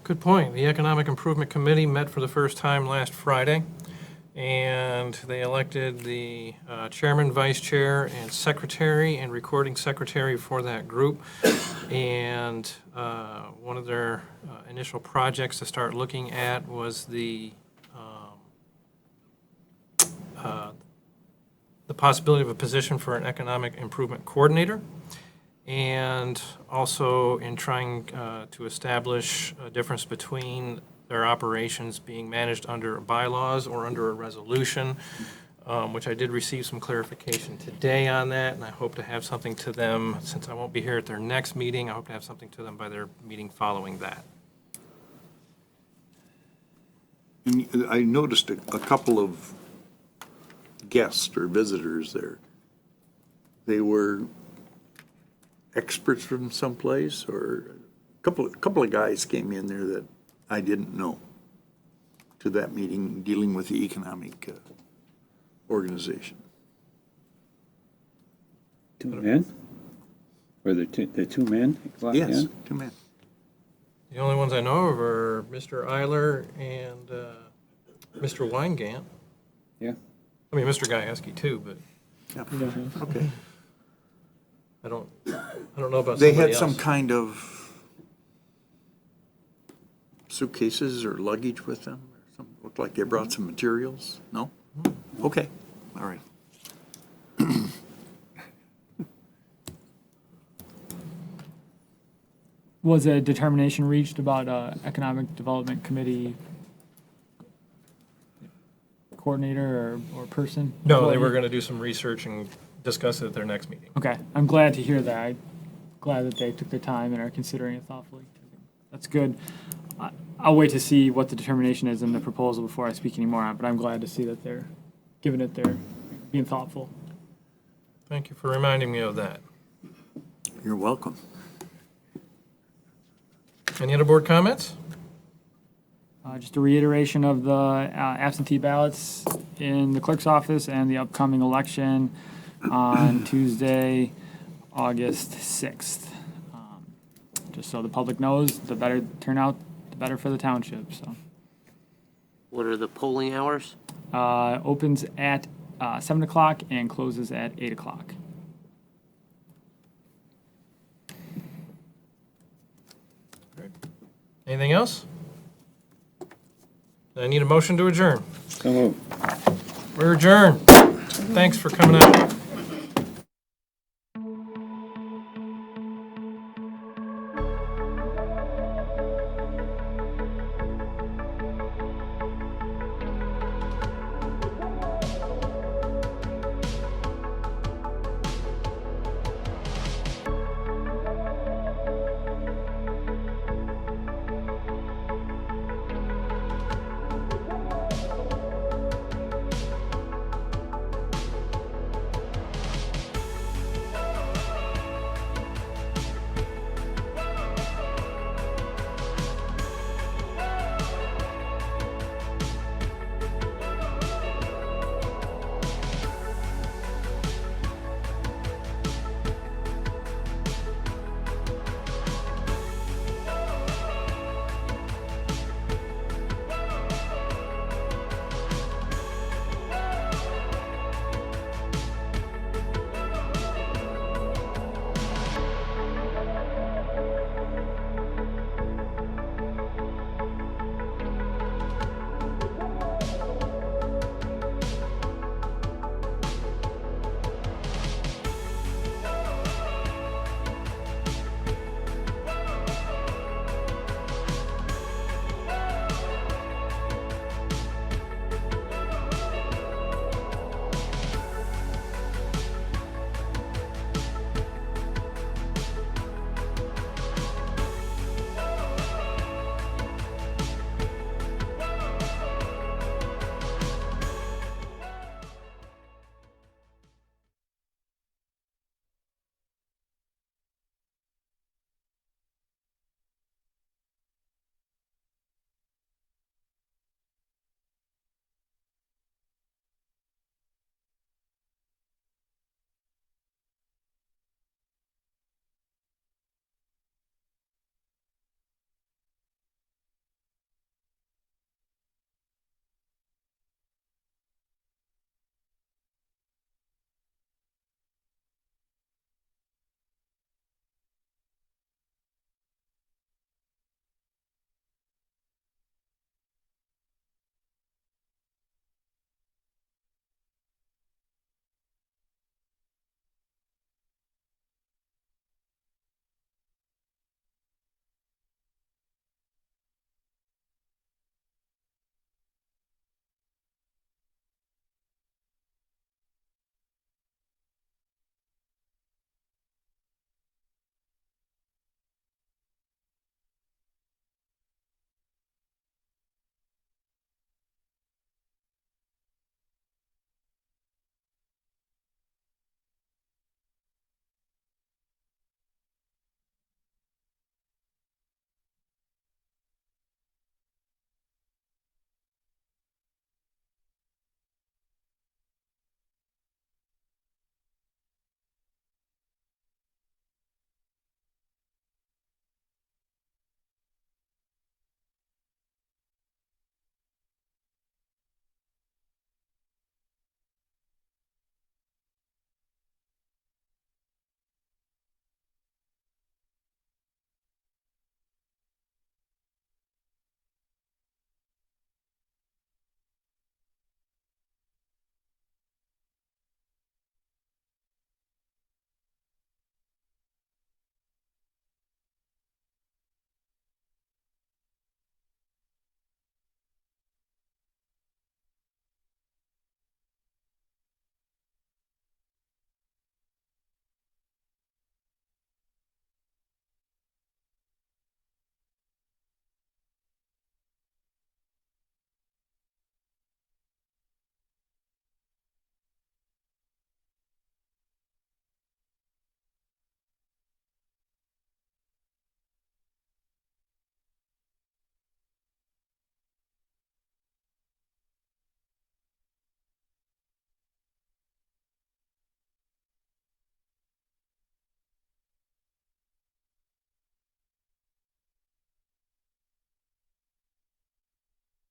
Good point. The Economic Improvement Committee met for the first time last Friday, and they elected the chairman, vice chair, and secretary, and recording secretary for that group. And one of their initial projects to start looking at was the possibility of a position for an economic improvement coordinator, and also in trying to establish a difference between their operations being managed under bylaws or under a resolution, which I did receive some clarification today on that, and I hope to have something to them, since I won't be here at their next meeting, I hope to have something to them by their meeting following that. And I noticed a couple of guests or visitors there. They were experts from someplace, or a couple of guys came in there that I didn't know to that meeting dealing with the economic organization. Two men? Or the two men? Yes, two men. The only ones I know of are Mr. Eiler and Mr. Weingant. Yeah. I mean, Mr. Gajewski too, but Yeah. Okay. I don't know about They somebody had else. some kind of suitcases or luggage with them, or something. Looked like they brought some materials. No? Okay, all right. Was a determination reached about Economic Development Committee coordinator or person? No, they were going to do some research and discuss it at their next meeting. Okay, I'm glad to hear that. I'm glad that they took their time and are considering it thoughtfully. That's good. I'll wait to see what the determination is in the proposal before I speak anymore on it, but I'm glad to see that they're giving it their, being thoughtful. Thank you for reminding me of that. You're welcome. Any other board comments? Just a reiteration of the absentee ballots in the clerk's office and the upcoming election on Tuesday, August 6th. Just so the public knows, the better turnout, the better for the township, so. What are the polling hours? Opens at 7 o'clock and closes at 8 o'clock. Anything else? I need a motion to adjourn. So moved. We're adjourned. Thanks for coming out.